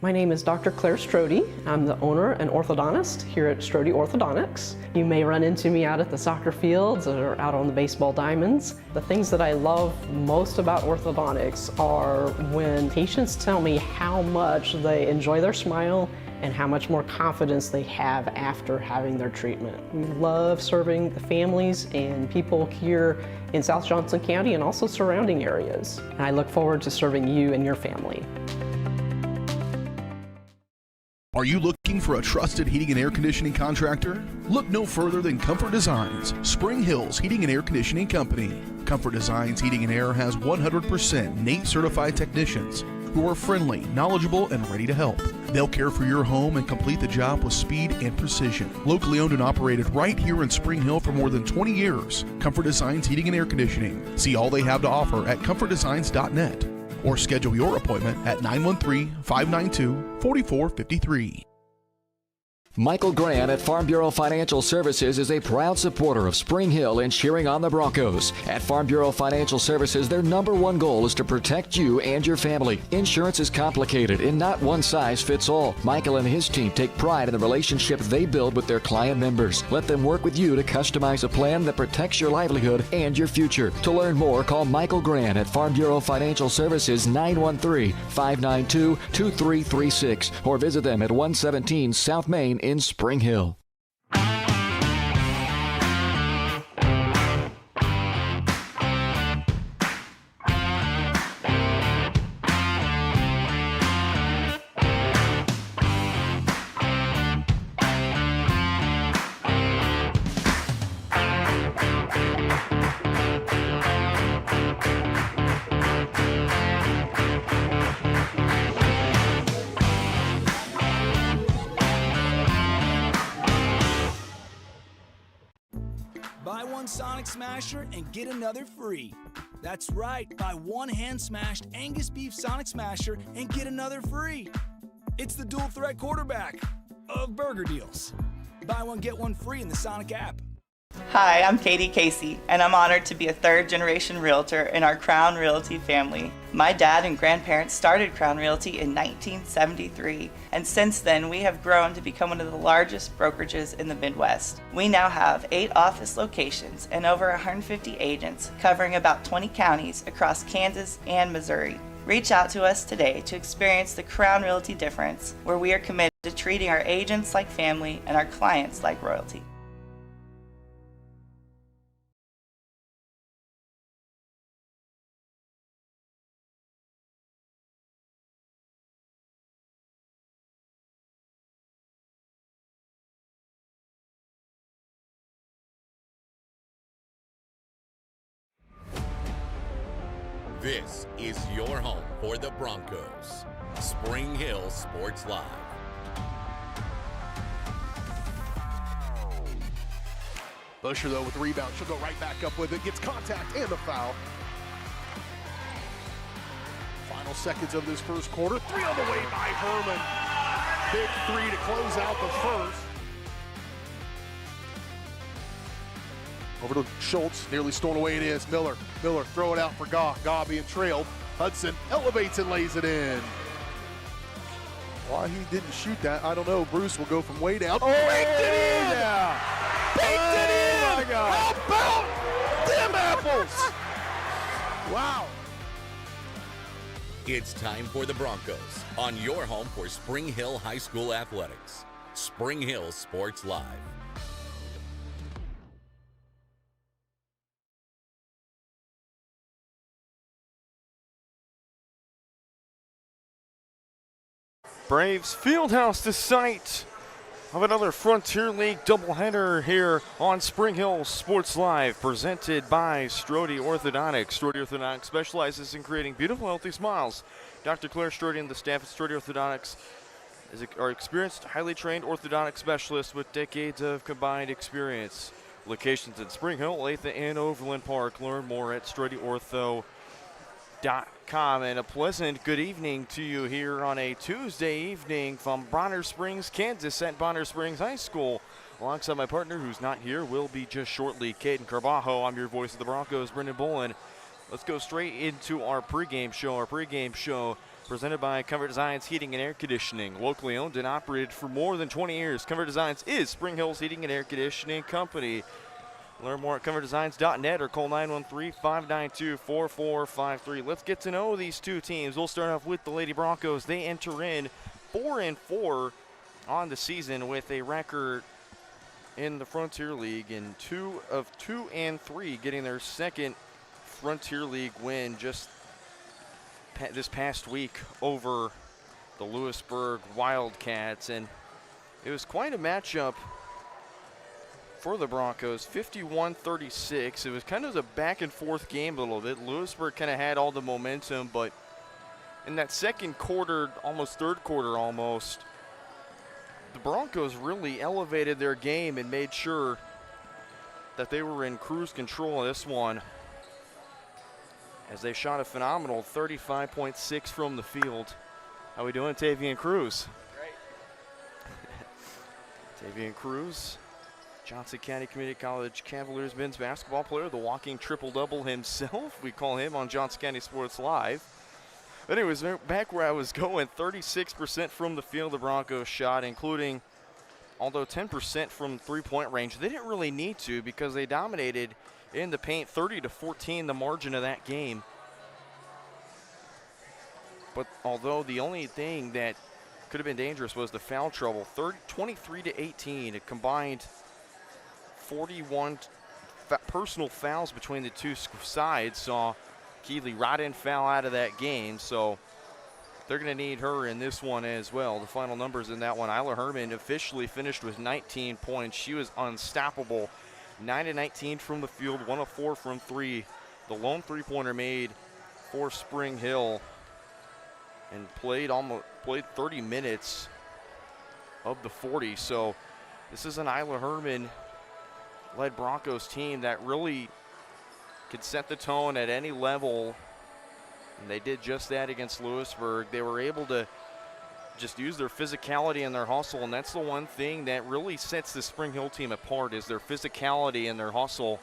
My name is Dr. Claire Strode. I'm the owner and orthodontist here at Strode Orthodontics. You may run into me out at the soccer fields or out on the baseball diamonds. The things that I love most about orthodontics are when patients tell me how much they enjoy their smile and how much more confidence they have after having their treatment. We love serving the families and people here in South Johnson County and also surrounding areas. And I look forward to serving you and your family. Are you looking for a trusted heating and air conditioning contractor? Look no further than Comfort Designs, Spring Hill's Heating and Air Conditioning Company. Comfort Designs Heating and Air has 100% NATE certified technicians who are friendly, knowledgeable, and ready to help. They'll care for your home and complete the job with speed and precision. Locally owned and operated right here in Spring Hill for more than 20 years, Comfort Designs Heating and Air Conditioning. See all they have to offer at comfortdesigns.net. Or schedule your appointment at 913-592-4453. Michael Grant at Farm Bureau Financial Services is a proud supporter of Spring Hill and cheering on the Broncos. At Farm Bureau Financial Services, their #1 goal is to protect you and your family. Insurance is complicated and not one size fits all. Michael and his team take pride in the relationship they build with their client members. Let them work with you to customize a plan that protects your livelihood and your future. To learn more, call Michael Grant at Farm Bureau Financial Services 913-592-2336 or visit them at 117 South Main in Spring Hill. Buy one Sonic Smasher and get another free. That's right, buy one hand-smashed Angus beef Sonic Smasher and get another free. It's the dual threat quarterback of burger deals. Buy one, get one free in the Sonic app. Hi, I'm Katie Casey, and I'm honored to be a third-generation realtor in our Crown Realty family. My dad and grandparents started Crown Realty in 1973, and since then we have grown to become one of the largest brokerages in the Midwest. We now have 8 office locations and over 150 agents covering about 20 counties across Kansas and Missouri. Reach out to us today to experience the Crown Realty difference, where we are committed to treating our agents like family and our clients like royalty. This is your home for the Broncos. Spring Hill Sports Live. Busher, though, with the rebound. She'll go right back up with it. Gets contact and the foul. Final seconds of this first quarter. 3 on the way by Herman. Big 3 to close out the first. Over to Schultz, nearly stolen away it is. Miller, throw it out for Gaw. Gaw being trailed. Hudson elevates and lays it in. Why he didn't shoot that, I don't know. Bruce will go from way down. Oh, baked it in! Yeah. Baked it in! My God. How about them apples? Wow. It's time for the Broncos on your home for Spring Hill High School athletics. Spring Hill Sports Live. Braves Fieldhouse, the site of another Frontier League doubleheader here on Spring Hill Sports Live, presented by Strode Orthodontics. Strode Orthodontics specializes in creating beautiful, healthy smiles. Dr. Claire Strode and the staff at Strode Orthodontics are experienced, highly trained orthodontic specialists with decades of combined experience. Locations in Spring Hill, Olathe, and Overland Park. Learn more at StrodeOrtho.com. And a pleasant good evening to you here on a Tuesday evening from Bonner Springs, Kansas at Bonner Springs High School. Alongside my partner, who's not here, will be just shortly, Caden Carbajo. I'm your voice of the Broncos, Brendan Bolin. Let's go straight into our pregame show. Our pregame show presented by Comfort Designs Heating and Air Conditioning. Locally owned and operated for more than 20 years, Comfort Designs is Spring Hill's Heating and Air Conditioning Company. Learn more at comfortdesigns.net or call 913-592-4453. Let's get to know these two teams. We'll start off with the Lady Broncos. They enter in 4-4 on the season with a record in the Frontier League, and 2 of 2 and 3, getting their second Frontier League win just this past week over the Lewisburg Wildcats. And it was quite a matchup for the Broncos, 51-36. It was kind of a back and forth game a little bit. Lewisburg kind of had all the momentum, but in that second quarter, almost third quarter almost, the Broncos really elevated their game and made sure that they were in cruise control of this one, as they shot a phenomenal 35.6 from the field. How we doing, Tavian Cruz? Great. Tavian Cruz, Johnson County Community College Cavaliers men's basketball player, the walking triple-double himself. We call him on Johnson County Sports Live. But anyways, back where I was going, 36% from the field the Broncos shot, including, although 10% from three-point range. They didn't really need to because they dominated in the paint, 30-14 the margin of that game. But although the only thing that could have been dangerous was the foul trouble, 23-18, a combined 41 personal fouls between the two sides saw Keeley Rodden foul out of that game, so they're going to need her in this one as well. The final numbers in that one, Isla Herman officially finished with 19 points. She was unstoppable. 9-19 from the field, 1 of 4 from 3. The lone three-pointer made for Spring Hill, and played 30 minutes of the 40. So this is an Isla Herman-led Broncos team that really could set the tone at any level, and they did just that against Lewisburg. They were able to just use their physicality and their hustle, and that's the one thing that really sets the Spring Hill team apart, is their physicality and their hustle.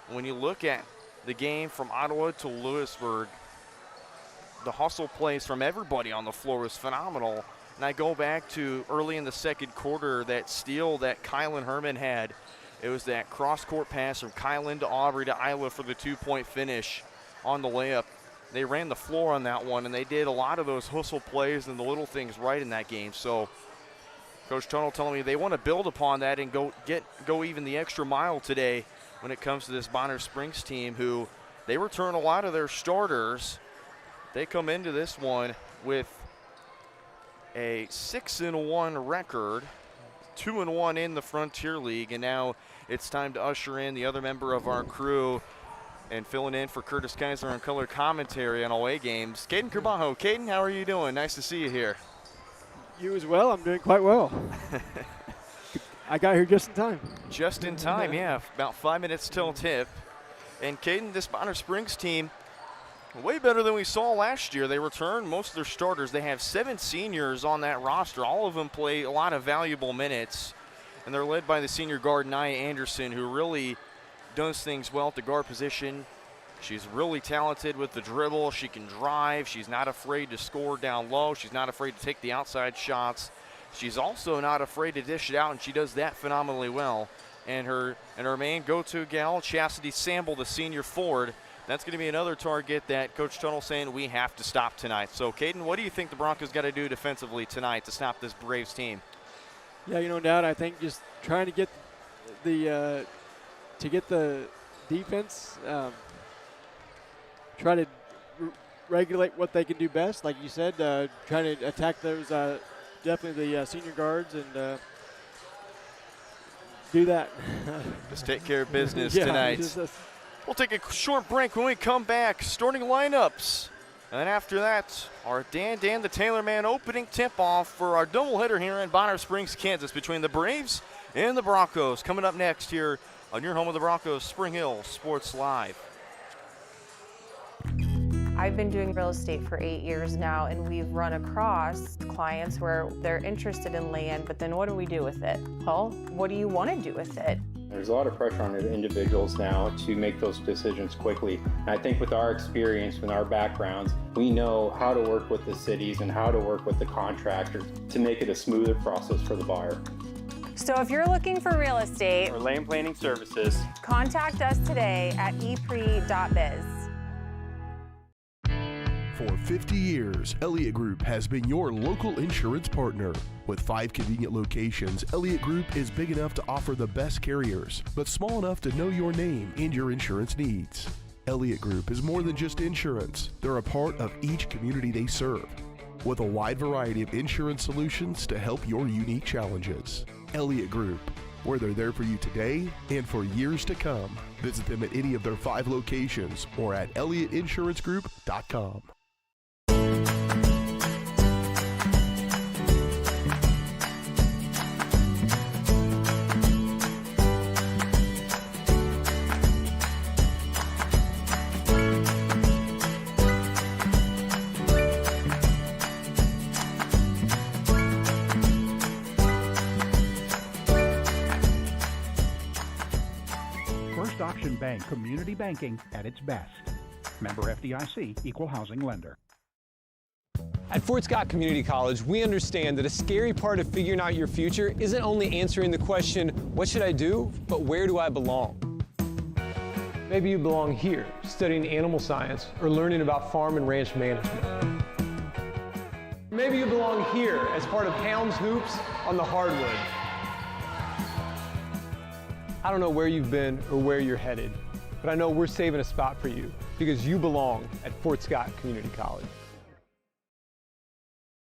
When you look at the game from Ottawa to Lewisburg, the hustle plays from everybody on the floor was phenomenal. And I go back to early in the second quarter, that steal that Kylan Herman had. It was that cross-court pass from Kylan to Aubrey to Isla for the two-point finish on the layup. They ran the floor on that one, and they did a lot of those hustle plays and the little things right in that game. So Coach Tunnell telling me they want to build upon that and go even the extra mile today when it comes to this Bonner Springs team, who they return a lot of their starters. They come into this one with a 6-1 record, 2-1 in the Frontier League, and now it's time to usher in the other member of our crew and filling in for Curtis Kaiser on color commentary on away games, Caden Carbajo. Caden, how are you doing? Nice to see you here. You as well. I'm doing quite well. I got here just in time. Just in time, yeah. About 5 minutes till tip. And Caden, this Bonner Springs team, way better than we saw last year. They returned most of their starters. They have 7 seniors on that roster. All of them play a lot of valuable minutes. And they're led by the senior guard, Nia Anderson, who really does things well at the guard position. She's really talented with the dribble. She can drive. She's not afraid to score down low. She's not afraid to take the outside shots. She's also not afraid to dish it out, and she does that phenomenally well. And her main go-to gal, Chastity Sample, the senior forward, that's going to be another target that Coach Tunnell saying we have to stop tonight. So, Caden, what do you think the Broncos got to do defensively tonight to stop this Braves team? Yeah, no doubt. I think just trying to get the defense, try to regulate what they can do best. Like you said, trying to attack those, definitely the senior guards, and do that. Just take care of business tonight. We'll take a short break. When we come back, starting lineups. And then after that, our Dan the Taylor Man opening tip-off for our doubleheader here in Bonner Springs, Kansas, between the Braves and the Broncos. Coming up next here on your home of the Broncos, Spring Hill Sports Live. I've been doing real estate for 8 years now, and we've run across clients where they're interested in land, but then what do we do with it? Well, what do you want to do with it? There's a lot of pressure on the individuals now to make those decisions quickly. And I think with our experience, with our backgrounds, we know how to work with the cities and how to work with the contractors to make it a smoother process for the buyer. So if you're looking for real estate Or land planning services, contact us today at epre.biz. For 50 years, Elliott Group has been your local insurance partner. With 5 convenient locations, Elliott Group is big enough to offer the best carriers, but small enough to know your name and your insurance needs. Elliott Group is more than just insurance. They're a part of each community they serve, with a wide variety of insurance solutions to help your unique challenges. Elliott Group, where they're there for you today and for years to come. Visit them at any of their 5 locations or at ElliottInsuranceGroup.com. First Option Bank, community banking at its best. Member FDIC, equal housing lender. At Fort Scott Community College, we understand that a scary part of figuring out your future isn't only answering the question, what should I do, but where do I belong? Maybe you belong here, studying animal science or learning about farm and ranch management. Maybe you belong here as part of Helms Hoops on the hardwood. I don't know where you've been or where you're headed, but I know we're saving a spot for you because you belong at Fort Scott Community College.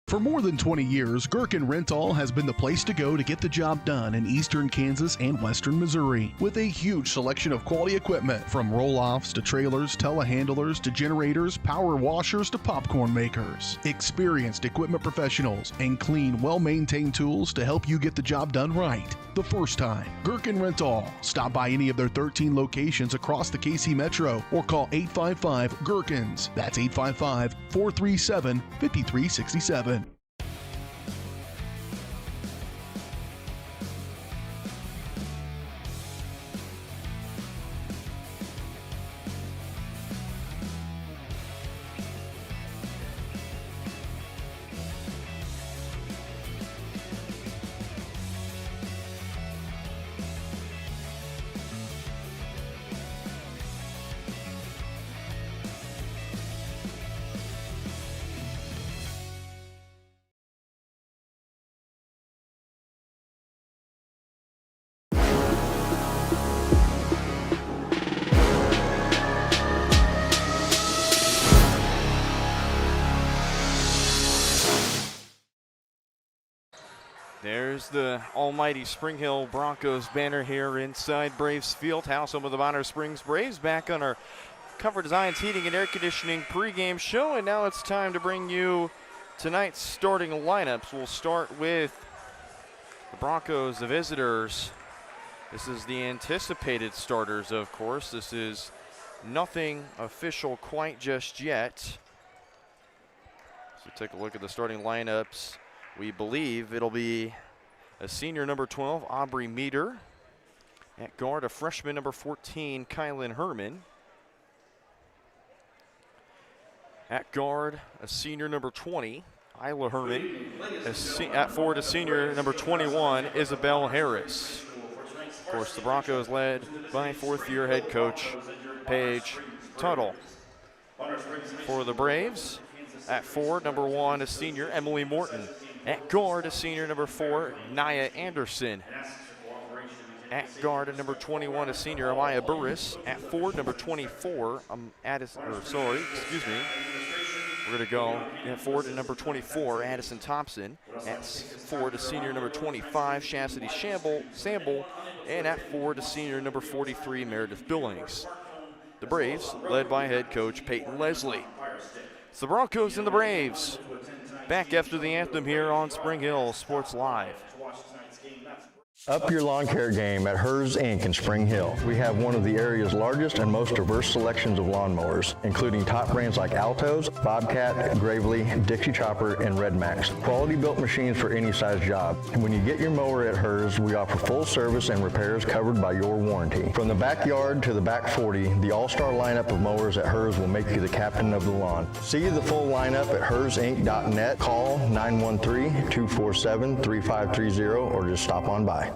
For more than 20 years, Gherkin Rental has been the place to go to get the job done in eastern Kansas and western Missouri. With a huge selection of quality equipment, from roll-offs to trailers, telehandlers to generators, power washers to popcorn makers. Experienced equipment professionals and clean, well-maintained tools to help you get the job done right the first time. Gherkin Rental. Stop by any of their 13 locations across the KC Metro or call 855-GHERKINS. That's 855-437-5367. There's the almighty Spring Hill Broncos banner here inside Braves Fieldhouse, home of the Bonner Springs Braves. Back on our Comfort Designs Heating and Air Conditioning pregame show, and now it's time to bring you tonight's starting lineups. We'll start with the Broncos, the visitors. This is the anticipated starters, of course. This is nothing official quite just yet. So take a look at the starting lineups. We believe it'll be a senior number 12, Aubrey Meter. At guard, a freshman number 14, Kylan Herman. At guard, a senior number 20, Isla Herman. At forward, a senior number 21, Isabel Harris. Of course, the Broncos led by fourth-year head coach Paige Tuttle. For the Braves, at forward, number 1, a senior, Emily Morton. At guard, a senior number 4, Nia Anderson. At guard, number 21, a senior, Amaya Burris. At forward, number 24, we're going to go at forward to number 24, Addison Thompson. At forward, a senior number 25, Chastity Samble. And at forward, a senior number 43, Meredith Billings. The Braves, led by head coach Peyton Leslie. It's the Broncos and the Braves. Back after the anthem here on Spring Hill Sports Live. Up your lawn care game at Hers Inc. in Spring Hill. We have one of the area's largest and most diverse selections of lawnmowers, including top brands like Altos, Bobcat, Gravely, Dixie Chopper, and Red Max. Quality built machines for any size job. And when you get your mower at Hers, we offer full service and repairs covered by your warranty. From the backyard to the back 40, the all-star lineup of mowers at Hers will make you the captain of the lawn. See the full lineup at hersinc.net. Call 913-247-3530 or just stop on by.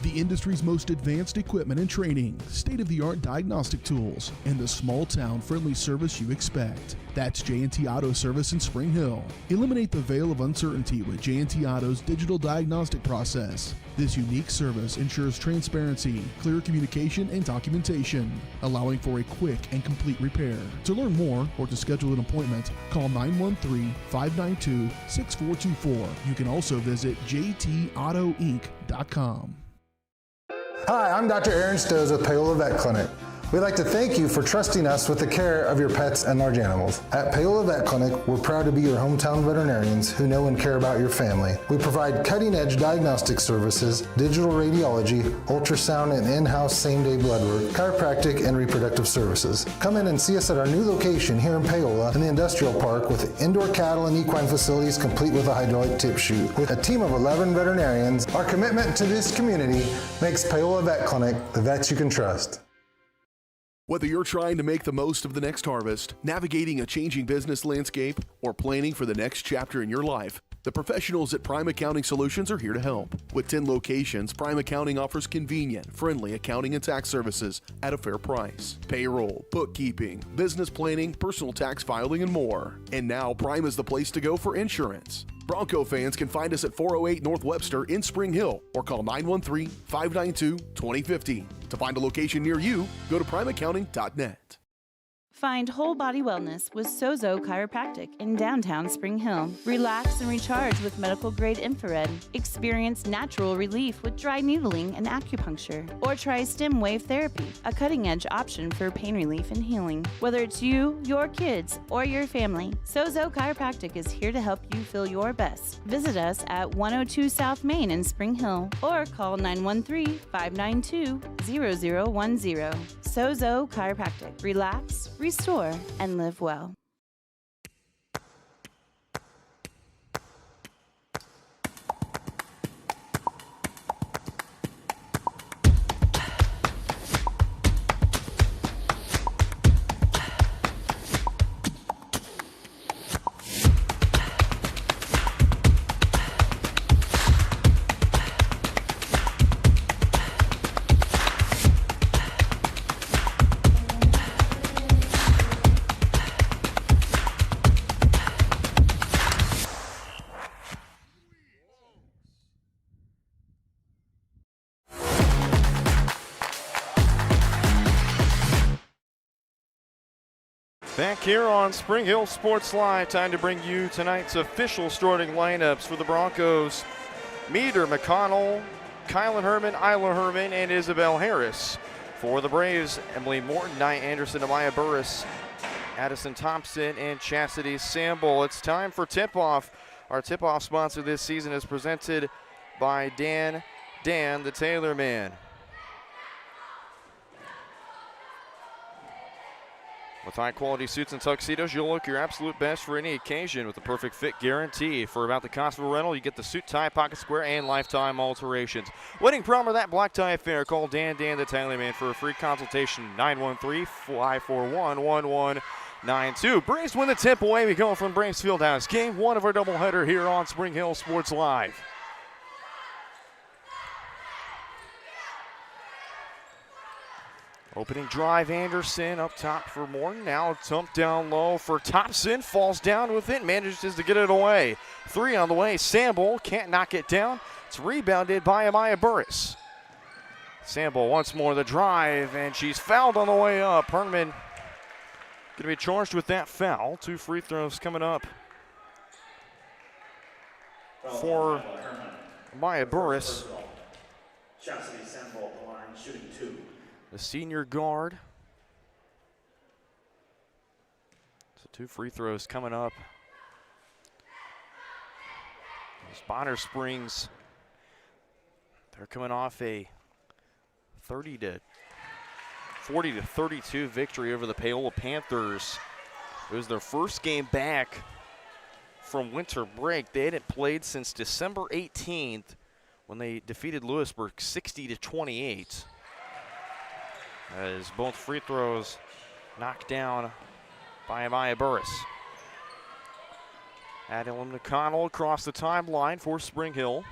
The industry's most advanced equipment and training, state-of-the-art diagnostic tools, and the small-town friendly service you expect. That's J&T Auto Service in Spring Hill. Eliminate the veil of uncertainty with J&T Auto's digital diagnostic process. This unique service ensures transparency, clear communication, and documentation, allowing for a quick and complete repair. To learn more or to schedule an appointment, call 913-592-6424. You can also visit jtautoinc.com. Hi, I'm Dr. Aaron Stoes with Paola Vet Clinic. We'd like to thank you for trusting us with the care of your pets and large animals. At Paola Vet Clinic, we're proud to be your hometown veterinarians who know and care about your family. We provide cutting-edge diagnostic services, digital radiology, ultrasound, and in-house same-day blood work, chiropractic, and reproductive services. Come in and see us at our new location here in Paola in the Industrial Park with indoor cattle and equine facilities complete with a hydraulic tip chute. With a team of 11 veterinarians, our commitment to this community makes Paola Vet Clinic the vets you can trust. Whether you're trying to make the most of the next harvest, navigating a changing business landscape, or planning for the next chapter in your life, the professionals at Prime Accounting Solutions are here to help. With 10 locations, Prime Accounting offers convenient, friendly accounting and tax services at a fair price. Payroll, bookkeeping, business planning, personal tax filing, and more. And now Prime is the place to go for insurance. Bronco fans can find us at 408 North Webster in Spring Hill or call 913-592-2015. To find a location near you, go to primeaccounting.net. Find whole body wellness with Sozo Chiropractic in downtown Spring Hill. Relax and recharge with medical grade infrared. Experience natural relief with dry needling and acupuncture. Or try stem wave therapy, a cutting edge option for pain relief and healing. Whether it's you, your kids, or your family, Sozo Chiropractic is here to help you feel your best. Visit us at 102 South Main in Spring Hill or call 913-592-0010. Sozo Chiropractic. Relax, restore, and live well. Back here on Spring Hill Sports Live, time to bring you tonight's official starting lineups for the Broncos. Meter, McConnell, Kylan Herman, Isla Herman, and Isabel Harris. For the Braves, Emily Morton, Nia Anderson, Amaya Burris, Addison Thompson, and Chastity Samble. It's time for tip-off. Our tip-off sponsor this season is presented by Dan the Tailor Man. With high-quality suits and tuxedos, you'll look your absolute best for any occasion with the perfect fit guarantee. For about the cost of a rental, you get the suit, tie, pocket square, and lifetime alterations. Wedding prom or that black tie affair, call Dan the Tailor Man for a free consultation, 913-541-1192. Braves win the tip away. We go from Braves Fieldhouse. Game one of our doubleheader here on Spring Hill Sports Live. Opening drive, Anderson up top for Morton. Now dumped down low for Thompson. Falls down with it, manages to get it away. 3 on the way. Samble can't knock it down. It's rebounded by Amaya Burris. Samble once more the drive, and she's fouled on the way up. Herman going to be charged with that foul. 2 free throws coming up for Amaya Burris. Chastity Samble at the line, shooting 2. The senior guard. So 2 free throws coming up. As Bonner Springs They're coming off a 40-32 victory over the Paola Panthers. It was their first game back from winter break. They hadn't played since December 18th when they defeated Lewisburg 60-28. As both free throws knocked down by Amaya Burris. Adeline McConnell across the timeline for Spring Hill.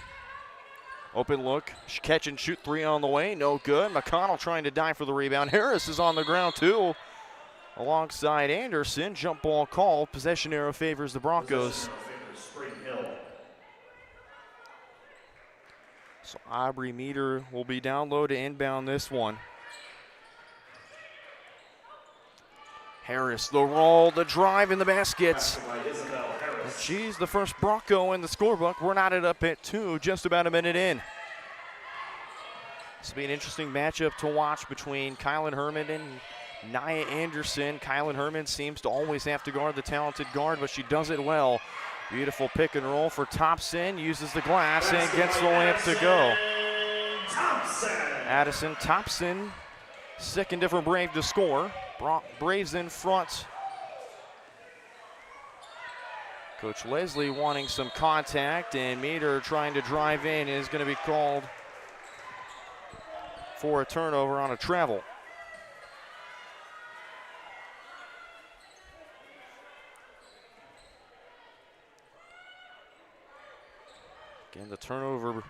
Open look, catch and shoot three on the way, no good. McConnell trying to dive for the rebound. Harris is on the ground too, alongside Anderson. Jump ball called. Possession arrow favors the Broncos. So Aubrey Meter will be down low to inbound this one. Harris, the roll, the drive in the baskets. And she's the first Bronco in the scorebook. We're knotted up at 2, just about a minute in. This will be an interesting matchup to watch between Kylan Herman and Nia Anderson. Kylan Herman seems to always have to guard the talented guard, but she does it well. Beautiful pick and roll for Thompson. Uses the glass and gets the layup to go. Addison Thompson, second different Brave to score. Braves in front. Coach Leslie wanting some contact, and Meter trying to drive in is going to be called for a turnover on a travel. Again, the turnover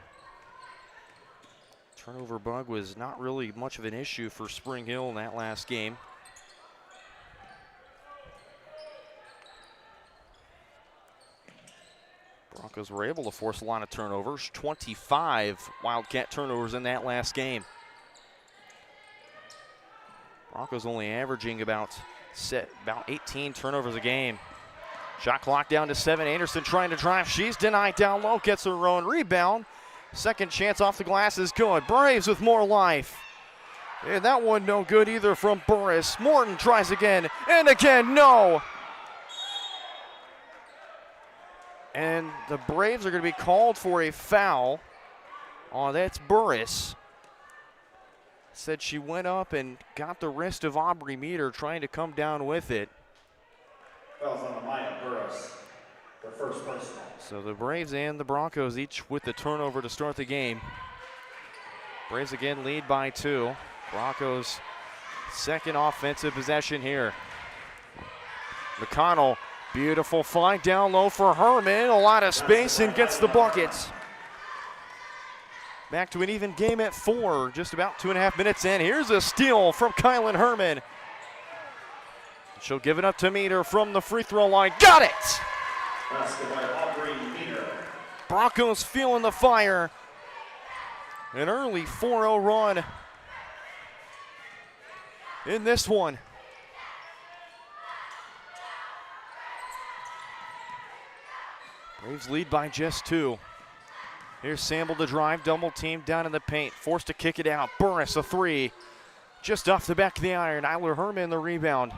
bug was not really much of an issue for Spring Hill in that last game. Broncos were able to force a lot of turnovers. 25 Wildcat turnovers in that last game. Broncos only averaging about 18 turnovers a game. Shot clock down to 7. Anderson trying to drive. She's denied down low. Gets her own rebound. Second chance off the glass is good. Braves with more life. And that one no good either from Burris. Morton tries again. And again, no. And the Braves are going to be called for a foul. Oh, that's Burris. Said she went up and got the wrist of Aubrey Meter trying to come down with it. Fouls on Amaya Burris, their first personal. So the Braves and the Broncos each with the turnover to start the game. Braves again lead by 2. Broncos second offensive possession here. McConnell, beautiful find down low for Herman. A lot of space and gets the bucket. Back to an even game at 4, just about 2.5 minutes in. Here's a steal from Kylan Herman. She'll give it up to Meter from the free throw line. Got it! Basket by Aubrey Meter. Broncos feeling the fire. An early 4-0 run in this one. Braves lead by just 2. Here's Sample to drive, double team down in the paint, forced to kick it out. Burris a 3, just off the back of the iron. Isla Herman the rebound.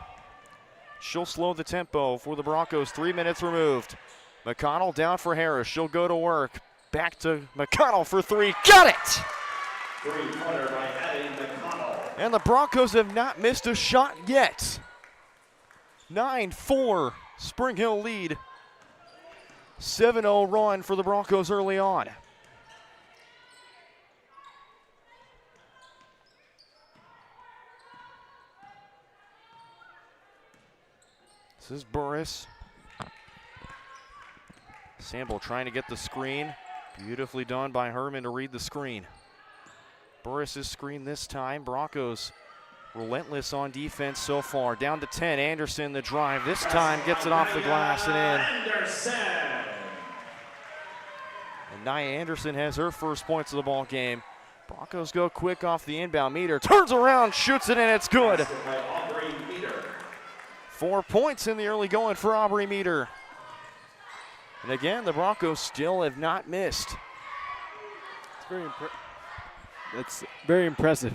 She'll slow the tempo for the Broncos. 3 minutes removed. McConnell down for Harris. She'll go to work. Back to McConnell for 3. Got it! Three-pointer by Addie McConnell. And the Broncos have not missed a shot yet. 9-4 Spring Hill lead. 7-0 run for the Broncos early on. This is Burris. Sample trying to get the screen. Beautifully done by Herman to read the screen. Burris's screen this time. Broncos relentless on defense so far. Down to 10. Anderson the drive. This time gets it off the glass and in. Anderson. And Nia Anderson has her first points of the ball game. Broncos go quick off the inbound. Meter turns around, shoots it in. It's good. 4 points in the early going for Aubrey Meter. And again, the Broncos still have not missed. That's very impressive.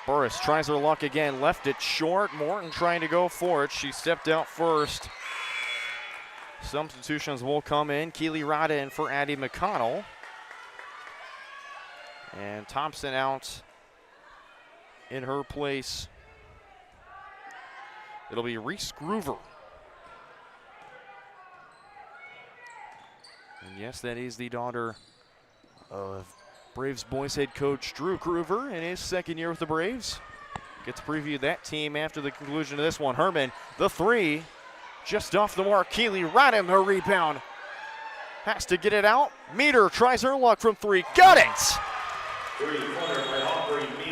Burris tries her luck again, left it short. Morton trying to go for it. She stepped out first. Substitutions will come in. Keely Rada in for Addie McConnell. And Thompson out in her place. It'll be Reese Groover. And yes, that is the daughter of Braves boys head coach Drew Groover in his second year with the Braves. Get to preview that team after the conclusion of this one. Herman, the three, just off the mark. Keely right in the rebound. Has to get it out. Meter tries her luck from three. Got it!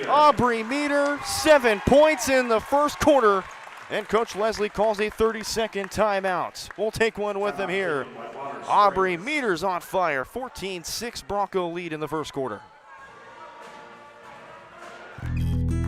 Aubrey Meter, 7 points in the first quarter. And Coach Leslie calls a 30-second timeout. We'll take one with them here. Aubrey Meter's on fire. 14-6 Bronco lead in the first quarter.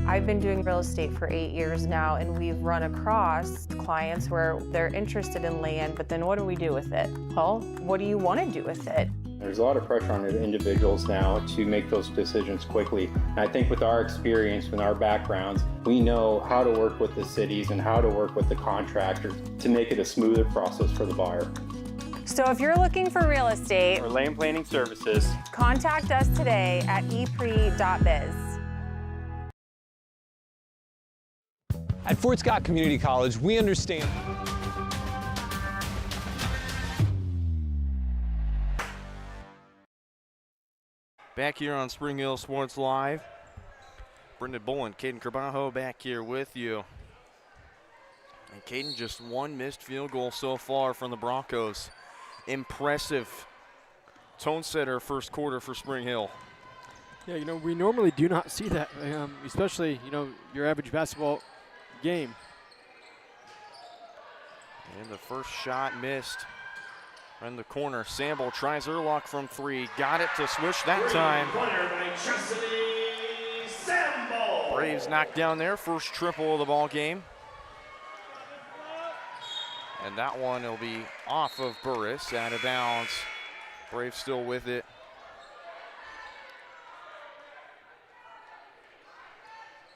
I've been doing real estate for 8 years now, and we've run across clients where they're interested in land, but then what do we do with it? Well, what do you want to do with it? There's a lot of pressure on individuals now to make those decisions quickly. And I think with our experience, with our backgrounds, we know how to work with the cities and how to work with the contractors to make it a smoother process for the buyer. So if you're looking for real estate or land planning services, contact us today at epre.biz. At Fort Scott Community College, we understand. Back here on Spring Hill Sports Live. Brendan Bullen, Caden Carbajo back here with you. And Caden, just one missed field goal so far from the Broncos. Impressive tone setter first quarter for Spring Hill. Yeah, you know, we normally do not see that, especially, you know, your average basketball game. And the first shot missed. In the corner, Samble tries her luck from three. Got it to switch that time. Braves knocked down their first triple of the ball game. And that one will be off of Burris, out of bounds. Braves still with it.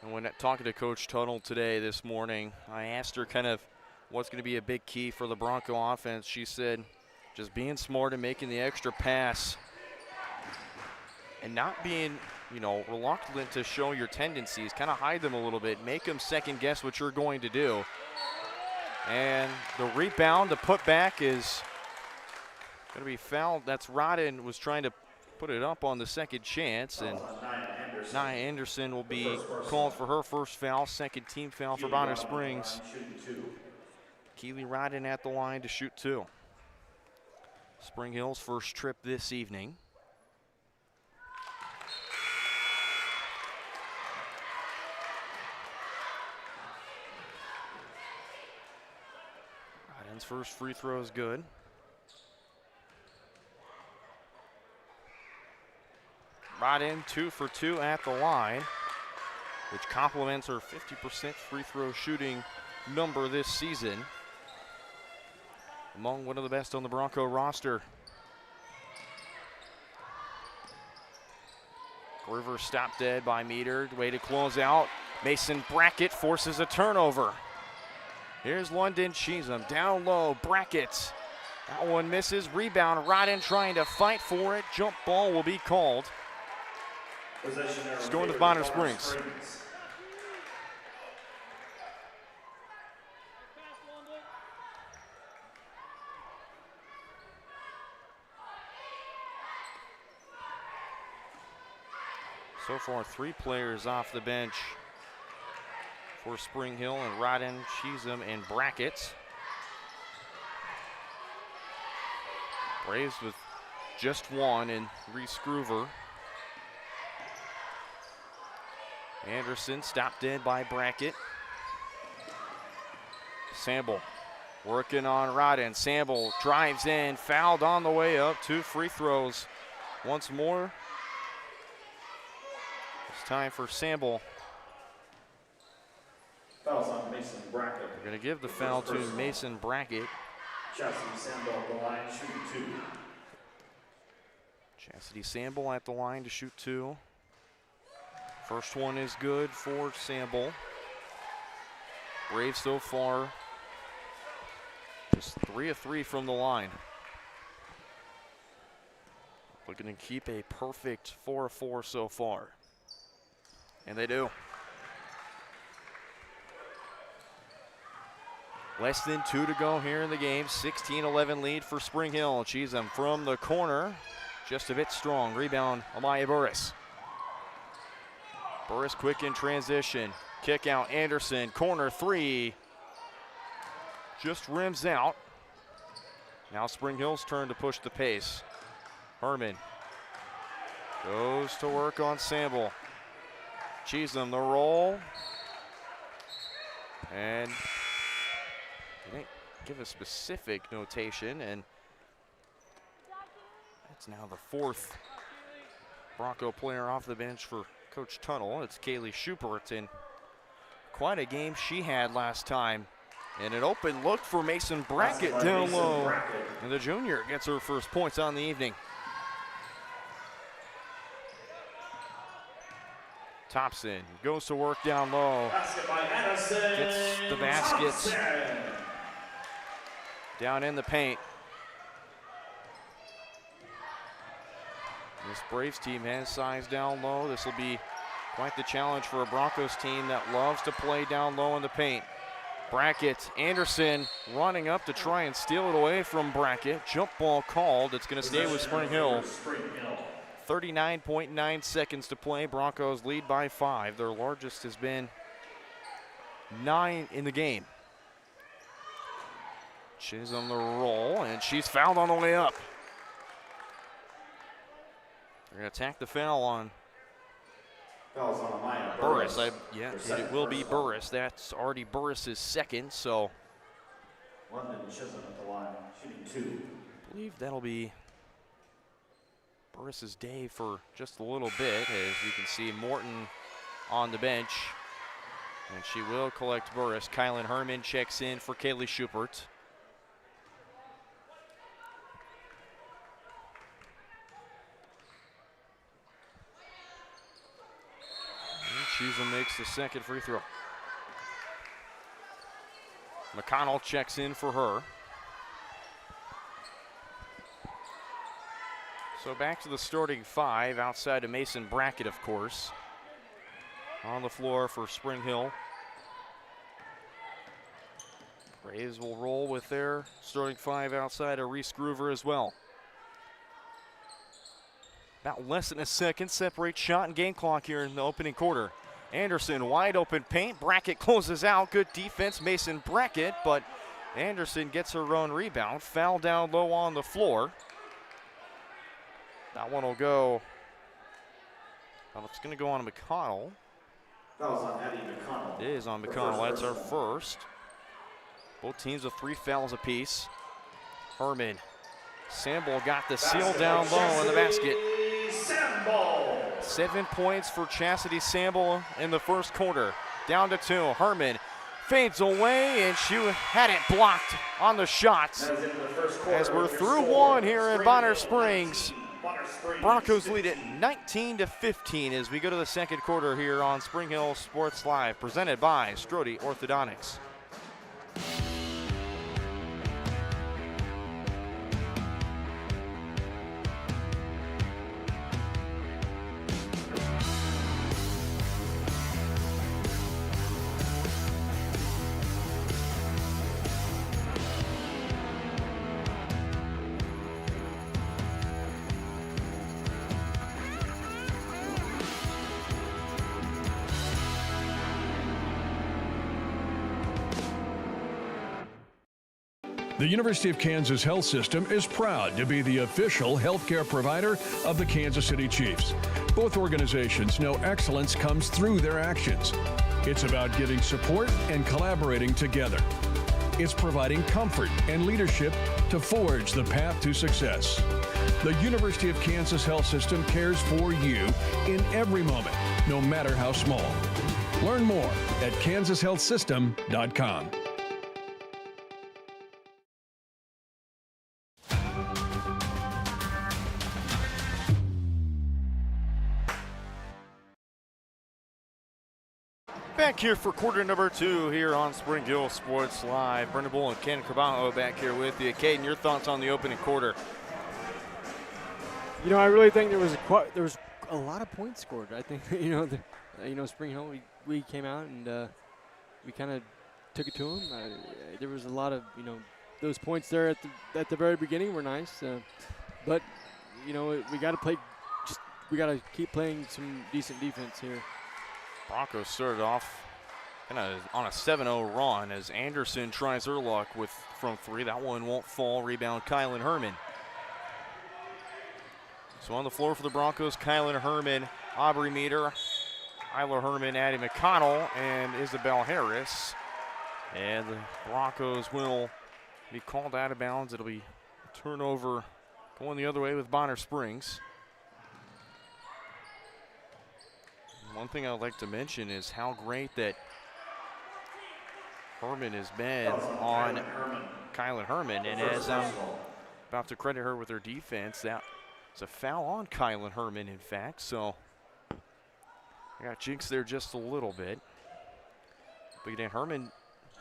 And when talking to Coach Tuttle today this morning, I asked her kind of what's going to be a big key for the Bronco offense. She said, just being smart and making the extra pass and not being, you know, reluctant to show your tendencies, kind of hide them a little bit, make them second guess what you're going to do. And the rebound, the putback is going to be fouled. That's Rodden was trying to put it up on the second chance, and Nia Anderson will be called for her first foul, second team foul for Bonner Springs. Keely Rodden at the line to shoot two. Spring Hill's first trip this evening. Rodden's first free throw is good. Rodden 2 for 2 at the line, which complements her 50% free throw shooting number this season. Among one of the best on the Bronco roster. River stopped dead by Meter. Way to close out. Mason Brackett forces a turnover. Here's London Cheatham down low. Brackett. That one misses. Rebound. Rodden trying to fight for it. Jump ball will be called. It's going to Bonner Springs. So far, 3 players off the bench for Spring Hill, and Rodden, Cheatham, and Brackett. Braves with just one in Reese Groover. Anderson stopped dead by Brackett. Samble working on Rodden. Samble drives in, fouled on the way up. 2 free throws once more. It's time for Samble. Fouls on Mason Brackett. We're going to give the foul to Mason Brackett. Chastity Samble at the line, shooting 2. Chastity Samble at the line to shoot 2. First one is good for Sample. Braves so far just 3 of 3 from the line. Looking to keep a perfect 4 of 4 so far. And they do. Less than 2 to go here in the game. 16-11 lead for Spring Hill. Cheatham from the corner. Just a bit strong. Rebound, Amaya Burris. Burris quick in transition. Kick out Anderson. Corner 3. Just rims out. Now Spring Hill's turn to push the pace. Herman goes to work on Sample. Cheatham the roll. And they didn't give a specific notation, and it's now the 4th Bronco player off the bench for Coach Tunnel. It's Kaylee Schubert, and quite a game she had last time. And an open look for Mason Brackett down low. And the junior gets her first points on the evening. Thompson goes to work down low. Gets the basket down in the paint. This Braves team has size down low. This will be quite the challenge for a Broncos team that loves to play down low in the paint. Brackett, Anderson running up to try and steal it away from Brackett. Jump ball called. It's going to stay with Spring Hill. 39.9 seconds to play. Broncos lead by 5. Their largest has been 9 in the game. She's on the roll, and she's fouled on the way up. They're going to attack the foul on Burris. It will be Burris. That's already Burris's second, so London Chisholm at the line, shooting 2. I believe that'll be Burris's day for just a little bit, as you can see Morton on the bench, and she will collect Burris. Kylan Herman checks in for Kaylee Schubert. Cheatham makes the second free throw. McConnell checks in for her. So back to the starting 5, outside of Mason Brackett, of course. On the floor for Spring Hill. Braves will roll with their starting 5 outside of Reese Groover as well. About less than a second separates shot and game clock here in the opening quarter. Anderson, wide open paint. Brackett closes out. Good defense, Mason Brackett, but Anderson gets her own rebound. Foul down low on the floor. That one will go. Well, it's going to go on McConnell. Fouls on Addie McConnell. It is on McConnell. That's our first. Both teams with 3 fouls apiece. Herman. Sample got the seal down low in the basket. 7 points for Chastity Sample in the first quarter. Down to 2. Herman fades away, and she had it blocked on the shots. As we're through 1 here in Bonner Springs. Broncos lead it 19-15 as we go to the second quarter here on Spring Hill Sports Live, presented by Strode Orthodontics. The University of Kansas Health System is proud to be the official healthcare provider of the Kansas City Chiefs. Both organizations know excellence comes through their actions. It's about giving support and collaborating together. It's providing comfort and leadership to forge the path to success. The University of Kansas Health System cares for you in every moment, no matter how small. Learn more at kansashealthsystem.com. Back here for quarter number 2 here on Spring Hill Sports Live. Brendan Bull and Ken Caballo back here with you. Caden, your thoughts on the opening quarter? You know, I really think there was a lot of points scored. I think Spring Hill, we came out and we kind of took it to them. There was a lot of those points there at the very beginning were nice, but we got to play. We got to keep playing some decent defense here. Broncos started off kind of on a 7-0 run as Anderson tries her luck from 3. That one won't fall. Rebound, Kylan Herman. So on the floor for the Broncos, Kylan Herman, Aubrey Meter, Isla Herman, Addie McConnell, and Isabel Harris. And the Broncos will be called out of bounds. It'll be a turnover going the other way with Bonner Springs. One thing I'd like to mention is how great that Herman has been on Kylan Herman. And as I'm about to credit her with her defense, that it's a foul on Kylan Herman, in fact. So I got jinxed there just a little bit. But again, Herman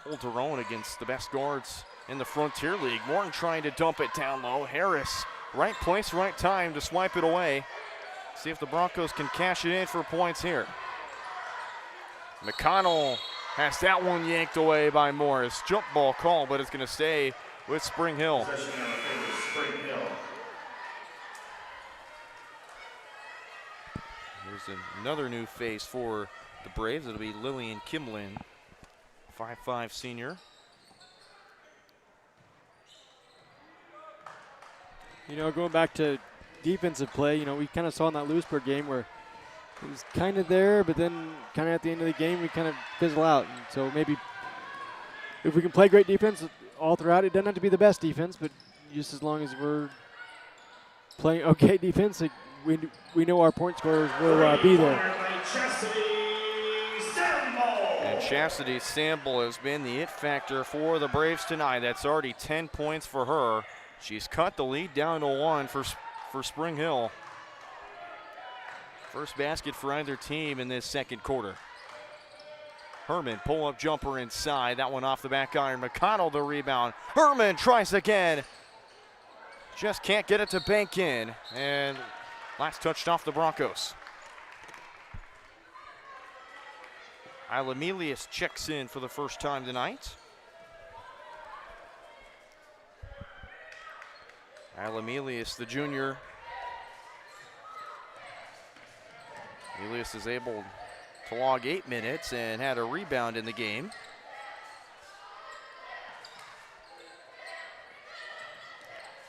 holds her own against the best guards in the Frontier League. Morton trying to dump it down low. Harris, right place, right time to swipe it away. See if the Broncos can cash it in for points here. McConnell has that one yanked away by Morris. Jump ball call, but it's going to stay with Spring Hill. Here's another new face for the Braves. It'll be Lillian Kimlin, 5'5" senior. Going back to defensive play, we kind of saw in that Lewisburg game where it was kind of there, but then kind of at the end of the game, we kind of fizzle out. And so maybe if we can play great defense all throughout, it doesn't have to be the best defense, but just as long as we're playing okay defense, we know our point scorers will be there. And Chastity Sample has been the it factor for the Braves tonight. That's already 10 points for her. She's cut the lead down to 1 for Spring Hill. First basket for either team in this second quarter. Herman, pull-up jumper inside. That one off the back iron. McConnell the rebound. Herman tries again. Just can't get it to bank in. And last touched off the Broncos. Isla Melius checks in for the first time tonight. Isla Melius, the junior. Melius is able to log 8 minutes and had a rebound in the game.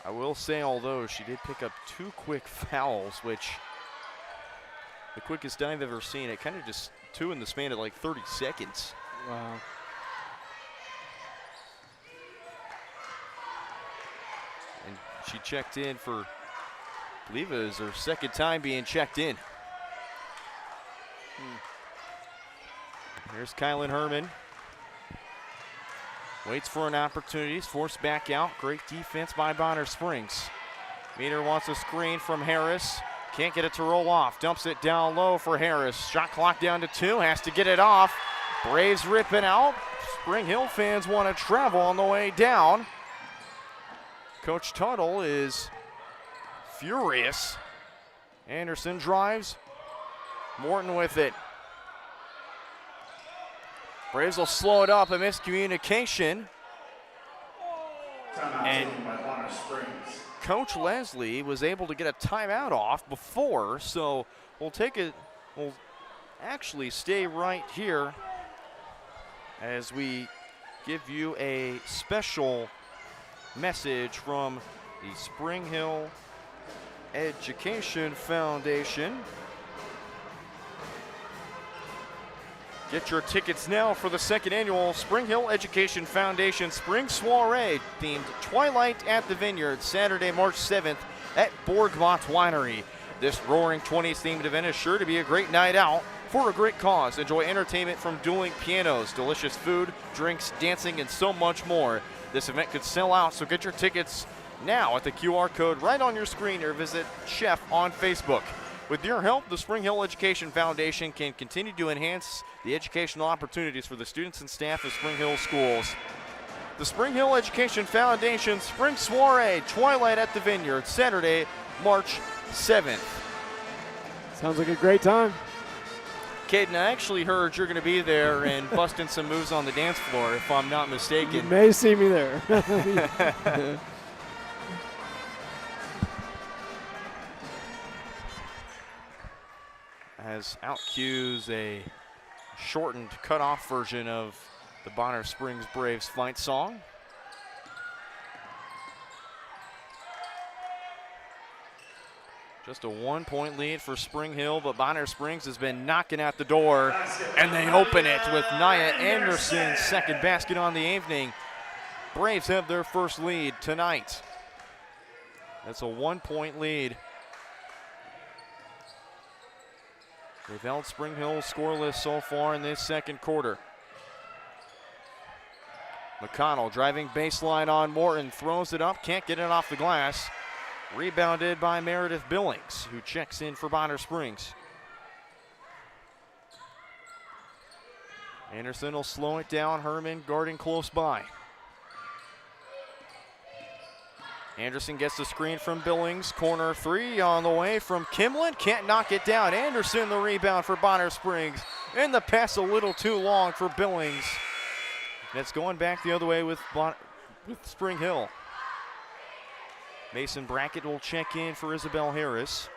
I will say, although she did pick up 2 quick fouls, which the quickest I've ever seen, it kind of just 2 in the span of like 30 seconds. Wow. And she checked in for, I believe it was her second time being checked in. Here's Kylan Herman. Waits for an opportunity, is forced back out. Great defense by Bonner Springs. Meter wants a screen from Harris. Can't get it to roll off. Dumps it down low for Harris. Shot clock down to 2, has to get it off. Braves ripping out. Spring Hill fans want to travel on the way down. Coach Tuttle is furious. Anderson drives. Morton with it. Braves will slow it up, a miscommunication. And Coach Leslie was able to get a timeout off before, so we'll actually stay right here as we give you a special message from the Spring Hill Education Foundation. Get your tickets now for the second annual Spring Hill Education Foundation Spring Soiree themed Twilight at the Vineyard, Saturday, March 7th at Borgmont Winery. This Roaring 20s themed event is sure to be a great night out for a great cause. Enjoy entertainment from dueling pianos, delicious food, drinks, dancing, and so much more. This event could sell out, so get your tickets now at the QR code right on your screen or visit Chef on Facebook. With your help, the Spring Hill Education Foundation can continue to enhance the educational opportunities for the students and staff of Spring Hill schools. The Spring Hill Education Foundation Spring Soiree, Twilight at the Vineyard, Saturday, March 7th. Sounds like a great time. Caden, I actually heard you're going to be there and busting some moves on the dance floor, if I'm not mistaken. You may see me there. As out cues a shortened cutoff version of the Bonner Springs Braves fight song. Just a 1-point lead for Spring Hill, but Bonner Springs has been knocking at the door, and they open it with Nia Anderson's second basket on the evening. Braves have their first lead tonight. That's a 1-point lead. They've held Spring Hill scoreless so far in this second quarter. McConnell driving baseline on Morton, throws it up, can't get it off the glass. Rebounded by Meredith Billings, who checks in for Bonner Springs. Anderson will slow it down, Herman guarding close by. Anderson gets the screen from Billings, corner three on the way from Kimlin, can't knock it down. Anderson the rebound for Bonner Springs, and the pass a little too long for Billings. That's going back the other way with Spring Hill. Mason Brackett will check in for Isabel Harris.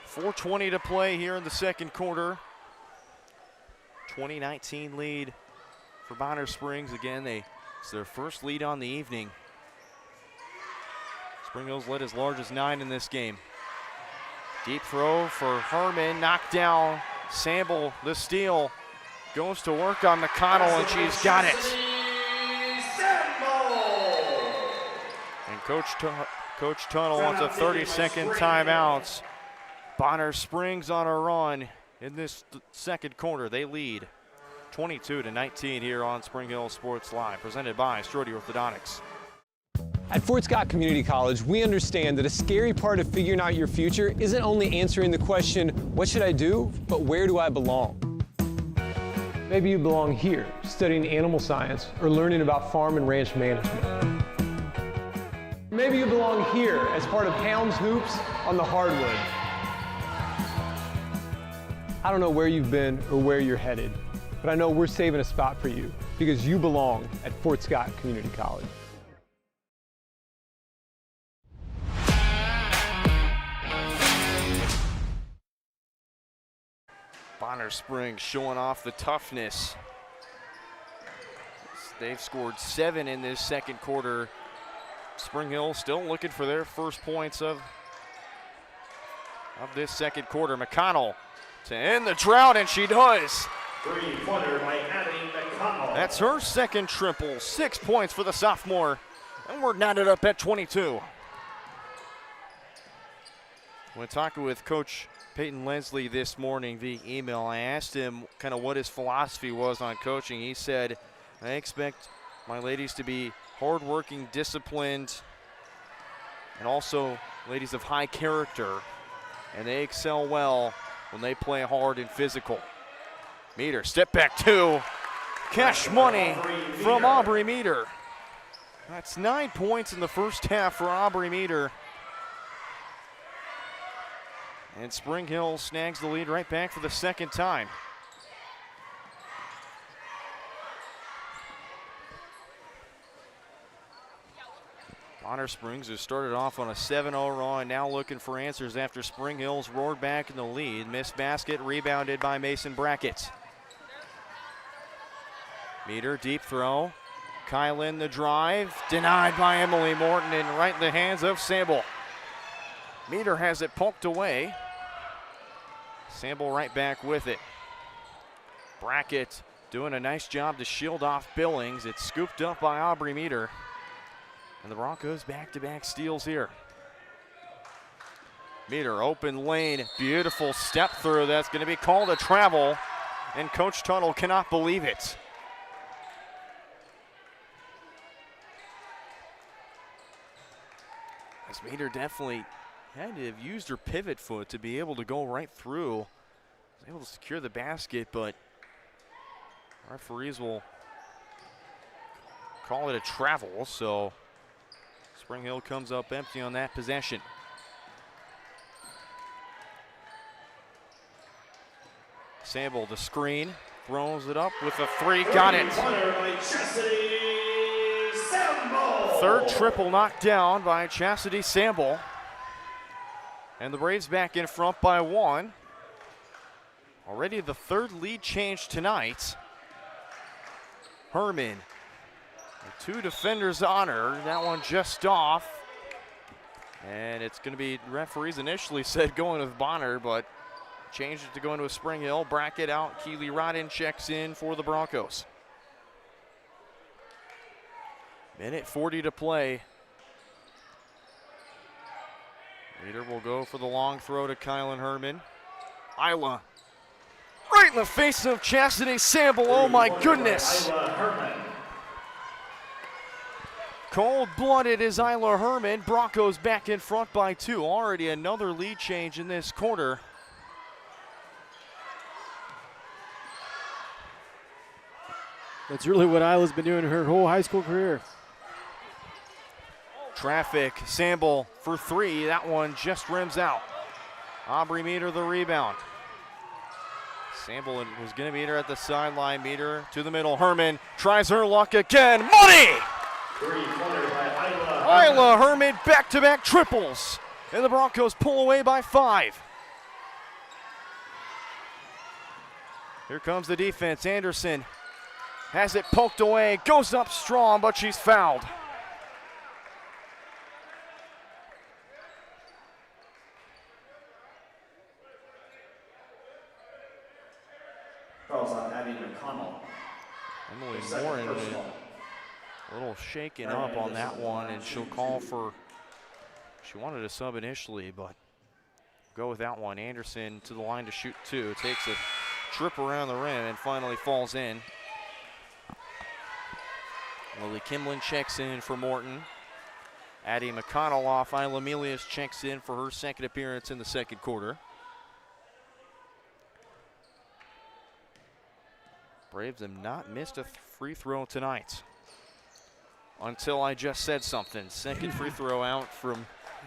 4:20 to play here in the second quarter. 20-19 lead for Bonner Springs. Again, it's their first lead on the evening. Spring Hill's led as large as 9 in this game. Deep throw for Herman, knocked down. Samble, the steal, goes to work on McConnell, and she's got it. And Coach Tunnel wants a 30-second timeout. Bonner Springs on a run in this second quarter. They lead 22-19 here on Spring Hill Sports Live, presented by Strode Orthodontics. At Fort Scott Community College, we understand that a scary part of figuring out your future isn't only answering the question, what should I do, but where do I belong? Maybe you belong here, studying animal science or learning about farm and ranch management. Maybe you belong here as part of Helms Hoops on the hardwood. I don't know where you've been or where you're headed, but I know we're saving a spot for you because you belong at Fort Scott Community College. Bonner Springs showing off the toughness. They've scored 7 in this second quarter. Spring Hill still looking for their first points of this second quarter. McConnell to end the drought, and she does. Three-pointer by Addie McConnell. That's her second triple. 6 points for the sophomore, and we're knotted up at 22. When talking with Coach Peyton Leslie this morning via email, I asked him kind of what his philosophy was on coaching. He said, I expect my ladies to be hardworking, disciplined, and also ladies of high character, and they excel well when they play hard and physical. Meter, step back 2. Cash money from Aubrey Meter. That's 9 points in the first half for Aubrey Meter. And Spring Hill snags the lead right back for the second time. Bonner Springs, who started off on a 7-0 run, now looking for answers after Spring Hill's roared back in the lead. Missed basket, rebounded by Mason Brackett. Meter, deep throw. Kylan the drive, denied by Emily Morton and right in the hands of Samble. Meter has it poked away. Samble right back with it. Brackett doing a nice job to shield off Billings. It's scooped up by Aubrey Meter. And the Broncos back-to-back steals here. Meter, open lane, beautiful step through. That's going to be called a travel, and Coach Tunnel cannot believe it. As Meter definitely Had to have used her pivot foot to be able to go right through. Was able to secure the basket, but referees will call it a travel, so Spring Hill comes up empty on that possession. Sample the screen, throws it up with a three, got it. Third triple knocked down by Chastity Sample. And the Braves back in front by 1. Already the third lead change tonight. Herman, the 2 defenders on her. That one just off. And it's going to be, referees initially said going with Bonner, but changed it to go into a Spring Hill. Bracket out, Keely Rodden checks in for the Broncos. Minute 40 to play. Leader will go for the long throw to Kylan Herman. Isla, right in the face of Chastity Sample, oh my goodness. Cold-blooded is Isla Herman. Broncos back in front by 2. Already another lead change in this quarter. That's really what Isla's been doing her whole high school career. Traffic, Sample for 3. That one just rims out. Aubrey Meter the rebound. Sample was going to meet her at the sideline. Meter to the middle. Herman tries her luck again. Money! Isla Herman back-to-back triples. And the Broncos pull away by 5. Here comes the defense. Anderson has it poked away. Goes up strong, but she's fouled. Fouls on Abby McConnell. Emily Morin a little shaken up on that one, and she'll call for, she wanted a sub initially, but go with that one. Anderson to the line to shoot 2. Takes a trip around the rim and finally falls in. Lily Kimlin checks in for Morton. Addie McConnell off. Isla Melius checks in for her second appearance in the second quarter. Braves have not missed a free throw tonight. Until I just said something. Second free throw out from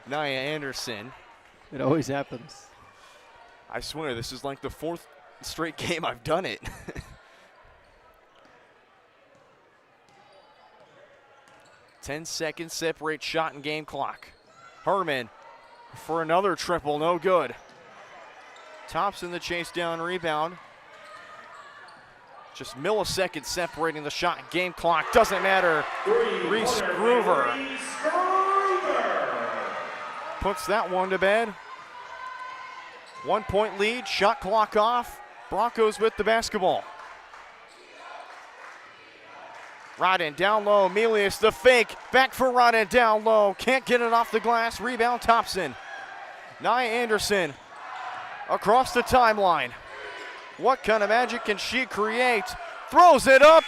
Nia Anderson. It always happens. I swear, this is like the 4th straight game I've done it. 10 seconds separate shot and game clock. Herman for another triple, no good. Thompson the chase down rebound. Just milliseconds separating the shot and game clock. Doesn't matter. Reese Groover puts that one to bed. 1 point lead, shot clock off. Broncos with the basketball. Rodden down low, Melius the fake, back for Rodden down low, can't get it off the glass, rebound Thompson. Nia Anderson across the timeline. What kind of magic can she create? Throws it up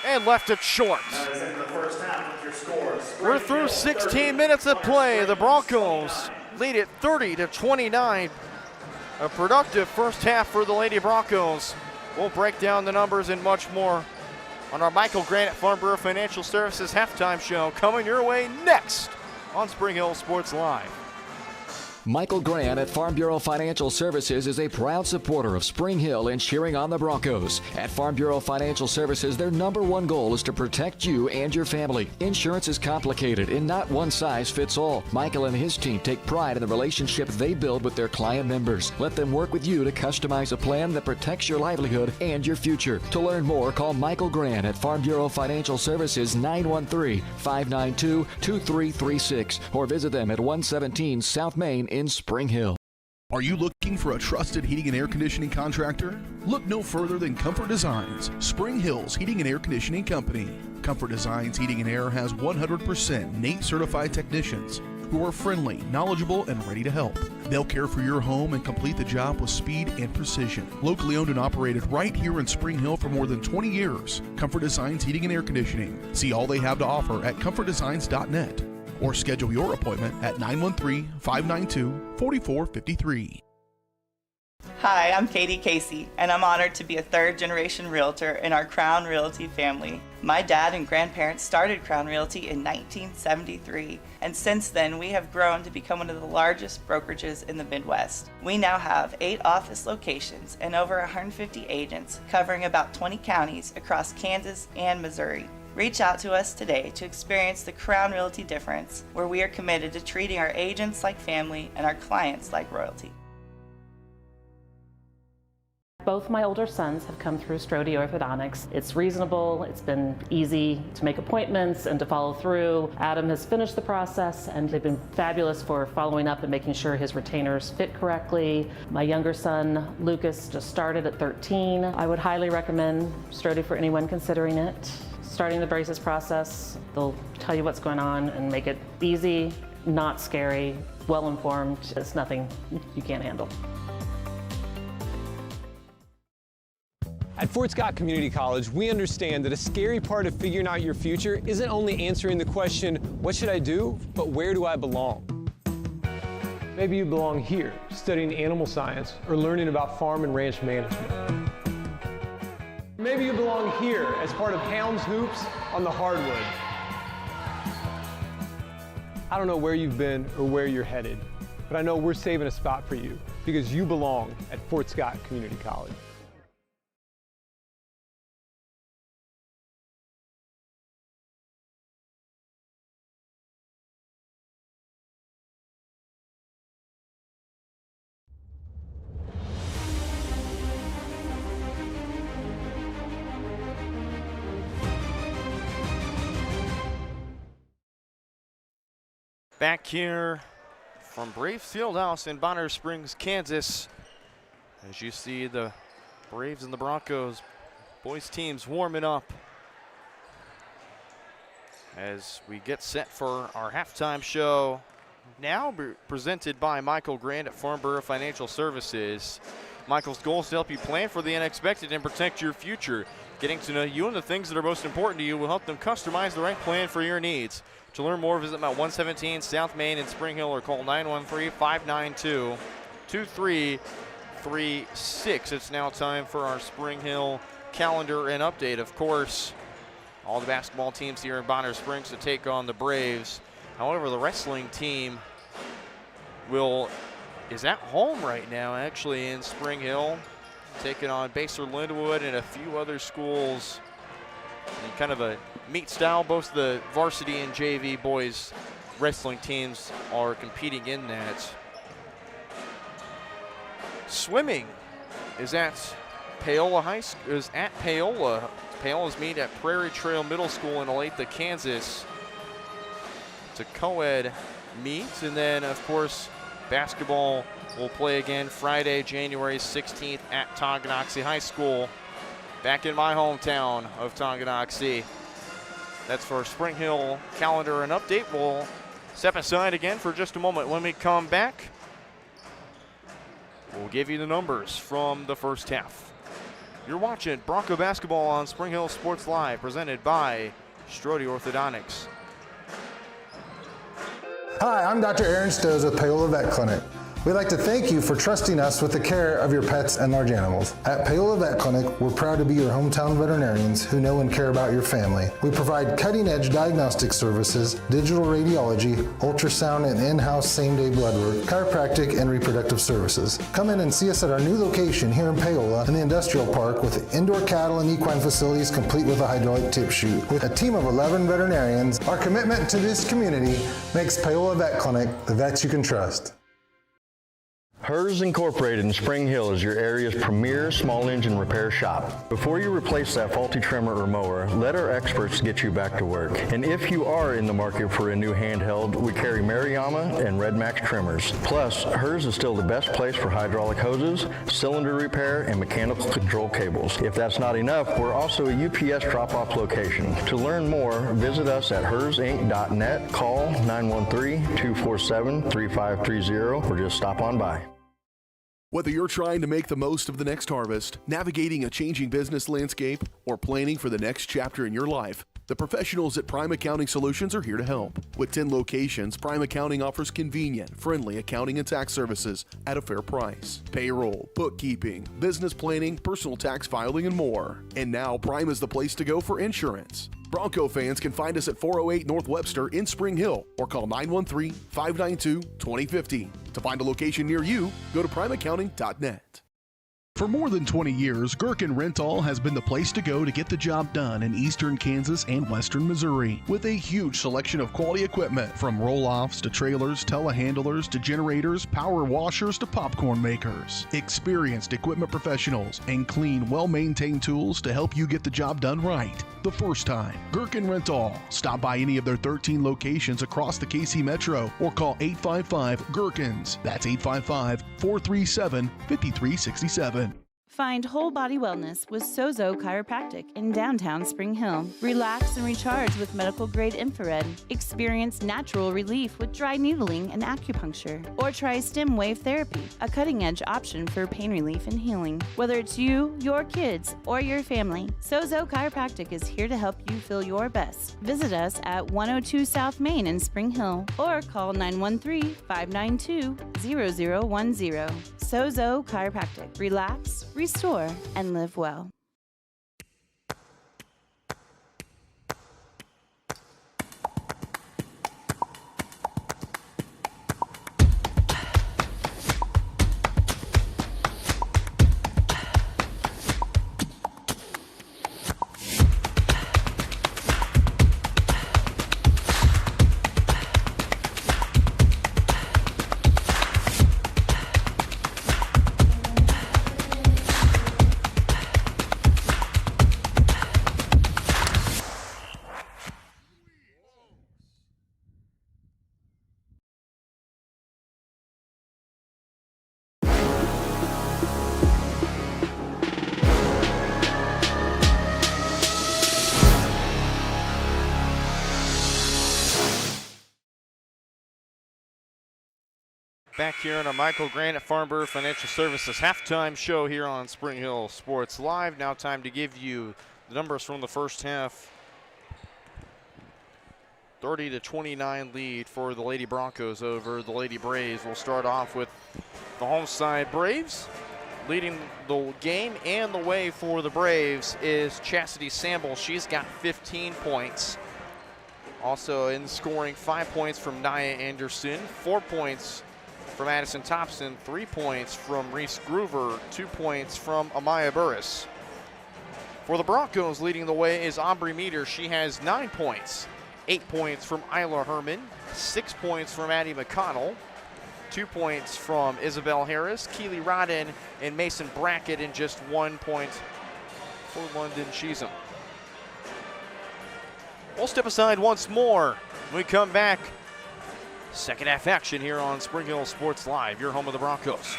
and left it short. That is in the first half with your scores. We're through 16 minutes of play. The Broncos lead it 30-29. A productive first half for the Lady Broncos. We'll break down the numbers and much more on our Michael Grant at Farm Bureau Financial Services halftime show coming your way next on Spring Hill Sports Live. Michael Grant at Farm Bureau Financial Services is a proud supporter of Spring Hill and cheering on the Broncos. At Farm Bureau Financial Services, their #1 goal is to protect you and your family. Insurance is complicated and not one size fits all. Michael and his team take pride in the relationship they build with their client members. Let them work with you to customize a plan that protects your livelihood and your future. To learn more, call Michael Grant at Farm Bureau Financial Services 913-592-2336 or visit them at 117 South Main in Spring Hill. Are you looking for a trusted heating and air conditioning contractor? Look no further than Comfort Designs, Spring Hill's heating and air conditioning company. Comfort Designs Heating and Air has 100% NATE certified technicians who are friendly, knowledgeable, and ready to help. They'll care for your home and complete the job with speed and precision. Locally owned and operated right here in Spring Hill for more than 20 years. Comfort Designs Heating and Air Conditioning. See all they have to offer at comfortdesigns.net. or schedule your appointment at 913-592-4453. Hi, I'm Katie Casey, and I'm honored to be a third-generation realtor in our Crown Realty family. My dad and grandparents started Crown Realty in 1973, and since then we have grown to become one of the largest brokerages in the Midwest. We now have 8 office locations and over 150 agents covering about 20 counties across Kansas and Missouri. Reach out to us today to experience the Crown Realty difference, where we are committed to treating our agents like family and our clients like royalty. Both my older sons have come through Strode Orthodontics. It's reasonable, it's been easy to make appointments and to follow through. Adam has finished the process and they've been fabulous for following up and making sure his retainers fit correctly. My younger son, Lucas, just started at 13. I would highly recommend Strode for anyone considering it. Starting the braces process, they'll tell you what's going on and make it easy, not scary, well-informed. It's nothing you can't handle. At Fort Scott Community College, we understand that a scary part of figuring out your future isn't only answering the question, what should I do, but where do I belong? Maybe you belong here, studying animal science or learning about farm and ranch management. Maybe you belong here as part of Hounds Hoops on the hardwood. I don't know where you've been or where you're headed, but I know we're saving a spot for you because you belong at Fort Scott Community College. Back here from Braves Fieldhouse in Bonner Springs, Kansas. As you see the Braves and the Broncos boys teams warming up as we get set for our halftime show. Now presented by Michael Grant at Farnborough Financial Services. Michael's goal is to help you plan for the unexpected and protect your future. Getting to know you and the things that are most important to you will help them customize the right plan for your needs. To learn more, visit them at 117 South Main in Spring Hill or call 913-592-2336. It's now time for our Spring Hill calendar and update. Of course, all the basketball teams here in Bonner Springs to take on the Braves. However, the wrestling team is at home right now, actually, in Spring Hill, taking on Baser Lindenwood and a few other schools. And kind of a meet style. Both the varsity and JV boys wrestling teams are competing in that. Swimming is at Paola High School. Is at Paola. Paola's meet at Prairie Trail Middle School in Olathe, Kansas. It's a co-ed meet, and then of course basketball will play again Friday, January 16th at Tonganoxie High School. Back in my hometown of Tonganoxie. That's for Spring Hill calendar and update. We'll step aside again for just a moment. When we come back, we'll give you the numbers from the first half. You're watching Bronco basketball on Spring Hill Sports Live, presented by Strode Orthodontics. Hi, I'm Dr. Aaron Stoes with Paola Vet Clinic. We'd like to thank you for trusting us with the care of your pets and large animals. At Paola Vet Clinic, we're proud to be your hometown veterinarians who know and care about your family. We provide cutting-edge diagnostic services, digital radiology, ultrasound, and in-house same-day blood work, chiropractic, and reproductive services. Come in and see us at our new location here in Paola in the Industrial Park with indoor cattle and equine facilities complete with a hydraulic tip chute. With a team of 11 veterinarians, our commitment to this community makes Paola Vet Clinic the vets you can trust. Hers Incorporated in Spring Hill is your area's premier small engine repair shop. Before you replace that faulty trimmer or mower, let our experts get you back to work. And if you are in the market for a new handheld, we carry Maruyama and Red Max trimmers. Plus, Hers is still the best place for hydraulic hoses, cylinder repair, and mechanical control cables. If that's not enough, we're also a UPS drop-off location. To learn more, visit us at hersinc.net, call 913-247-3530, or just stop on by. Whether you're trying to make the most of the next harvest, navigating a changing business landscape, or planning for the next chapter in your life, The professionals at Prime Accounting Solutions are here to help. With 10 locations, Prime Accounting offers convenient, friendly accounting and tax services at a fair price. Payroll, bookkeeping, business planning, personal tax filing, and more. And now Prime is the place to go for insurance. Bronco fans can find us at 408 North Webster in Spring Hill or call 913-592-2050. To find a location near you, go to primeaccounting.net. For more than 20 years, Gherkin Rental has been the place to go to get the job done in eastern Kansas and western Missouri. With a huge selection of quality equipment, from roll-offs to trailers, telehandlers to generators, power washers to popcorn makers. Experienced equipment professionals and clean, well-maintained tools to help you get the job done right the first time. Gherkin Rental. Stop by any of their 13 locations across the KC Metro or call 855-GHERKINS. That's 855-437-5367. Find whole body wellness with Sozo Chiropractic in downtown Spring Hill. Relax and recharge with medical grade infrared. Experience natural relief with dry needling and acupuncture. Or try stem wave therapy, a cutting edge option for pain relief and healing. Whether it's you, your kids, or your family, Sozo Chiropractic is here to help you feel your best. Visit us at 102 South Main in Spring Hill or call 913-592-0010. Sozo Chiropractic. Relax, restore, and live well. Back here on our Michael Grant at Farm Bureau Financial Services halftime show here on Spring Hill Sports Live. Now time to give you the numbers from the first half. 30-29 lead for the Lady Broncos over the Lady Braves. We'll start off with the home side Braves. Leading the game and the way for the Braves is Chastity Samble. She's got 15 points. Also in scoring, 5 points from Nia Anderson, 4 points from Addison Thompson, 3 points from Reese Groover, 2 points from Amaya Burris. For the Broncos, leading the way is Aubrey Meter. She has 9 points. 8 points from Isla Herman, 6 points from Addie McConnell, 2 points from Isabel Harris, Keely Rodden, and Mason Brackett, and just 1 point for London Cheatham. We'll step aside once more when we come back. Second half action here on Spring Hill Sports Live, your home of the Broncos.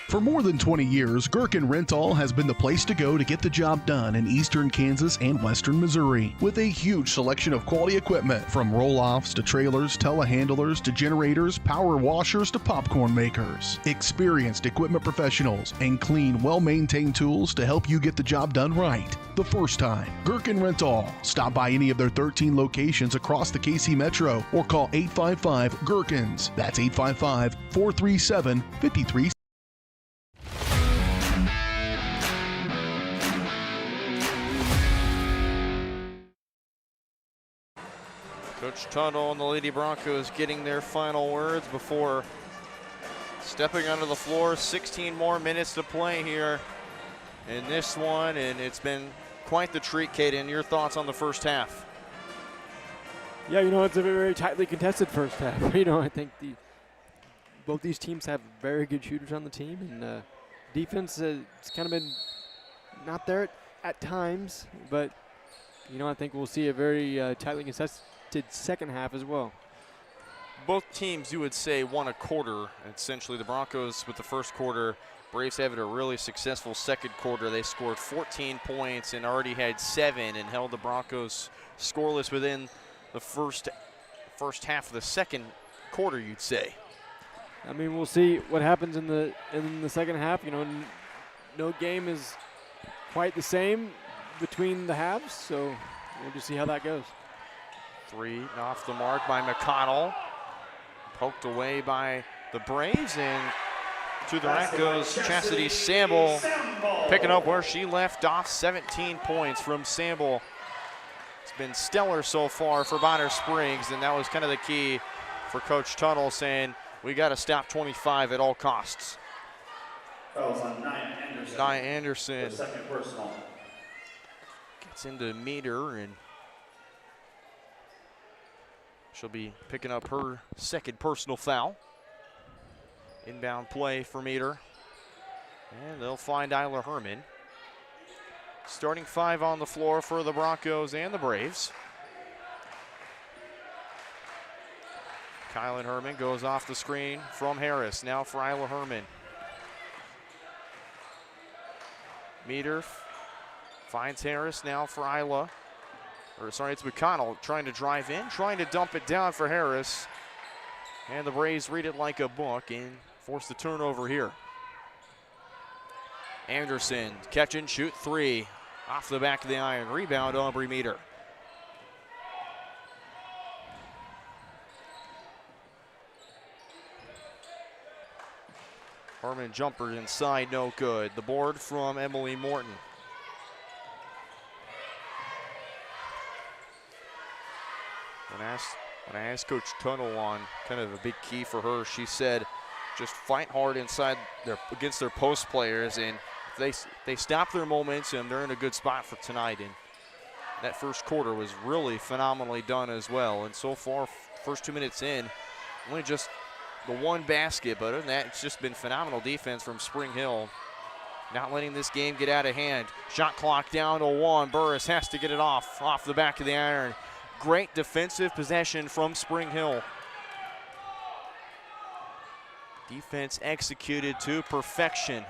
For more than 20 years, Gherkin Rental has been the place to go to get the job done in eastern Kansas and western Missouri. With a huge selection of quality equipment, from roll-offs to trailers, telehandlers to generators, power washers to popcorn makers. Experienced equipment professionals and clean, well-maintained tools to help you get the job done right the first time. Gherkin Rental. Stop by any of their 13 locations across the KC Metro or call 855-GHERKINS. That's 855-437-5367. Coach Tuttle and the Lady Broncos getting their final words before stepping onto the floor. 16 more minutes to play here in this one, and it's been quite the treat. Caden, your thoughts on the first half? Yeah, it's a very tightly contested first half. I think both these teams have very good shooters on the team, and defense has kind of been not there at times, but I think we'll see a very tightly contested second half as well. Both teams, you would say, won a quarter. Essentially, the Broncos with the first quarter. Braves having a really successful second quarter. They scored 14 points and already had 7 and held the Broncos scoreless within the first half of the second quarter, you'd say. I mean, we'll see what happens in the second half. No game is quite the same between the halves, so we'll just see how that goes. 3 off the mark by McConnell. Poked away by the Braves, and to the rack goes Chastity Samble, picking up where she left off. 17 points from Samble. It's been stellar so far for Bonner Springs, and that was kind of the key for Coach Tuttle, saying we got to stop 25 at all costs. Fouls on Nia Anderson. Nia Anderson The second personal. gets into Meter, and she'll be picking up her second personal foul. Inbound play for Meter. And they'll find Isla Herman. Starting 5 on the floor for the Broncos and the Braves. Kylan Herman goes off the screen from Harris. Now for Isla Herman. Meter finds Harris, now for Isla. It's McConnell trying to drive in, trying to dump it down for Harris. And the Braves read it like a book and force the turnover here. Anderson, catch and shoot 3. Off the back of the iron. Rebound, Aubrey Meter. Herman jumper inside, no good. The board from Emily Morton. When I asked Coach Tuttle on kind of a big key for her, she said just fight hard inside against their post players, and if they stop their momentum, they're in a good spot for tonight. And that first quarter was really phenomenally done as well. And so far, first 2 minutes in, only just the one basket, but other than that, it's just been phenomenal defense from Spring Hill. Not letting this game get out of hand. Shot clock down to 1. Burris has to get it off the back of the iron. Great defensive possession from Spring Hill. Defense executed to perfection.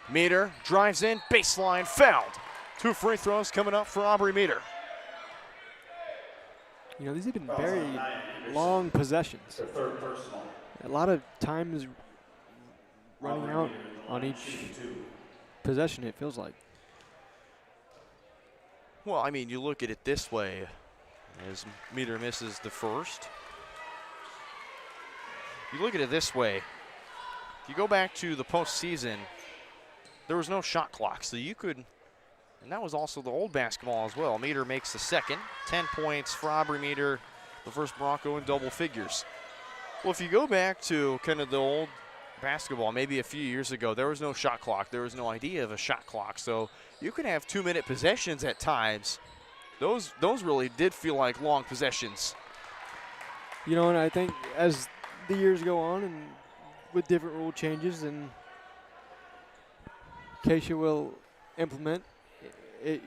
Meter drives in, baseline, fouled. 2 free throws coming up for Aubrey Meter. You know, these have been very long possessions. A lot of times running out on each possession, it feels like. Well, I mean, you look at it this way, as Meter misses the first. You look at it this way. If you go back to the postseason, there was no shot clock, so you could, and that was also the old basketball as well. Meter makes the second. 10 points for Aubrey Meter, the first Bronco in double figures. Well, if you go back to kind of the old basketball, maybe a few years ago, there was no shot clock. There was no idea of a shot clock, so you could have 2-minute possessions at times. Those really did feel like long possessions. You know, and I think as the years go on and with different rule changes, and Keisha will implement it,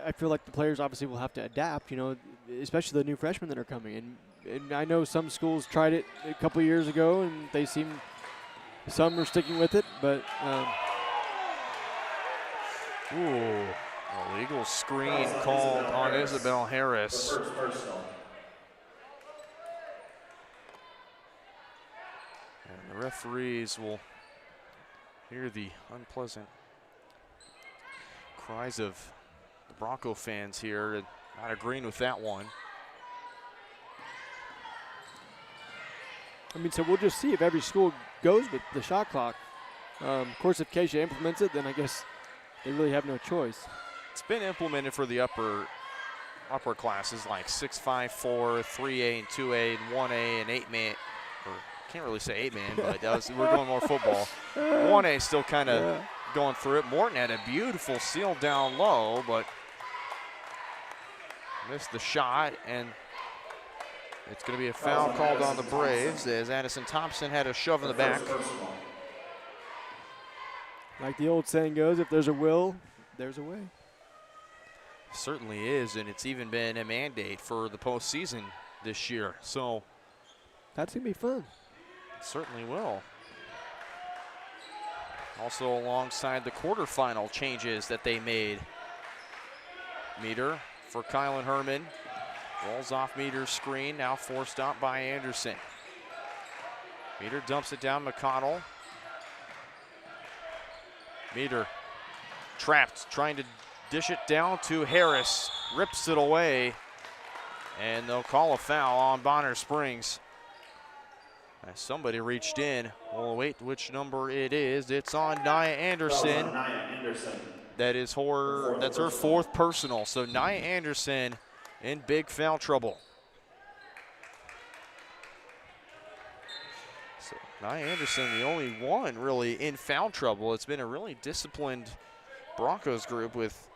I feel like the players obviously will have to adapt, you know, especially the new freshmen that are coming. And I know some schools tried it a couple years ago, and they seem, some are sticking with it, but illegal screen called on Isabel Harris. And the referees will hear the unpleasant cries of the Bronco fans here, not agreeing with that one. I mean, so we'll just see if every school goes with the shot clock. Of course, if Keisha implements it, then I guess they really have no choice. It's been implemented for the upper classes like 6-5, 4, 3A and 2A and 1A and 8-man. Or can't really say 8-man, but we're going more football. 1A still kind of going through it. Morton had a beautiful seal down low, but missed the shot, and it's going to be a foul called on the Braves as Addison Thompson had a shove in the back. Like the old saying goes, if there's a will, there's a way. Certainly is, and it's even been a mandate for the postseason this year. So that's going to be fun. It certainly will. Also alongside the quarterfinal changes that they made. Meter for Kylan Herman. Rolls off Meter's screen, now forced out by Anderson. Meter dumps it down McConnell. Meter trapped, trying to dish it down to Harris, rips it away, and they'll call a foul on Bonner Springs. As somebody reached in. We'll wait which number it is. It's on Nia Anderson. That's her fourth personal. So Nia Anderson in big foul trouble. So Nia Anderson, the only one really in foul trouble. It's been a really disciplined Broncos group with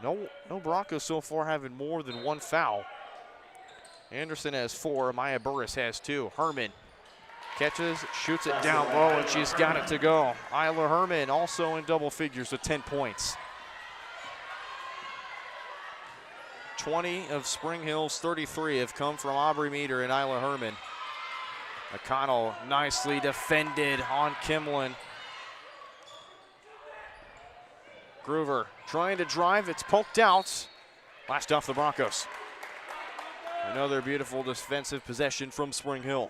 no Broncos so far having more than one foul. Anderson has 4, Maya Burris has 2. Herman catches, shoots it down low, and she's got it to go. Isla Herman also in double figures with 10 points. 20 of Spring Hill's 33 have come from Aubrey Meter and Isla Herman. McConnell nicely defended on Kimlin. Groover trying to drive, it's poked out. Last off the Broncos. Another beautiful defensive possession from Spring Hill.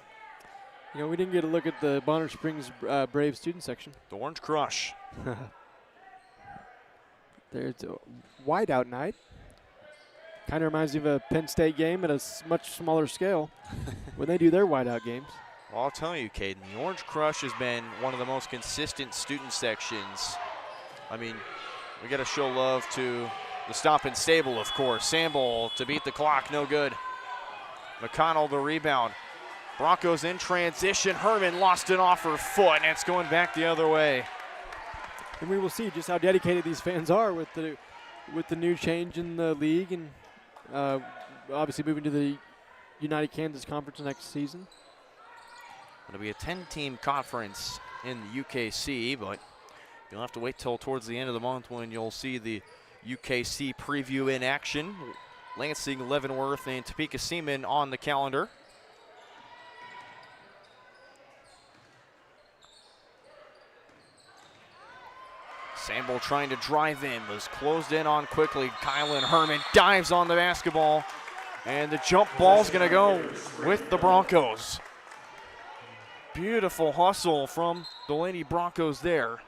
You know, we didn't get a look at the Bonner Springs Brave student section. The Orange Crush. There's a whiteout night. Kind of reminds me of a Penn State game at a much smaller scale when they do their whiteout games. Well, I'll tell you, Caden, the Orange Crush has been one of the most consistent student sections. I mean, we got to show love to the Stop and Stable, of course. Samble to beat the clock, no good. McConnell the rebound. Broncos in transition. Herman lost it off her foot, and it's going back the other way. And we will see just how dedicated these fans are with the new change in the league, and obviously moving to the United Kansas Conference next season. It'll be a 10-team conference in the UKC, but you'll have to wait till towards the end of the month when you'll see the UKC preview in action. Lansing, Leavenworth, and Topeka Seaman on the calendar. Samble trying to drive in, was closed in on quickly. Kylan Herman dives on the basketball, and the jump ball's gonna go with the Broncos. Beautiful hustle from the Lady Broncos there.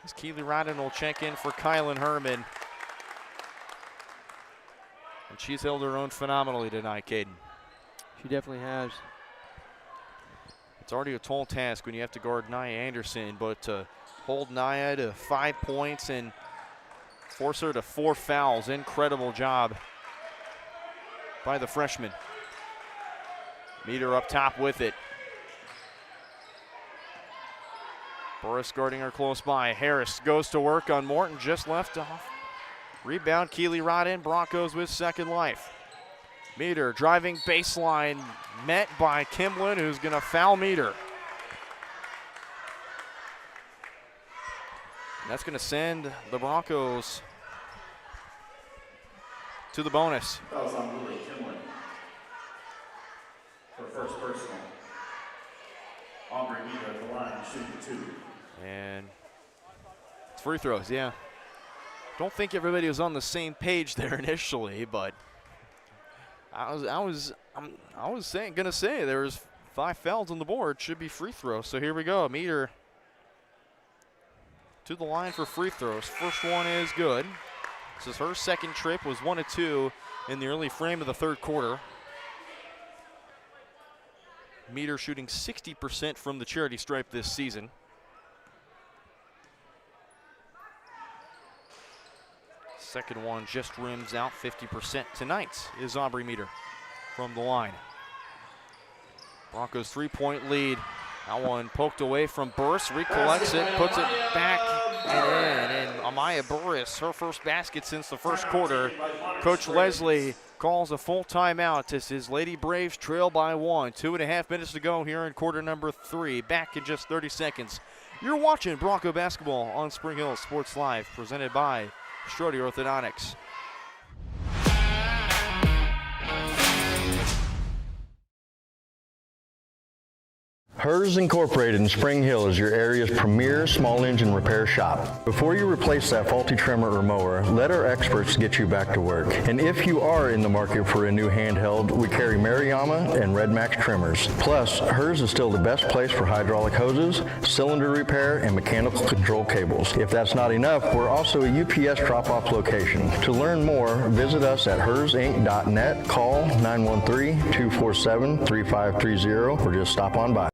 As Keely Rodden will check in for Kylan Herman. And she's held her own phenomenally tonight, Caden. She definitely has. It's already a tall task when you have to guard Nia Anderson, but to hold Nia to 5 points and force her to 4 fouls, incredible job by the freshman. Meter up top with it. Burris guarding her close by. Harris goes to work on Morton, just left off. Rebound, Keely Rodden, Broncos with second life. Meter driving baseline, met by Kimlin, who's going to foul Meter. That's going to send the Broncos to the bonus. That was on Lily Kimlin for first personal. Aubrey Meter at the line, shooting 2. And it's free throws, yeah. Don't think everybody was on the same page there initially, but I was gonna say there was 5 fouls on the board. Should be free throws. So here we go. Meter to the line for free throws. First one is good. This is her second trip. Was 1 of 2 in the early frame of the third quarter. Meter shooting 60% from the charity stripe this season. Second one just rims out 50% tonight is Aubrey Meter from the line. Broncos 3-point lead. That one poked away from Burris, recollects it, puts it back and in. And Amaya Burris, her first basket since the first quarter. Coach Leslie calls a full timeout as his Lady Braves trail by 1. 2.5 minutes to go here in quarter number 3. Back in just 30 seconds. You're watching Bronco basketball on Spring Hill Sports Live, presented by Strode Orthodontics. Hers Incorporated in Spring Hill is your area's premier small engine repair shop. Before you replace that faulty trimmer or mower, let our experts get you back to work. And if you are in the market for a new handheld, we carry Maruyama and Red Max trimmers. Plus, Hers is still the best place for hydraulic hoses, cylinder repair, and mechanical control cables. If that's not enough, we're also a UPS drop-off location. To learn more, visit us at hersinc.net, call 913-247-3530, or just stop on by.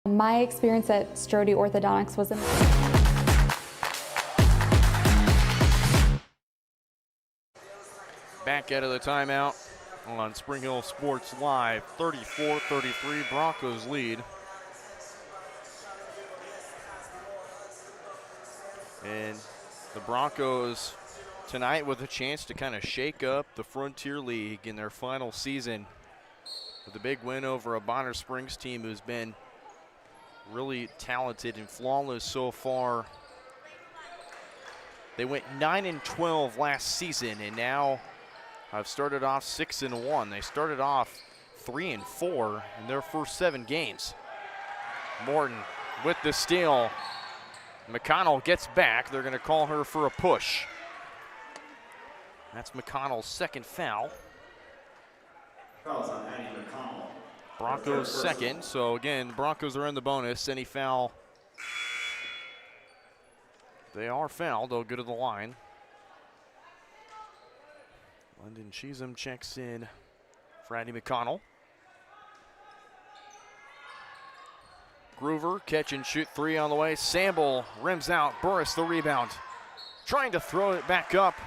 My experience at Strode Orthodontics was Back out of the timeout on Spring Hill Sports Live. 34-33, Broncos lead. And the Broncos tonight with a chance to kind of shake up the Frontier League in their final season with a big win over a Bonner Springs team who's been really talented and flawless so far. They went 9-12 last season and now have started off 6-1. They started off 3-4 in their first 7 games. Morton with the steal. McConnell gets back. They're going to call her for a push. That's McConnell's second foul. Fouls on Addie McConnell. Broncos second, so again, the Broncos are in the bonus. Any foul, they are fouled. They'll go to the line. London Cheatham checks in for Addie McConnell. Groover, catch and shoot 3 on the way. Samble rims out. Burris the rebound. Trying to throw it back up,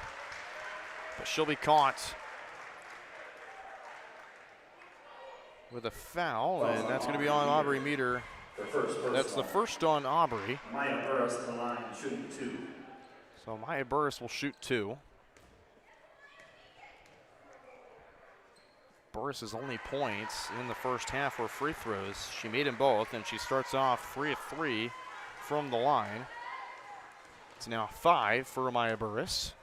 but she'll be caught with a foul, and that's going to be on Aubrey Meter. That's the first on Aubrey. Maya Burris to the line, shooting 2. So Maya Burris will shoot 2. Burris's only points in the first half were free throws. She made them both, and she starts off 3 of 3 from the line. It's now 5 for Maya Burris.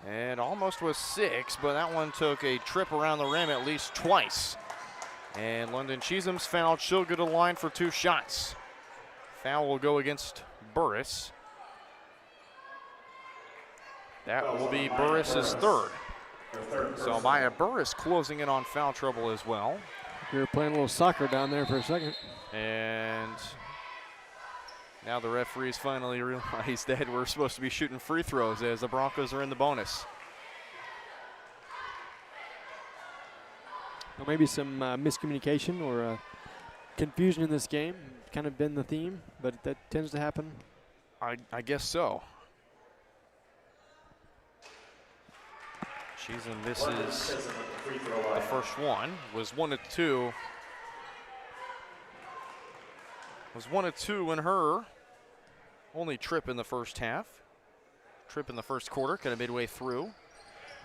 And almost was 6, but that one took a trip around the rim at least twice. And London Cheatham's fouled. She'll go to the line for 2 shots. Foul will go against Burris. That will be Burris's third. So Maya Burris closing in on foul trouble as well. We were playing a little soccer down there for a second. And now the referees finally realized that we're supposed to be shooting free throws as the Broncos are in the bonus. Well, maybe some miscommunication or confusion in this game. Kind of been the theme, but that tends to happen. I guess so. Cheatham misses the first one. Was 1 of 2. Was 1 of 2 in her only trip in the first half. Trip in the first quarter, kind of midway through.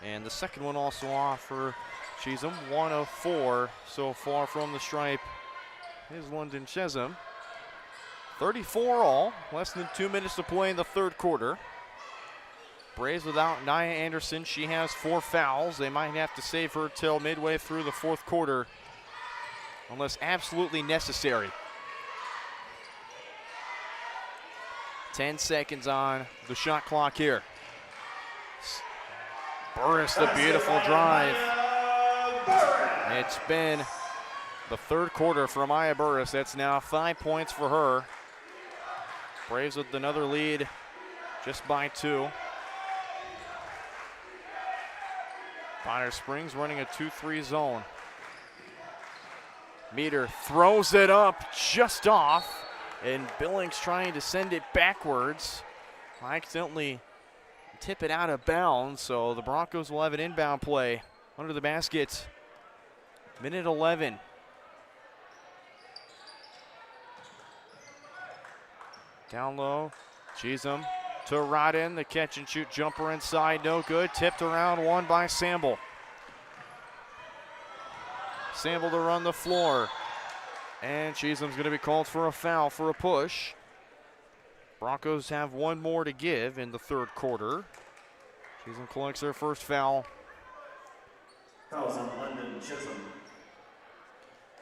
And the second one also off for Cheatham. 1 of 4 so far from the stripe is London Cheatham. 34 all, less than 2 minutes to play in the third quarter. Braves without Nia Anderson. She has 4 fouls. They might have to save her till midway through the fourth quarter unless absolutely necessary. 10 seconds on the shot clock here. Burris, the beautiful drive. It's been the third quarter for Maya Burris. That's now 5 points for her. Braves with another lead just by 2. Bonner Springs running a 2-3 zone. Meter throws it up just off, and Billings trying to send it backwards. Accidentally tip it out of bounds, so the Broncos will have an inbound play under the basket. Minute 11. Down low, Cheatham to Rodden, the catch and shoot jumper inside, no good. Tipped around, won by Samble. Samble to run the floor. And Cheatham's going to be called for a foul for a push. Broncos have 1 more to give in the third quarter. Cheatham collects their first foul. Fouls on London Chisholm.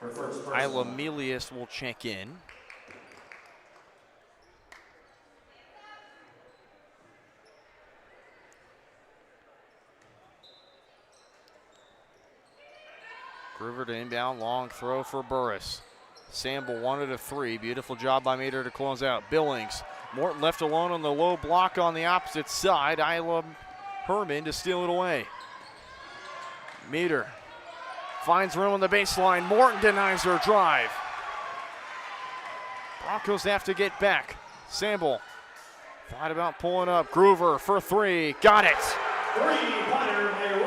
Isla Melius will check in. Groover to inbound, long throw for Burris. Samble wanted a three. Beautiful job by Meter to close out. Billings. Morton left alone on the low block on the opposite side. Isla Herman to steal it away. Meter finds room on the baseline. Morton denies her drive. Broncos have to get back. Samble thought about pulling up. Groover for three. Got it. Three-pointer by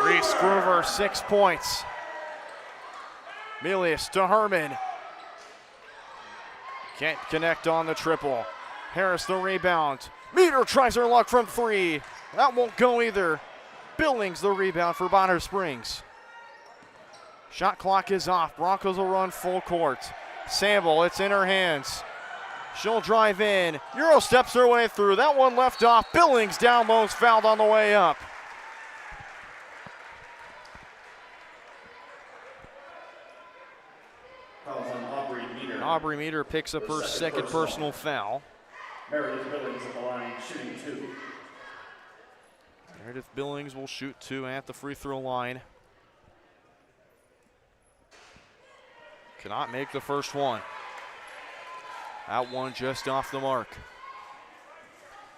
Reese Groover, 6 points. Melius to Herman. Can't connect on the triple. Harris the rebound. Meter tries her luck from three. That won't go either. Billings the rebound for Bonner Springs. Shot clock is off. Broncos will run full court. Samble, it's in her hands. She'll drive in. Euro steps her way through. That one left off. Billings down low, fouled on the way up. Aubrey Meter picks up her second personal foul. Meredith Billings at the line, shooting two. Meredith Billings will shoot two at the free throw line. Cannot make the first one. That one just off the mark.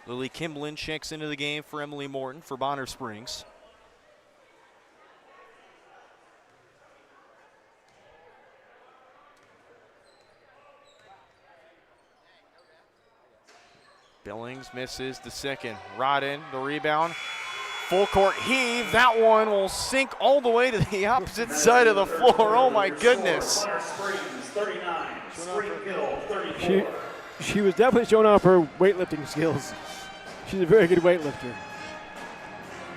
Lily Kimblin checks into the game for Emily Morton for Bonner Springs. Billings misses the second. Rodden, the rebound. Full court heave. That one will sink all the way to the opposite side of the floor. Oh my goodness. She was definitely showing off her weightlifting skills. She's a very good weightlifter.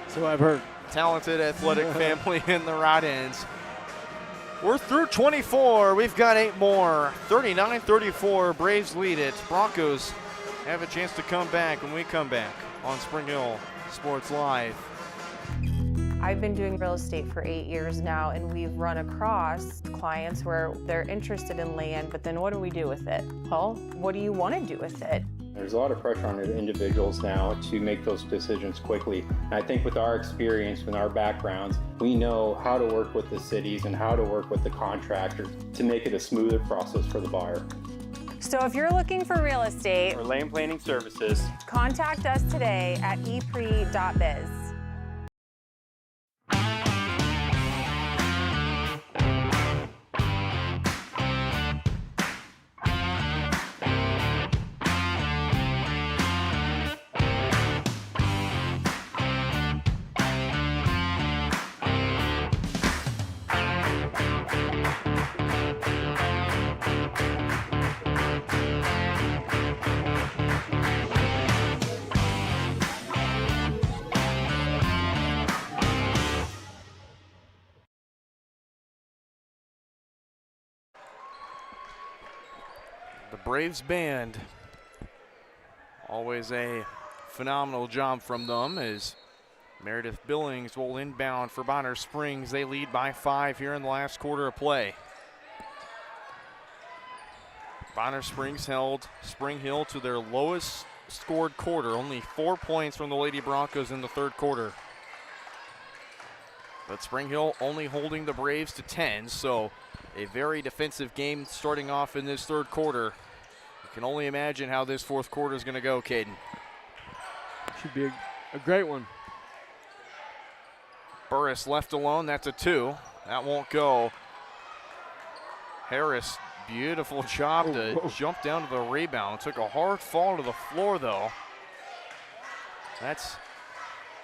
So I've heard. Talented athletic family in the Roddens. We're through 24. We've got 8 more. 39-34. Braves lead it. Broncos have a chance to come back when we come back on Spring Hill Sports Live. I've been doing real estate for 8 years now, and we've run across clients where they're interested in land, but then what do we do with it? Well, what do you want to do with it? There's a lot of pressure on individuals now to make those decisions quickly. And I think with our experience, with our backgrounds, we know how to work with the cities and how to work with the contractors to make it a smoother process for the buyer. So if you're looking for real estate or land planning services, contact us today at epre.biz. The Braves band, always a phenomenal job from them as Meredith Billings will inbound for Bonner Springs. They lead by 5 here in the last quarter of play. Bonner Springs held Spring Hill to their lowest scored quarter, only 4 points from the Lady Broncos in the third quarter. But Spring Hill only holding the Braves to 10, so a very defensive game starting off in this third quarter. You can only imagine how this fourth quarter is going to go, Caden. Should be a great one. Burris left alone, that's a 2. That won't go. Harris, beautiful job to jump down to the rebound. Took a hard fall to the floor, though. That's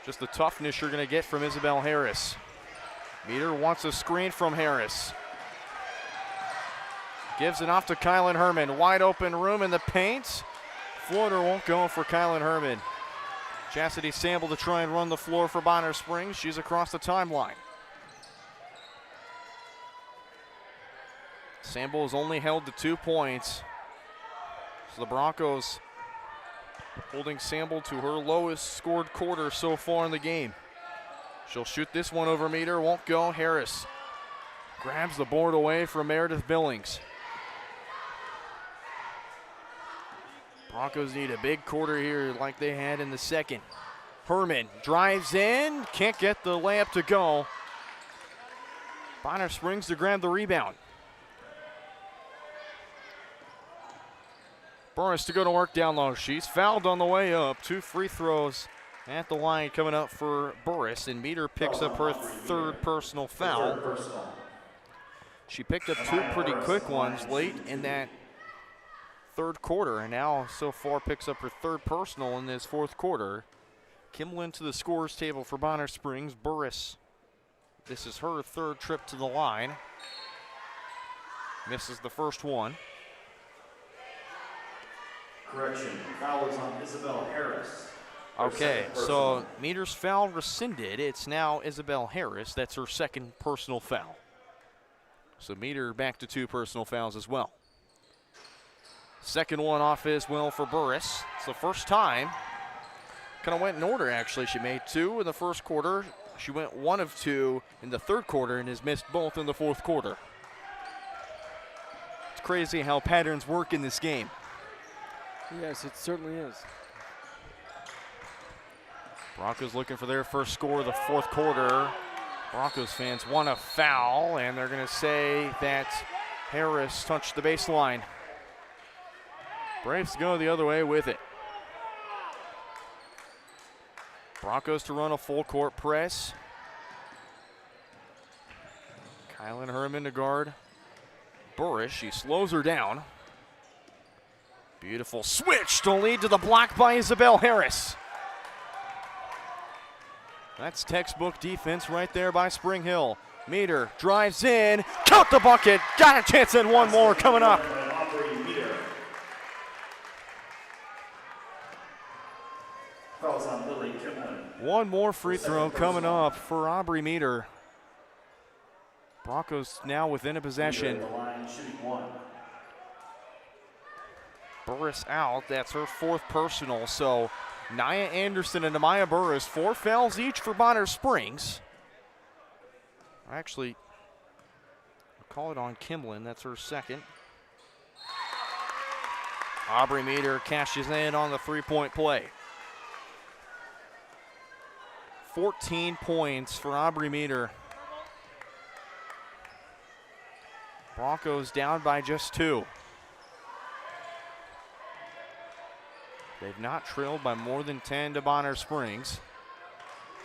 just the toughness you're going to get from Isabel Harris. Meter wants a screen from Harris. Gives it off to Kylan Herman. Wide open room in the paint. Floater won't go for Kylan Herman. Chastity Samble to try and run the floor for Bonner Springs. She's across the timeline. Samble is only held to 2 points. So the Broncos holding Samble to her lowest scored quarter so far in the game. She'll shoot this one over Meter, won't go. Harris grabs the board away from Meredith Billings. Broncos need a big quarter here like they had in the second. Herman drives in, can't get the layup to go. Bonner Springs to grab the rebound. Burris to go to work down low. She's fouled on the way up. 2 free throws at the line coming up for Burris, and Meter picks up her 3rd personal foul. She picked up 2 pretty quick ones late in that 3rd quarter, and now so far picks up her 3rd personal in this 4th quarter. Kimlin to the scores table for Bonner Springs. Burris, this is her 3rd trip to the line. Misses the first one. Correction, foul is on Isabel Harris. Okay, so Meter's foul rescinded. It's now Isabel Harris. That's her 2nd personal foul. So Meter back to 2 personal fouls as well. Second one off as well for Burris. It's the first time. Kind of went in order, actually. She made 2 in the 1st quarter. She went 1 of 2 in the 3rd quarter and has missed both in the 4th quarter. It's crazy how patterns work in this game. Yes, it certainly is. Broncos looking for their first score of the 4th quarter. Broncos fans want a foul, and they're going to say that Harris touched the baseline. Braves go the other way with it. Broncos to run a full court press. Kylan Herman to guard Burris. She slows her down. Beautiful switch to lead to the block by Isabel Harris. That's textbook defense right there by Spring Hill. Meter drives in, count the bucket, got a chance at one more coming up. One more free throw coming up for Aubrey Meter. Broncos now within a possession. Burris out, that's her 4th personal, so Nia Anderson and Amaya Burris, 4 fouls each for Bonner Springs. Actually, I'll call it on Kimlin, that's her 2nd. Aubrey Meter cashes in on the 3-point play. 14 points for Aubrey Meter. Broncos down by just 2. They've not trailed by more than 10 to Bonner Springs.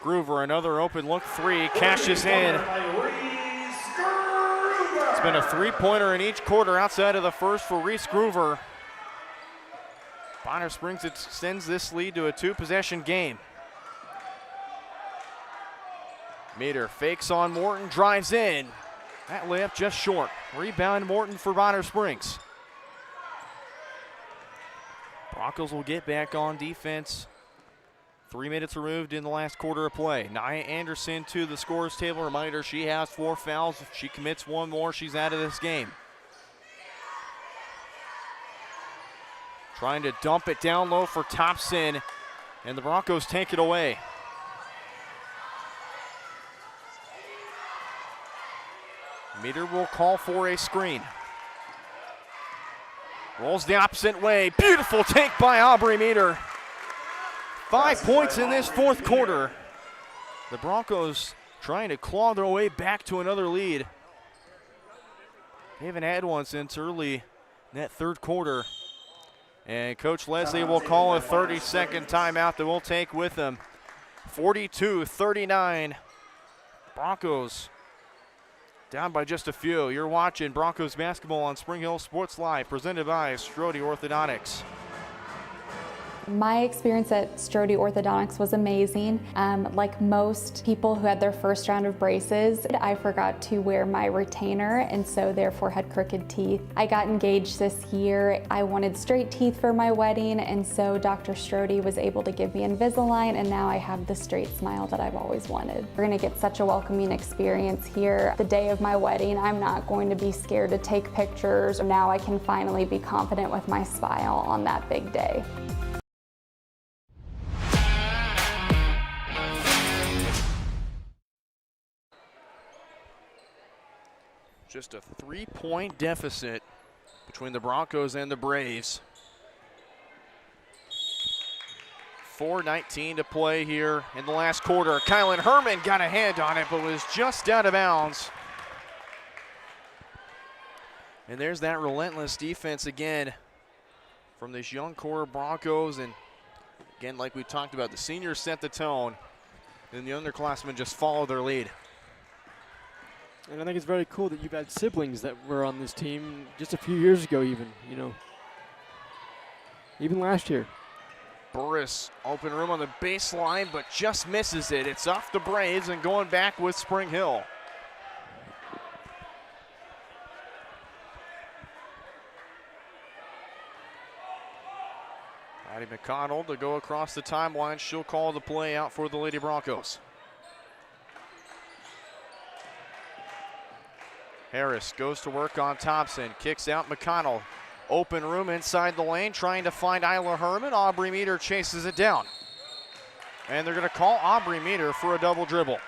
Groover, another open look 3, cashes in. It's been a 3-pointer in each quarter outside of the first for Reese Groover. Bonner Springs extends this lead to a 2-possession game. Meter fakes on Morton, drives in. That layup just short. Rebound Morton for Bonner Springs. Broncos will get back on defense. 3 minutes removed in the last quarter of play. Nia Anderson to the scorers table. Reminder, she has 4 fouls. If she commits one more, she's out of this game. Trying to dump it down low for Thompson, and the Broncos take it away. Meter will call for a screen. Rolls the opposite way. Beautiful take by Aubrey Meter. 5 points in this 4th quarter. The Broncos trying to claw their way back to another lead. They haven't had one since early in that 3rd quarter. And Coach Leslie will call a 30-second timeout that we'll take with them. 42-39. Broncos down by just a few. You're watching Broncos basketball on Spring Hill Sports Live, presented by Strode Orthodontics. My experience at Strode Orthodontics was amazing. Like most people who had their first round of braces, I forgot to wear my retainer and so therefore had crooked teeth. I got engaged this year. I wanted straight teeth for my wedding, and so Dr. Strode was able to give me Invisalign, and now I have the straight smile that I've always wanted. We're gonna get such a welcoming experience here. The day of my wedding, I'm not going to be scared to take pictures. Now I can finally be confident with my smile on that big day. Just a 3-point deficit between the Broncos and the Braves. 4:19 to play here in the last quarter. Kylan Herman got a hand on it, but was just out of bounds. And there's that relentless defense again from this young core of Broncos. And again, like we talked about, the seniors set the tone, and the underclassmen just follow their lead. And I think it's very cool that you've had siblings that were on this team just a few years ago even, even last year. Burris, open room on the baseline, but just misses it. It's off the Braves and going back with Spring Hill. Addie McConnell to go across the timeline. She'll call the play out for the Lady Broncos. Harris goes to work on Thompson, kicks out McConnell. Open room inside the lane, trying to find Isla Herman. Aubrey Meter chases it down. And they're going to call Aubrey Meter for a double dribble.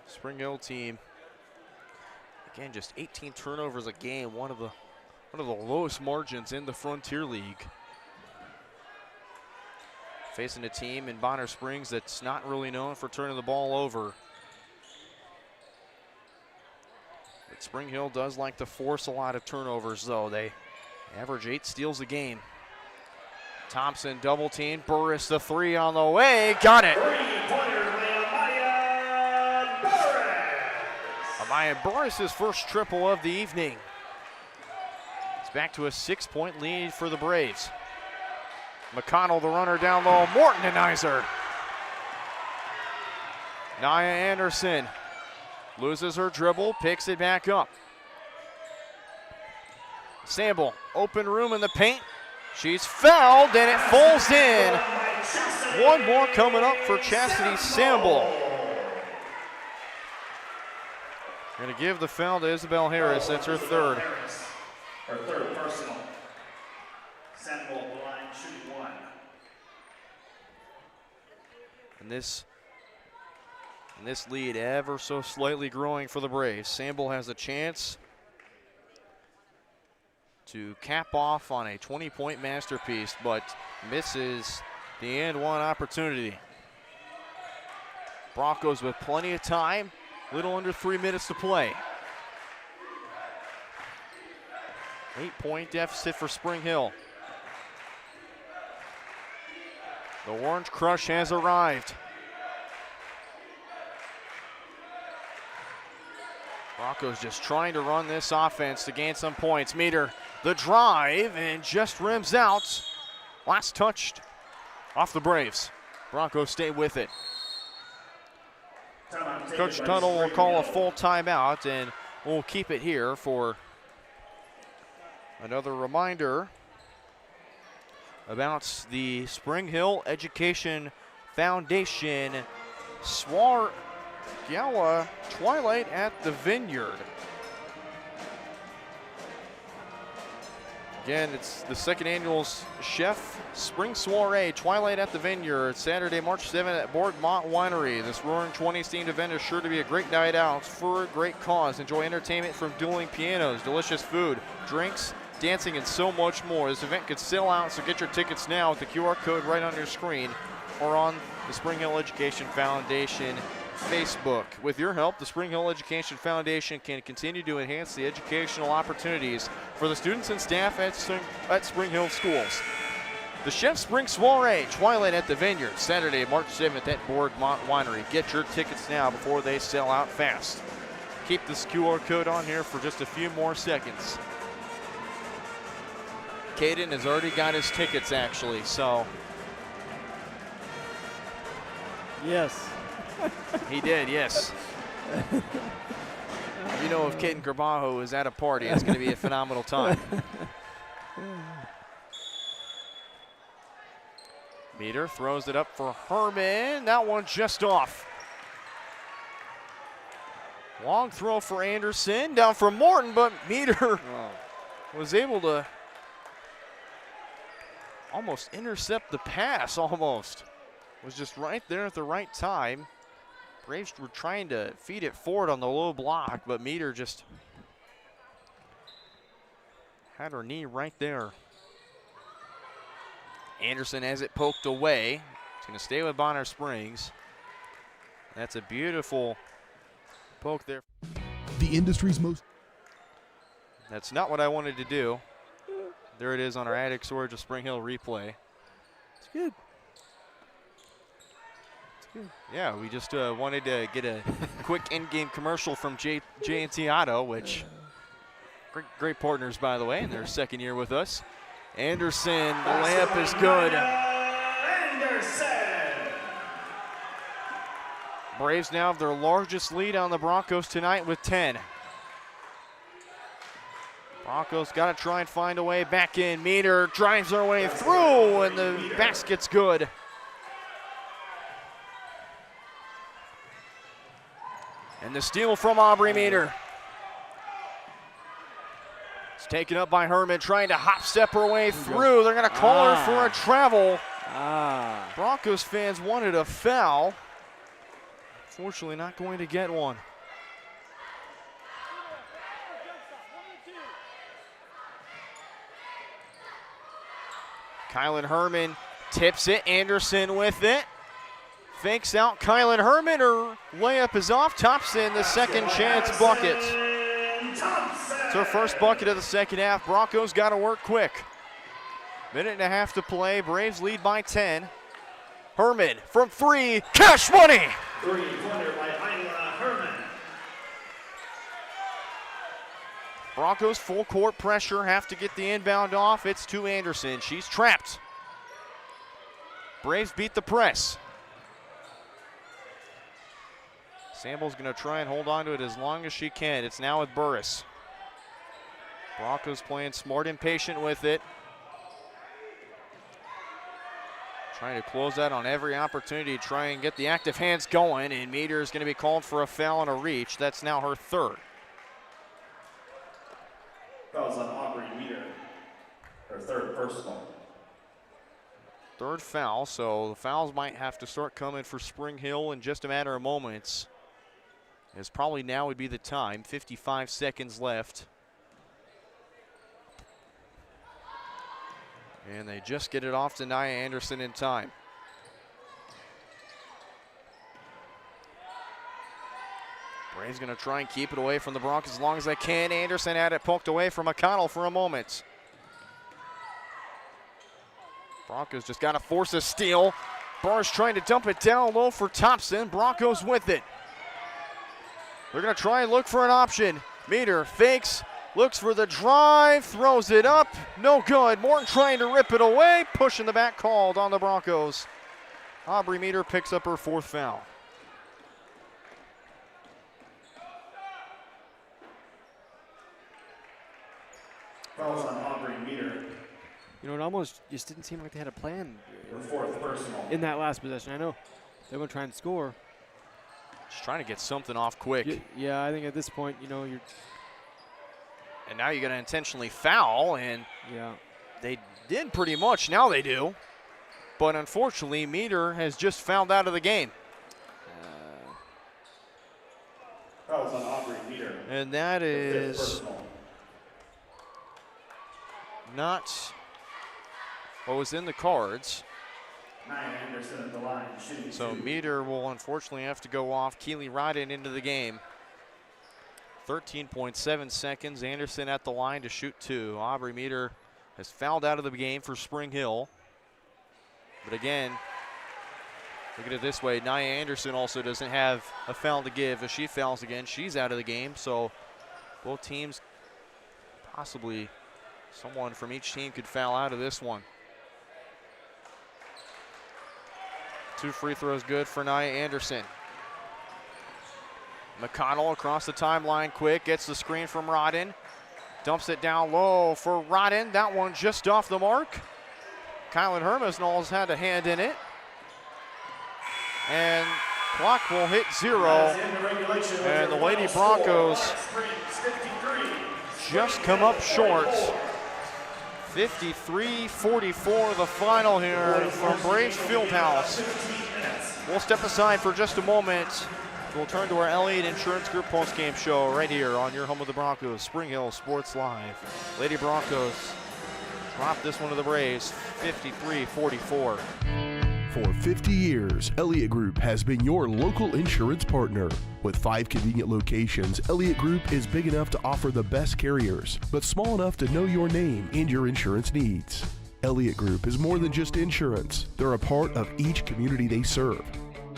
Spring Hill team, again, just 18 turnovers a game, one of the lowest margins in the Frontier League. Facing a team in Bonner Springs that's not really known for turning the ball over. But Spring Hill does like to force a lot of turnovers, though. They average 8 steals a game. Thompson double team. Burris the 3 on the way. Got it. Amaya Burris' first triple of the evening. It's back to a 6-point lead for the Braves. McConnell, the runner down low. Morton denies her. Nia Anderson loses her dribble, picks it back up. Samble, open room in the paint. She's fouled and it falls in. One more coming up for Chastity Samble. Going to give the foul to Isabel Harris. That's her third. Her third personal. Sample, the line, shooting 1. And this lead ever so slightly growing for the Braves. Samble has a chance to cap off on a 20-point masterpiece, but misses the and one opportunity. Broncos with plenty of time, little under 3 minutes to play. 8-point deficit for Spring Hill. The Orange Crush has arrived. Broncos just trying to run this offense to gain some points. Meter, the drive, and just rims out. Last touched off the Braves. Broncos stay with it. Coach Tuttle will call a full timeout, and we'll keep it here for another reminder about the Spring Hill Education Foundation Swar Gala Twilight at the Vineyard. Again, it's the second annual Chef Spring Soiree Twilight at the Vineyard, Saturday, March 7th at Boardmont Winery. This Roaring 20s themed event is sure to be a great night out for a great cause. Enjoy entertainment from dueling pianos, delicious food, drinks, dancing, and so much more. This event could sell out, so get your tickets now with the QR code right on your screen or on the Spring Hill Education Foundation Facebook. With your help, the Spring Hill Education Foundation can continue to enhance the educational opportunities for the students and staff at Spring Hill schools. The Chef Spring Soiree Twilight at the Vineyard, Saturday, March 7th at Boardmont Winery. Get your tickets now before they sell out fast. Keep this QR code on here for just a few more seconds. Caden has already got his tickets, actually, so. Yes. He did, yes. You know, if Caden Carbajo is at a party, it's going to be a phenomenal time. Meter throws it up for Herman. That one just off. Long throw for Anderson. Down for Morton, but Meter was able to almost intercept the pass, almost. was just right there at the right time. Braves were trying to feed it forward on the low block, but Meter just had her knee right there. Anderson has it poked away. It's going to stay with Bonner Springs. That's a beautiful poke there. The industry's most. That's not what I wanted to do. There it is on our Attic Storage of Spring Hill replay. It's good. Yeah, we just wanted to get a quick in-game commercial from J&T Auto, which great partners, by the way, in their second year with us. Anderson, the layup is good. Braves now have their largest lead on the Broncos tonight with 10. Broncos got to try and find a way back in. Meter drives their way through, and the basket's good. And the steal from Aubrey Meter. It's taken up by Herman, trying to hop step her way through. They're going to call her for a travel. Broncos fans wanted a foul. Fortunately, not going to get one. Kylan Herman tips it. Anderson with it. Fakes out Kylan Herman. Her layup is off. Thompson, the second chance bucket. It's her first bucket of the second half. Broncos got to work quick. Minute and a half to play. Braves lead by 10. Herman from three. Cash money. Three-pointer by Isla Herman. Broncos full court pressure. Have to get the inbound off. It's to Anderson. She's trapped. Braves beat the press. Samble's going to try and hold on to it as long as she can. It's now with Burris. Broncos playing smart and patient with it. Trying to close that on every opportunity to try and get the active hands going, and Meter is going to be called for a foul and a reach. That's now her third. Fouls on Aubrey Meter. Her third personal. Third foul, so the fouls might have to start coming for Spring Hill in just a matter of moments. As probably now would be the time. 55 seconds left. And they just get it off to Nia Anderson in time. Braves going to try and keep it away from the Broncos as long as they can. Anderson had it poked away from McConnell for a moment. Broncos just got to force a steal. Barnes trying to dump it down low for Thompson. Broncos with it. They're going to try and look for an option. Meter fakes, looks for the drive, throws it up. No good. Morton trying to rip it away. Push in the back called on the Broncos. Aubrey Meter picks up her fourth foul. Fouls on Aubrey Meter. You know, it almost just didn't seem like they had a plan Her fourth personal. in that last possession. I know they're going to try and score. Just trying to get something off quick. Yeah, I think at this point, you know, you're. And now you're going to intentionally foul, and they did pretty much. Now they do. But unfortunately, Meter has just fouled out of the game. Fouls on Aubrey Meter. And that is not what was in the cards. Nia Anderson at the line, shooting So two. Meter will unfortunately have to go off. Keely Rodden into the game. 13.7 seconds. Anderson at the line to shoot two. Aubrey Meter has fouled out of the game for Spring Hill. But again, look at it this way. Nia Anderson also doesn't have a foul to give. If she fouls again, she's out of the game. So both teams, possibly someone from each team could foul out of this one. 2 free throws good for Nia Anderson. McConnell across the timeline quick, gets the screen from Rodden. Dumps it down low for Rodden. That one just off the mark. Kylan Hermesnall's had a hand in it. And clock will hit 0. And the Lady Broncos just come up short. 53-44 the final here from Braves Fieldhouse. We'll step aside for just a moment. We'll turn to our Elliott Insurance Group postgame show right here on your home of the Broncos, Spring Hill Sports Live. Lady Broncos drop this one to the Braves, 53-44. For 50 years, Elliott Group has been your local insurance partner. With 5 convenient locations, Elliott Group is big enough to offer the best carriers, but small enough to know your name and your insurance needs. Elliott Group is more than just insurance. They're a part of each community they serve,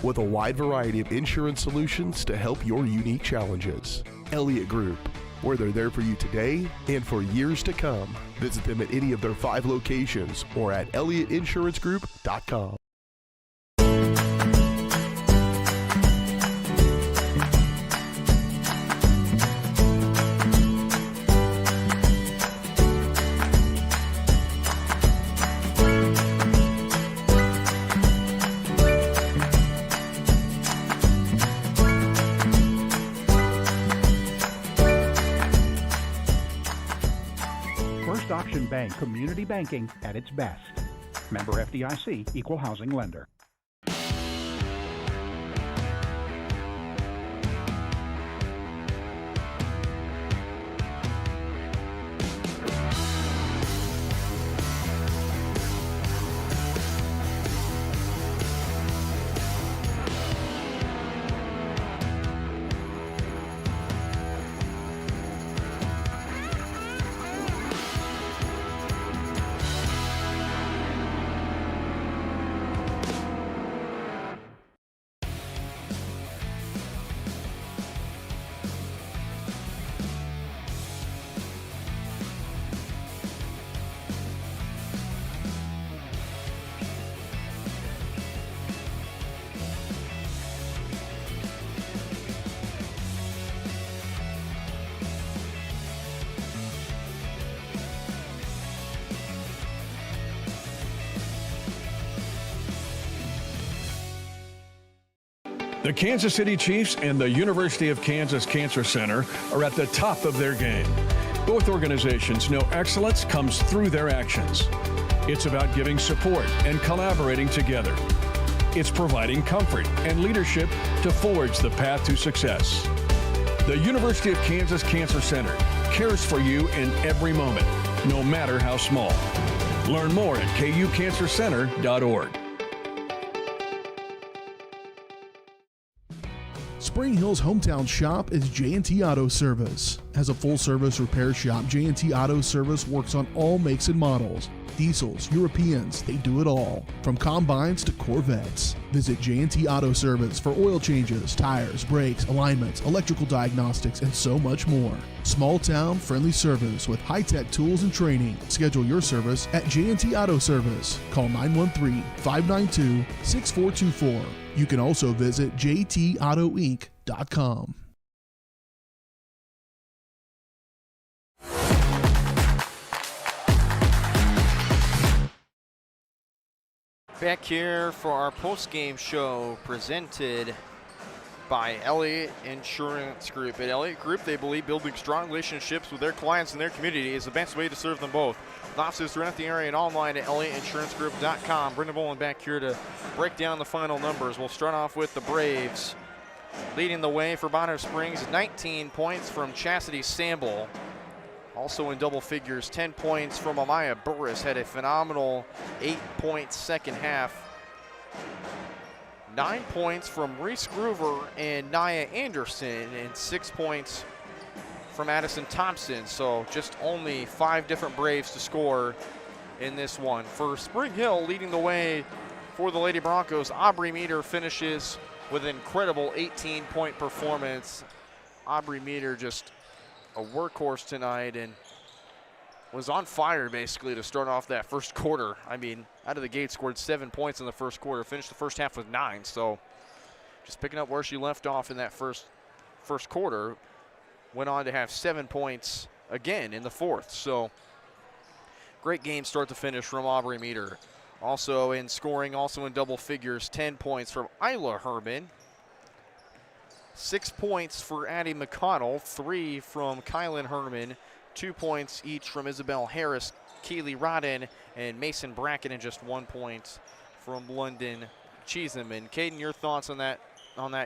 with a wide variety of insurance solutions to help your unique challenges. Elliott Group, where they're there for you today and for years to come. Visit them at any of their 5 locations or at ElliottInsuranceGroup.com. First Option Bank, community banking at its best. Member FDIC, equal housing lender. The Kansas City Chiefs and the University of Kansas Cancer Center are at the top of their game. Both organizations know excellence comes through their actions. It's about giving support and collaborating together. It's providing comfort and leadership to forge the path to success. The University of Kansas Cancer Center cares for you in every moment, no matter how small. Learn more at kucancercenter.org. Spring Hill's hometown shop is J&T Auto Service. As a full-service repair shop, J&T Auto Service works on all makes and models. Diesels, Europeans, they do it all. From combines to Corvettes. Visit J&T Auto Service for oil changes, tires, brakes, alignments, electrical diagnostics, and so much more. Small town, friendly service with high-tech tools and training. Schedule your service at J&T Auto Service. Call 913-592-6424. You can also visit jtautoinc.com. Back here for our post-game show presented by Elliott Insurance Group. At Elliott Group, they believe building strong relationships with their clients and their community is the best way to serve them both. Offices throughout the area and online at ElliottInsuranceGroup.com. Brendan Bowen back here to break down the final numbers. We'll start off with the Braves. Leading the way for Bonner Springs, 19 points from Chastity Samble. Also in double figures, 10 points from Amaya Burris. Had a phenomenal 8-point second half. 9 points from Reese Groover and Nia Anderson, and 6 points from Addison Thompson. So just only 5 different Braves to score in this one. For Spring Hill, leading the way for the Lady Broncos, Aubrey Meter finishes with an incredible 18-point performance. Aubrey Meter just a workhorse tonight and was on fire basically to start off that first quarter. I mean, out of the gate scored 7 points in the first quarter, finished the first half with 9. So just picking up where she left off in that first quarter, went on to have 7 points again in the fourth. So great game start to finish from Aubrey Meter. Also in scoring, also in double figures, 10 points from Isla Herman. 6 points for Addie McConnell, 3 from Kylan Herman, 2 points each from Isabel Harris, Keely Rodden, and Mason Bracken, and just 1 point from London Cheeseman. Caden, your thoughts on that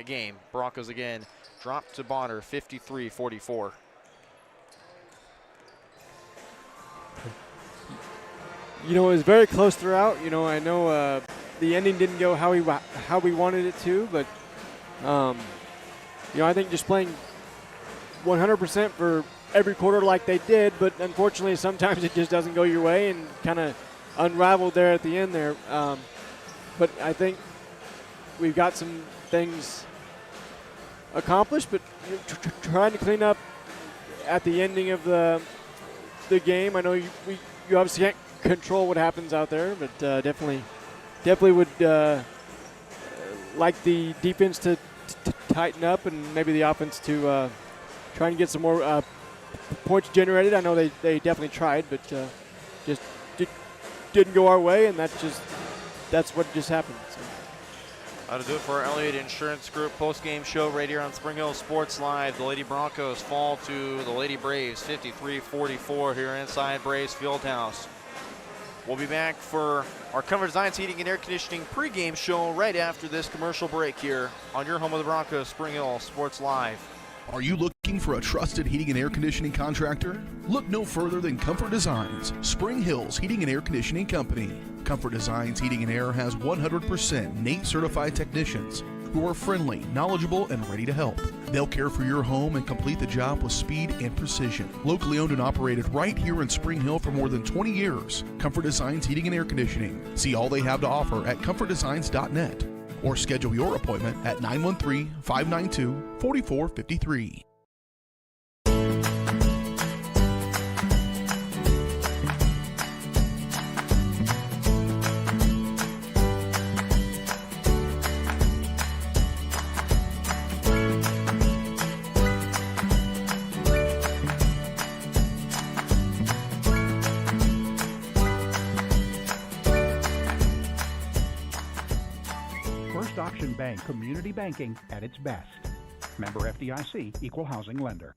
game? Broncos again dropped to Bonner 53-44. You know, it was very close throughout. You know, I know the ending didn't go how we wanted it to, but you know, I think just playing 100% for every quarter like they did, but unfortunately sometimes it just doesn't go your way and kind of unraveled there at the end there. But I think we've got some things accomplished, but trying to clean up at the ending of the game. I know you obviously can't control what happens out there, but definitely would like the defense to tighten up and maybe the offense to try and get some more points generated. I know they definitely tried, but just didn't go our way, and that's what just happened. So. That'll do it for our Elliott Insurance Group post-game show right here on Spring Hill Sports Live. The Lady Broncos fall to the Lady Braves 53-44 here inside Braves Fieldhouse. We'll be back for our Comfort Designs Heating and Air Conditioning pregame show right after this commercial break here on your home of the Broncos, Spring Hill Sports Live. Are you looking for a trusted heating and air conditioning contractor? Look no further than Comfort Designs, Spring Hill's Heating and Air Conditioning Company. Comfort Designs Heating and Air has 100% NATE certified technicians who are friendly, knowledgeable, and ready to help. They'll care for your home and complete the job with speed and precision. Locally owned and operated right here in Spring Hill for more than 20 years. Comfort Designs Heating and Air Conditioning. See all they have to offer at comfortdesigns.net or schedule your appointment at 913-592-4453. Option Bank Community Banking at its best. Member FDIC, Equal Housing Lender.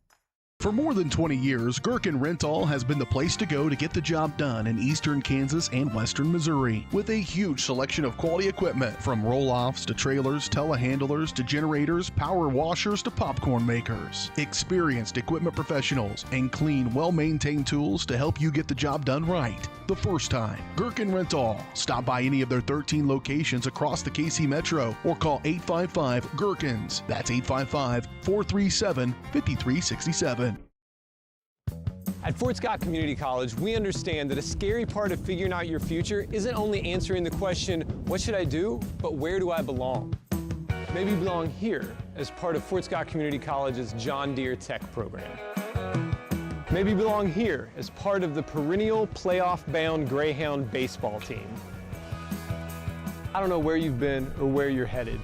For more than 20 years, Gherkin Rental has been the place to go to get the job done in eastern Kansas and western Missouri. With a huge selection of quality equipment, from roll-offs to trailers, telehandlers to generators, power washers to popcorn makers. Experienced equipment professionals and clean, well-maintained tools to help you get the job done right the first time. Gherkin Rental. Stop by any of their 13 locations across the KC Metro or call 855-GHERKINS. That's 855-437-5367. At Fort Scott Community College, we understand that a scary part of figuring out your future isn't only answering the question, what should I do, but where do I belong? Maybe you belong here as part of Fort Scott Community College's John Deere Tech program. Maybe you belong here as part of the perennial playoff-bound Greyhound baseball team. I don't know where you've been or where you're headed,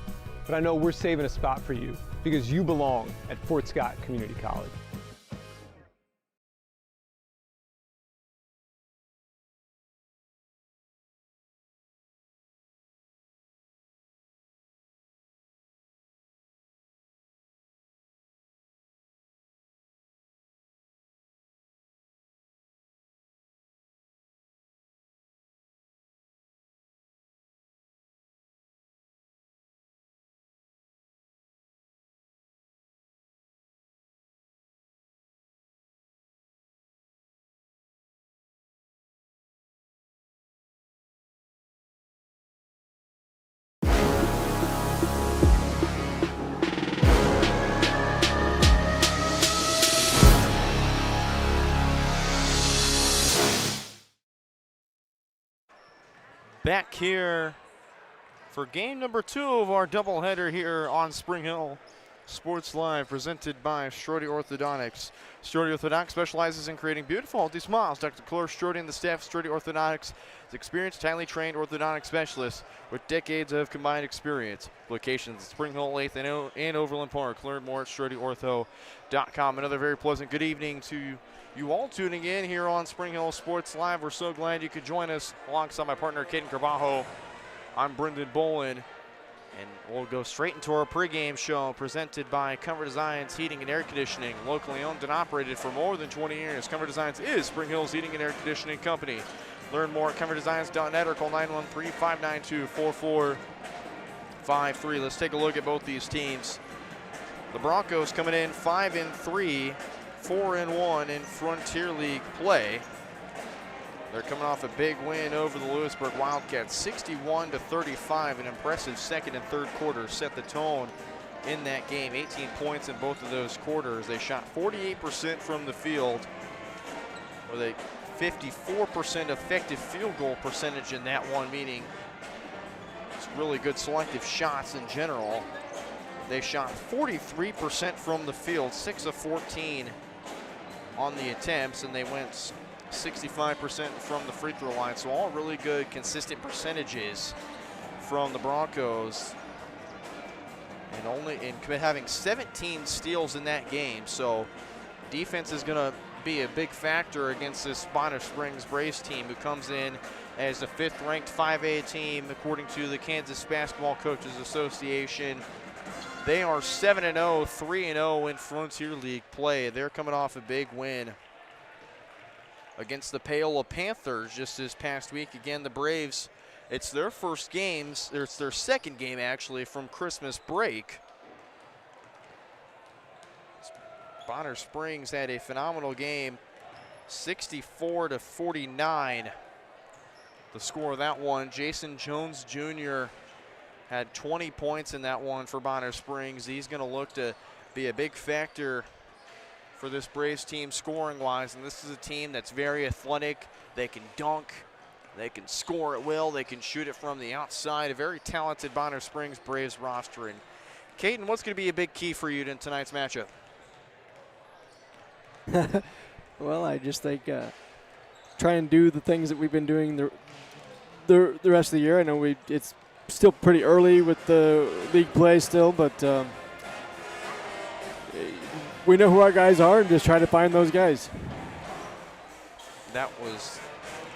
but I know we're saving a spot for you because you belong at Fort Scott Community College. Back here for game number 2 of our doubleheader here on Spring Hill Sports Live, presented by Strode Orthodontics. Strode Orthodontics specializes in creating beautiful, healthy smiles. Dr. Clore Strode and the staff of Strode Orthodontics is experienced, highly trained orthodontic specialists with decades of combined experience. Locations at Spring Hill, 8th and Overland Park. Learn more at StrodeOrtho.com. Another very pleasant good evening to you all tuning in here on Spring Hill Sports Live. We're so glad you could join us alongside my partner, Caden Carbajo. I'm Brendan Bolin, and we'll go straight into our pregame show presented by Comfort Designs Heating and Air Conditioning, locally owned and operated for more than 20 years. Comfort Designs is Spring Hill's Heating and Air Conditioning Company. Learn more at comfortdesigns.net or call 913-592-4453. 5-3. Let's take a look at both these teams. The Broncos coming in 5-3, 4-1 in Frontier League play. They're coming off a big win over the Lewisburg Wildcats, 61-35. An impressive second and third quarter set the tone in that game. 18 points in both of those quarters. They shot 48% from the field with a 54% effective field goal percentage in that one, meaning it's really good selective shots in general. They shot 43% from the field, 6 of 14 on the attempts, and they went 65% from the free throw line. So all really good, consistent percentages from the Broncos, and having 17 steals in that game. So defense is going to be a big factor against this Bonner Springs Braves team, who comes in as the 5th-ranked 5A team according to the Kansas Basketball Coaches Association. They are 7-0, 3-0 in Frontier League play. They're coming off a big win against the Paola Panthers just this past week. Again, the Braves, it's their first games, it's their second game actually from Christmas break. Bonner Springs had a phenomenal game, 64-49. The score of that one. Jason Jones Jr. had 20 points in that one for Bonner Springs. He's going to look to be a big factor for this Braves team scoring-wise, and this is a team that's very athletic. They can dunk, they can score at will, they can shoot it from the outside. A very talented Bonner Springs Braves roster. And Caden, what's going to be a big key for you in tonight's matchup? Well, I just think try and do the things that we've been doing the rest of the year. I know it's still pretty early with the league play still, but we know who our guys are and just try to find those guys. That was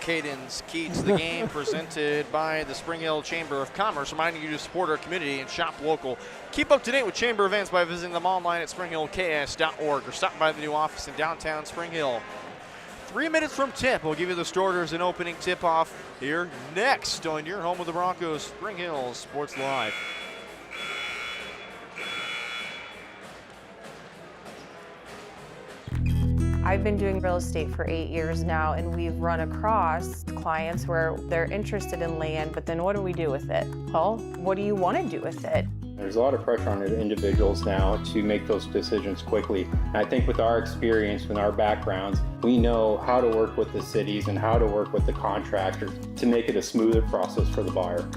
Caden's Key to the Game, presented by the Spring Hill Chamber of Commerce, reminding you to support our community and shop local. Keep up to date with Chamber events by visiting them online at springhillks.org or stop by the new office in downtown Spring Hill. 3 minutes from tip, we'll give you the starters and opening tip-off here next on your home of the Broncos, Spring Hill Sports Live. I've been doing real estate for 8 years now, and we've run across clients where they're interested in land, but then what do we do with it? Well, what do you want to do with it? There's a lot of pressure on individuals now to make those decisions quickly. And I think with our experience and our backgrounds, we know how to work with the cities and how to work with the contractors to make it a smoother process for the buyer.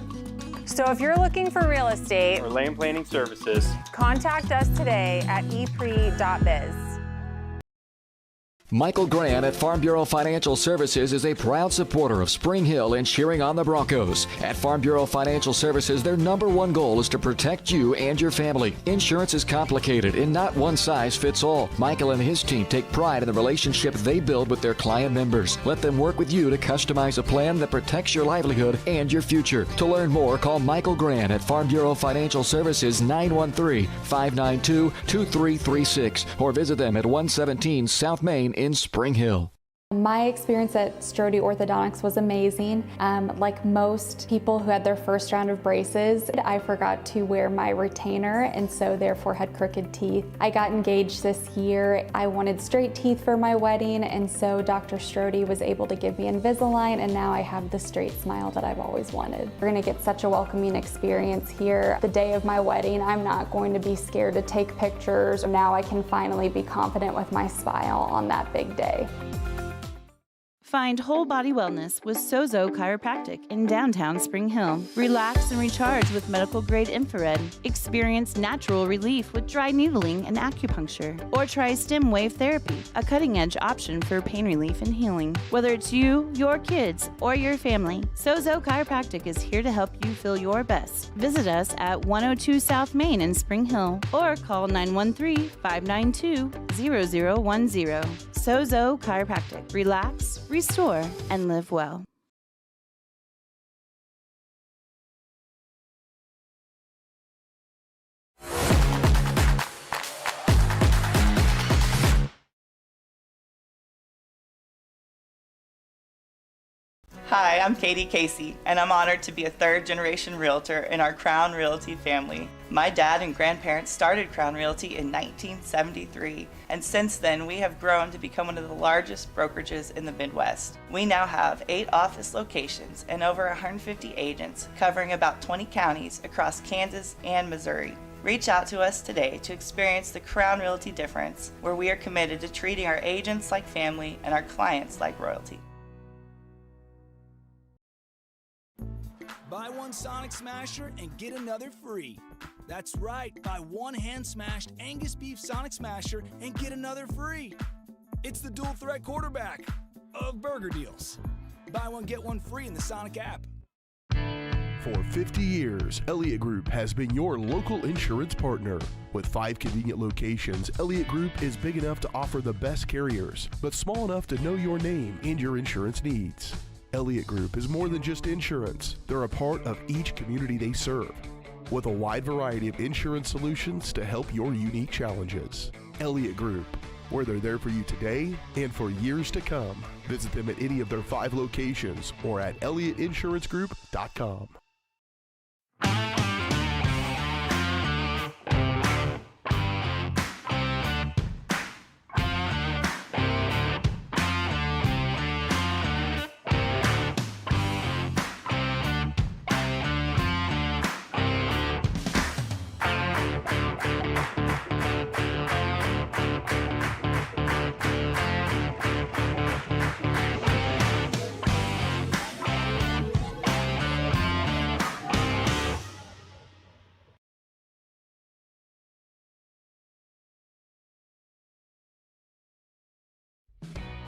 So if you're looking for real estate or land planning services, contact us today at epre.biz. Michael Grant at Farm Bureau Financial Services is a proud supporter of Spring Hill and cheering on the Broncos. At Farm Bureau Financial Services, their #1 goal is to protect you and your family. Insurance is complicated and not one size fits all. Michael and his team take pride in the relationship they build with their client members. Let them work with you to customize a plan that protects your livelihood and your future. To learn more, call Michael Grant at Farm Bureau Financial Services 913-592-2336 or visit them at 117 South Main in Spring Hill. My experience at Strode Orthodontics was amazing. Like most people who had their first round of braces, I forgot to wear my retainer and so therefore had crooked teeth. I got engaged this year. I wanted straight teeth for my wedding, and so Dr. Strode was able to give me Invisalign, and now I have the straight smile that I've always wanted. We're gonna get such a welcoming experience here. The day of my wedding, I'm not going to be scared to take pictures. Now I can finally be confident with my smile on that big day. Find whole body wellness with Sozo Chiropractic in downtown Spring Hill. Relax and recharge with medical grade infrared. Experience natural relief with dry needling and acupuncture. Or try stem wave therapy, a cutting edge option for pain relief and healing. Whether it's you, your kids, or your family, Sozo Chiropractic is here to help you feel your best. Visit us at 102 South Main in Spring Hill or call 913-592-0010. Sozo Chiropractic. Relax, restore, and live well. Hi, I'm Katie Casey, and I'm honored to be a third-generation realtor in our Crown Realty family. My dad and grandparents started Crown Realty in 1973, and since then we have grown to become one of the largest brokerages in the Midwest. We now have 8 office locations and over 150 agents covering about 20 counties across Kansas and Missouri. Reach out to us today to experience the Crown Realty difference, where we are committed to treating our agents like family and our clients like royalty. Buy one Sonic Smasher and get another free. That's right, buy one hand-smashed Angus beef Sonic Smasher and get another free. It's the dual threat quarterback of burger deals. Buy one, get one free in the Sonic app. For 50 years, Elliott Group has been your local insurance partner. With 5 convenient locations, Elliott Group is big enough to offer the best carriers, but small enough to know your name and your insurance needs. Elliott Group is more than just insurance. They're a part of each community they serve, with a wide variety of insurance solutions to help your unique challenges. Elliott Group, where they're there for you today and for years to come. Visit them at any of their 5 locations or at ElliottInsuranceGroup.com.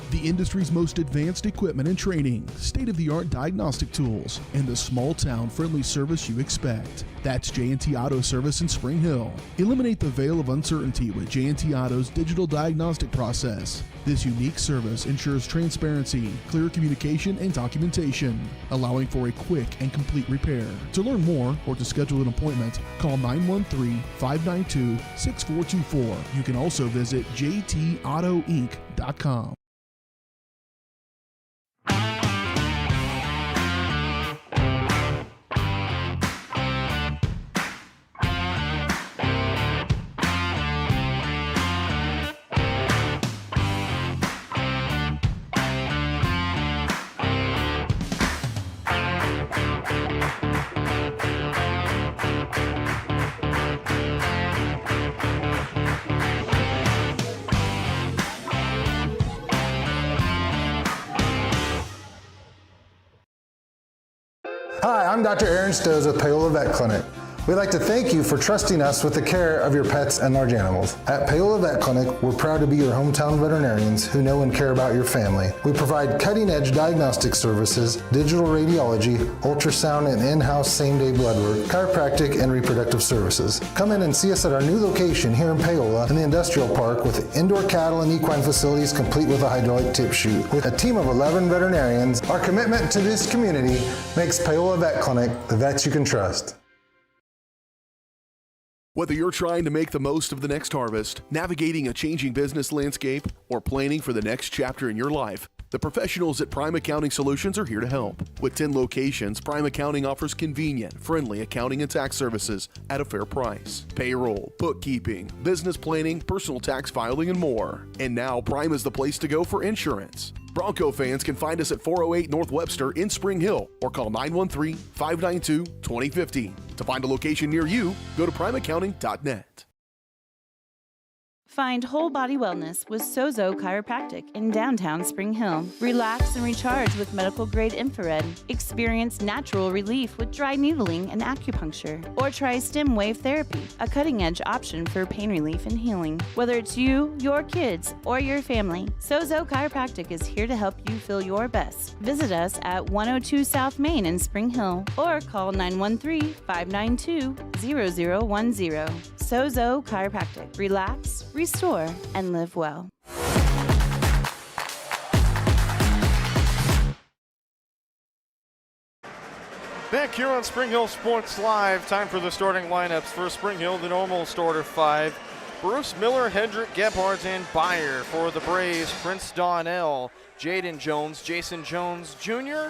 The industry's most advanced equipment and training, state-of-the-art diagnostic tools, and the small-town friendly service you expect. That's J&T Auto Service in Spring Hill. Eliminate the veil of uncertainty with J&T Auto's digital diagnostic process. This unique service ensures transparency, clear communication, and documentation, allowing for a quick and complete repair. To learn more or to schedule an appointment, call 913-592-6424. You can also visit jtautoinc.com. Hi, I'm Dr. Aaron Stoes with Paola Vet Clinic. We'd like to thank you for trusting us with the care of your pets and large animals. At Paola Vet Clinic, we're proud to be your hometown veterinarians who know and care about your family. We provide cutting-edge diagnostic services, digital radiology, ultrasound, and in-house same-day blood work, chiropractic, and reproductive services. Come in and see us at our new location here in Paola in the Industrial Park with indoor cattle and equine facilities complete with a hydraulic tip chute. With a team of 11 veterinarians, our commitment to this community makes Paola Vet Clinic the vets you can trust. Whether you're trying to make the most of the next harvest, navigating a changing business landscape, or planning for the next chapter in your life, the professionals at Prime Accounting Solutions are here to help. With 10 locations, Prime Accounting offers convenient, friendly accounting and tax services at a fair price. Payroll, bookkeeping, business planning, personal tax filing, and more. And now Prime is the place to go for insurance. Bronco fans can find us at 408 North Webster in Spring Hill or call 913-592-2050. To find a location near you, go to primeaccounting.net. Find whole body wellness with Sozo Chiropractic in downtown Spring Hill. Relax and recharge with medical grade infrared. Experience natural relief with dry needling and acupuncture. Or try stem wave therapy, a cutting edge option for pain relief and healing. Whether it's you, your kids, or your family, Sozo Chiropractic is here to help you feel your best. Visit us at 102 South Main in Spring Hill or call 913-592-0010. Sozo Chiropractic. Relax, restore, and live well. Back here on Spring Hill Sports Live, time for the starting lineups for Spring Hill. The normal starter 5. Bruce Miller, Hedrick, Gebhardt, and Byer. For the Braves, Prince Donnell, Jaden Jones, Jason Jones Jr.,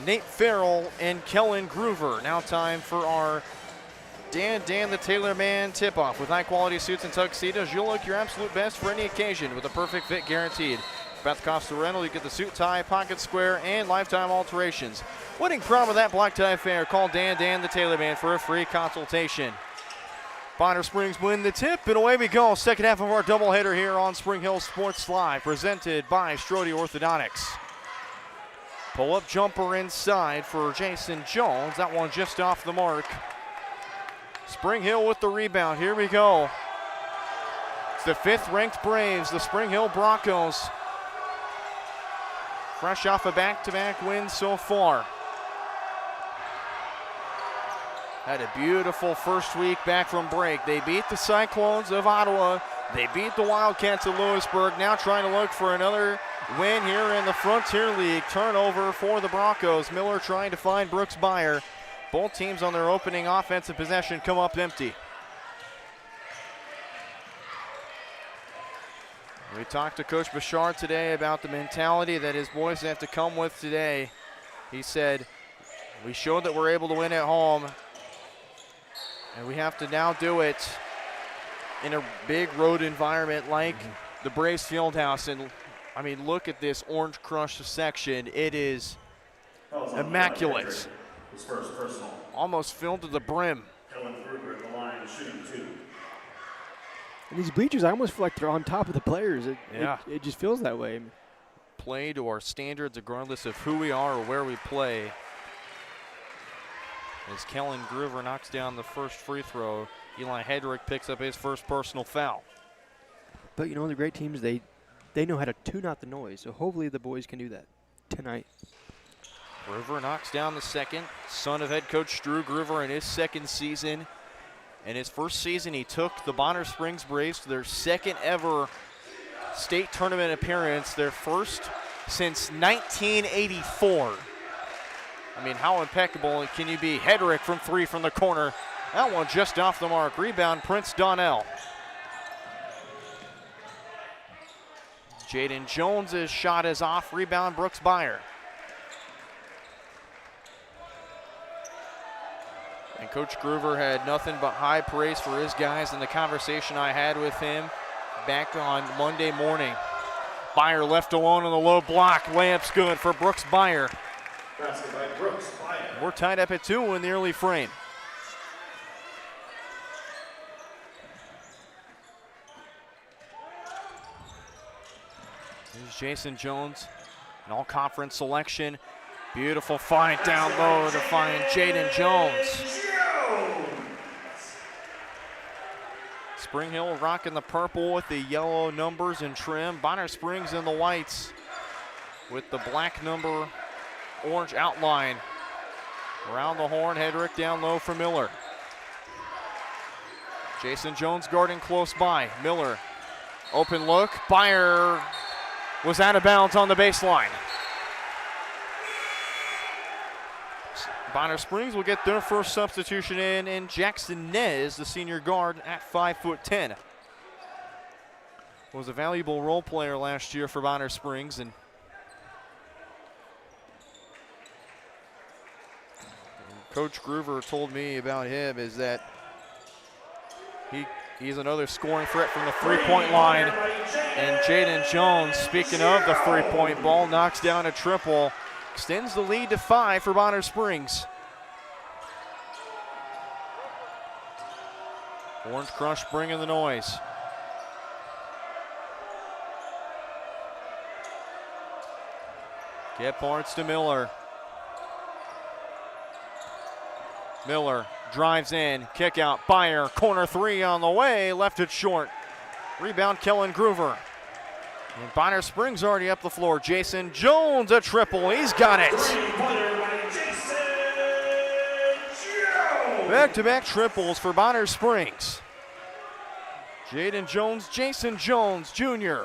Nate Farrell and Kellen Groover. Now time for our Dan the Tailor Man tip-off. With high-quality suits and tuxedos, you'll look your absolute best for any occasion with a perfect fit guaranteed. Beth Costa Rental, you get the suit, tie, pocket square, and lifetime alterations. Wedding prom with that black tie affair. Call Dan the Tailor Man for a free consultation. Bonner Springs win the tip, and away we go. Second half of our doubleheader here on Spring Hill Sports Live, presented by Strode Orthodontics. Pull-up jumper inside for Jason Jones. That one just off the mark. Spring Hill with the rebound. Here we go. It's the 5th-ranked Braves, the Spring Hill Broncos. Fresh off a back-to-back win so far. Had a beautiful first week back from break. They beat the Cyclones of Ottawa. They beat the Wildcats of Lewisburg. Now trying to look for another win here in the Frontier League. Turnover for the Broncos. Miller trying to find Brooks Beyer. Both teams on their opening offensive possession come up empty. We talked to Coach Bouchard today about the mentality that his boys have to come with today. He said, we showed that we're able to win at home, and we have to now do it in a big road environment like the Braves Fieldhouse. And I mean, look at this Orange Crush section. It is immaculate. His first personal. Almost filled to the brim. Kellen Gruber at the line, shooting 2. And these bleachers, I almost feel like they're on top of the players. It just feels that way. Play to our standards regardless of who we are or where we play. As Kellen Groover knocks down the first free throw, Eli Hedrick picks up his first personal foul. But you know, the great teams, they know how to tune out the noise. So hopefully the boys can do that tonight. Groover knocks down the second. Son of head coach Drew Groover in his second season. In his first season, he took the Bonner Springs Braves to their second ever state tournament appearance, their first since 1984. I mean, how impeccable can you be? Hedrick from 3 from the corner. That one just off the mark. Rebound, Prince Donnell. Jaden Jones' shot is off. Rebound, Brooks Beyer. And Coach Groover had nothing but high praise for his guys in the conversation I had with him back on Monday morning. Beyer left alone on the low block. Layup's good for Brooks Beyer. Basket by Brooks Beyer. We're tied up at 2 in the early frame. Here's Jason Jones, an all-conference selection. Beautiful find down low to find Jaden Jones. Spring Hill rocking the purple with the yellow numbers and trim. Bonner Springs in the whites with the black number, orange outline. Around the horn, Hedrick down low for Miller. Jason Jones guarding close by. Miller, open look. Beyer was out of bounds on the baseline. Bonner Springs will get their first substitution in Jackson Nez, the senior guard at 5'10". Was a valuable role player last year for Bonner Springs, and Coach Groover told me about him is that he's another scoring threat from the three-point line. And Jaden Jones, speaking of the three-point ball, knocks down a triple. Extends the lead to 5 for Bonner Springs. Orange Crush bringing the noise. Gephardt to Miller. Miller drives in, kick out, Beyer, corner 3 on the way, left it short. Rebound, Kellen Groover. And Bonner Springs already up the floor. Jason Jones, a triple. He's got it. Back-to-back triples for Bonner Springs. Jaden Jones, Jason Jones Jr.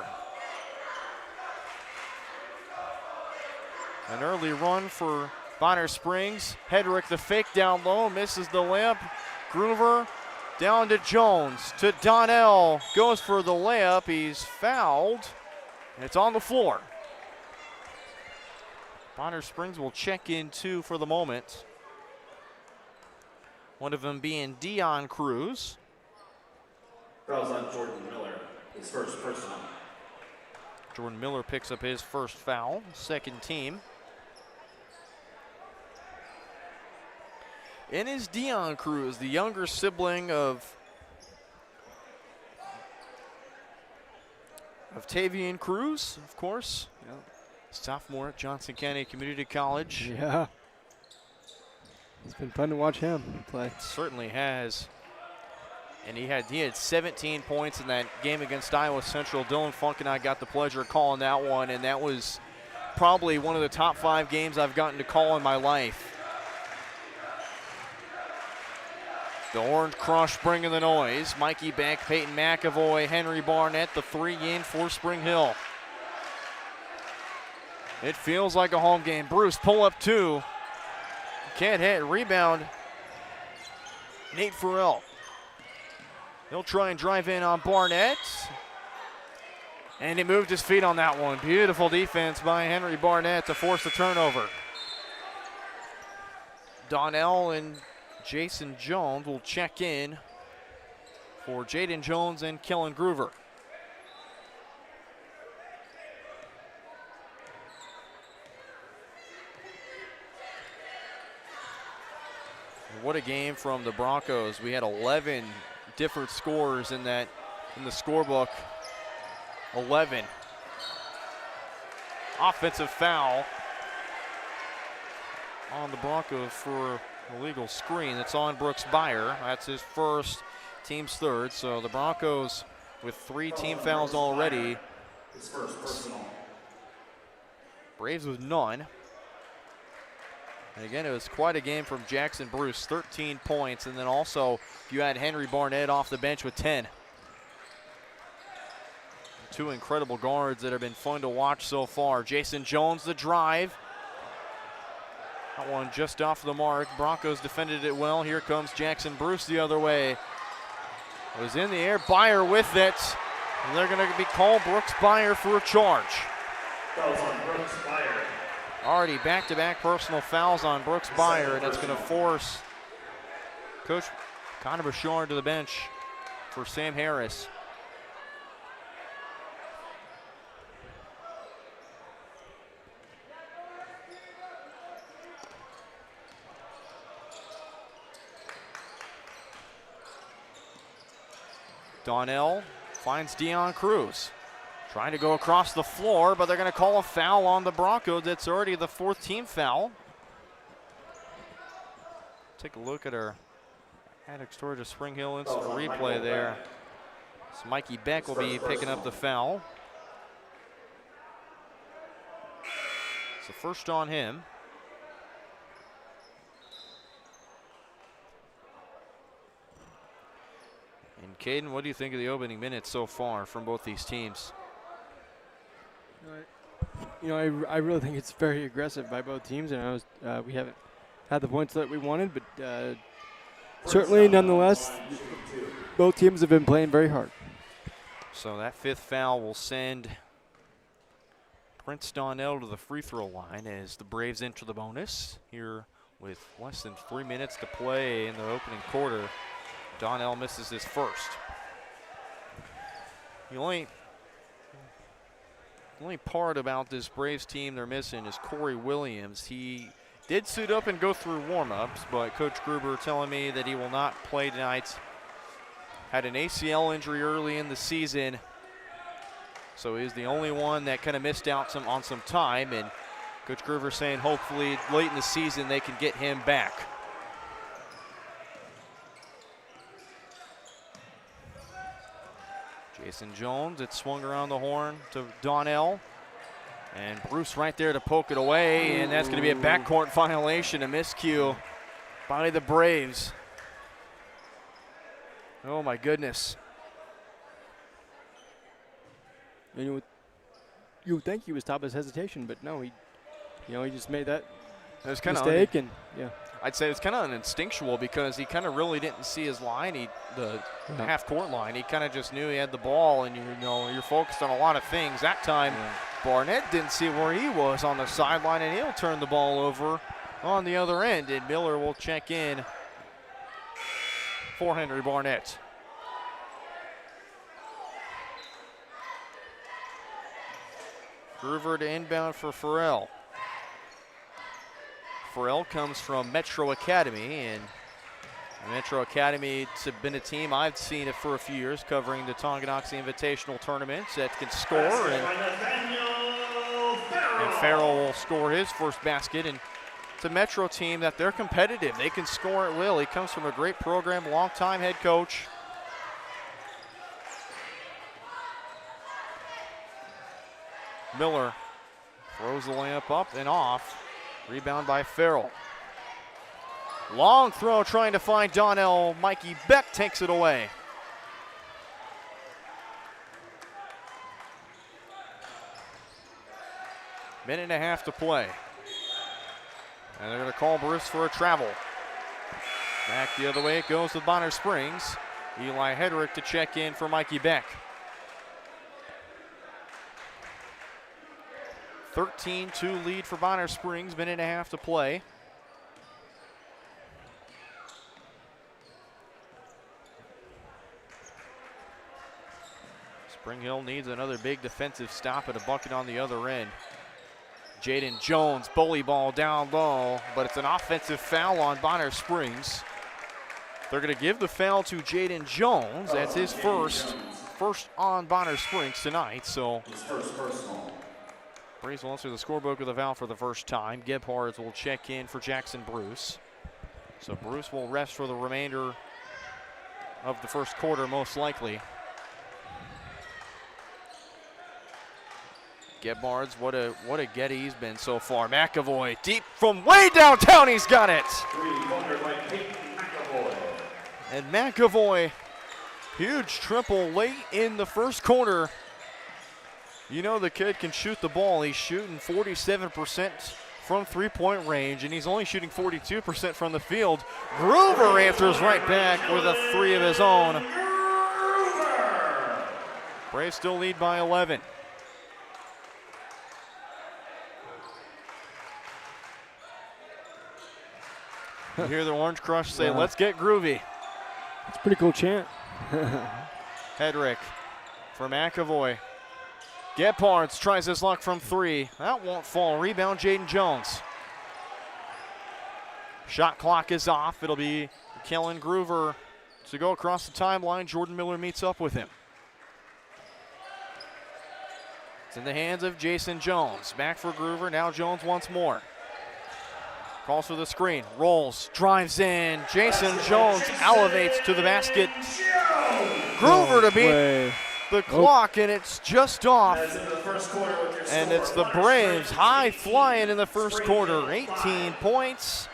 An early run for Bonner Springs. Hedrick the fake down low, misses the layup. Groover down to Jones, to Donnell. Goes for the layup, he's fouled. And it's on the floor. Bonner Springs will check in 2 for the moment. One of them being Dion Cruz. Fouls on Jordan Miller, his first personal. Jordan Miller picks up his first foul, second team. And is Dion Cruz, the younger sibling of Tavian Cruz, of course. Yeah. Sophomore at Johnson County Community College. Yeah. It's been fun to watch him play. Certainly has. And he had 17 points in that game against Iowa Central. Dylan Funk and I got the pleasure of calling that one, and that was probably one of the top 5 games I've gotten to call in my life. The Orange Crush bringing the noise. Mikey Beck, Peyton McAvoy, Henry Barnett, the 3 in for Spring Hill. It feels like a home game. Bruce, pull up 2. Can't hit. Rebound. Nate Farrell. He'll try and drive in on Barnett. And he moved his feet on that one. Beautiful defense by Henry Barnett to force the turnover. Donnell and Jason Jones will check in for Jaden Jones and Kellen Groover. What a game from the Broncos. We had 11 different scores in the scorebook. 11. Offensive foul on the Broncos for illegal screen. That's on Brooks Byer. That's his first, team's third. So the Broncos with 3 team fouls already. His first personal. Braves with none. And again, it was quite a game from Jackson Bruce, 13 points. And then also you had Henry Barnett off the bench with 10. 2 incredible guards that have been fun to watch so far. Jason Jones, the drive. That one just off the mark. Broncos defended it well. Here comes Jackson Bruce the other way. It was in the air. Byer with it. And they're going to be called Brooks Byer for a charge. Fouls on Brooks Byer. Already back-to-back personal fouls on Brooks Byer, and it's going to force Coach Connor Bouchard to the bench for Sam Harris. Donnell finds Dion Cruz. Trying to go across the floor, but they're going to call a foul on the Broncos. It's already the 4th team foul. Take a look at our Attic Georgia Spring Hill instant replay there. So Mikey Beck will be picking up the foul. It's the first on him. And Caden, what do you think of the opening minutes so far from both these teams? I really think it's very aggressive by both teams, and we haven't had the points that we wanted, but certainly, nonetheless, both teams have been playing very hard. So that 5th foul will send Prince Donnell to the free throw line as the Braves enter the bonus here with less than 3 minutes to play in the opening quarter. Donnell misses his first. The only part about this Braves team they're missing is Corey Williams. He did suit up and go through warm-ups, but Coach Gruber telling me that he will not play tonight. Had an ACL injury early in the season, so he's the only one that kind of missed out on some time, and Coach Gruber saying hopefully late in the season they can get him back. Jason Jones, it swung around the horn to Donnell. And Bruce right there to poke it away, and that's going to be a backcourt violation, a miscue by the Braves. Oh my goodness. And you would think he was top of his hesitation, but no, he just made that mistake, and yeah. I'd say it's kind of instinctual because he kind of really didn't see his line, the half-court line. He kind of just knew he had the ball, and you're focused on a lot of things. That time, Barnett didn't see where he was on the sideline, and he'll turn the ball over on the other end, and Miller will check in for Henry Barnett. Groover to inbound for Farrell. Farrell comes from Metro Academy, and Metro Academy has been a team I've seen it for a few years, covering the Tonganoxie Invitational tournaments that can score. And Farrell will score his first basket. And it's a Metro team that they're competitive. They can score at will. He comes from a great program, longtime head coach. Miller throws the layup up and off. Rebound by Farrell. Long throw trying to find Donnell. Mikey Beck takes it away. Minute and a half to play. And they're going to call Bruce for a travel. Back the other way it goes with Bonner Springs. Eli Hedrick to check in for Mikey Beck. 13-2 lead for Bonner Springs, minute and a half to play. Spring Hill needs another big defensive stop and a bucket on the other end. Jaden Jones, bully ball down low, but it's an offensive foul on Bonner Springs. They're going to give the foul to Jaden Jones. That's his first on Bonner Springs tonight. So Braves will answer the scorebook with a foul for the first time. Gebhardt will check in for Jackson Bruce. So Bruce will rest for the remainder of the first quarter, most likely. Gebhardt's what a get he's been so far. McAvoy deep from way downtown, he's got it. And McAvoy, huge triple late in the first quarter. You know the kid can shoot the ball. He's shooting 47% from three-point range, and he's only shooting 42% from the field. Groover answers right back with a three of his own. Braves still lead by 11. You hear the Orange Crush say, let's get groovy. It's a pretty cool chant. Hedrick for McAvoy. Gebhardt tries his luck from three. That won't fall. Rebound, Jaden Jones. Shot clock is off. It'll be Kellen Groover to go across the timeline. Jordan Miller meets up with him. It's in the hands of Jason Jones. Back for Groover. Now Jones once more. Calls for the screen. Rolls. Drives in. Jason Jones elevates to the basket. Groover to beat the clock, and it's just off. And it's the Braves high flying in the first quarter. 18 points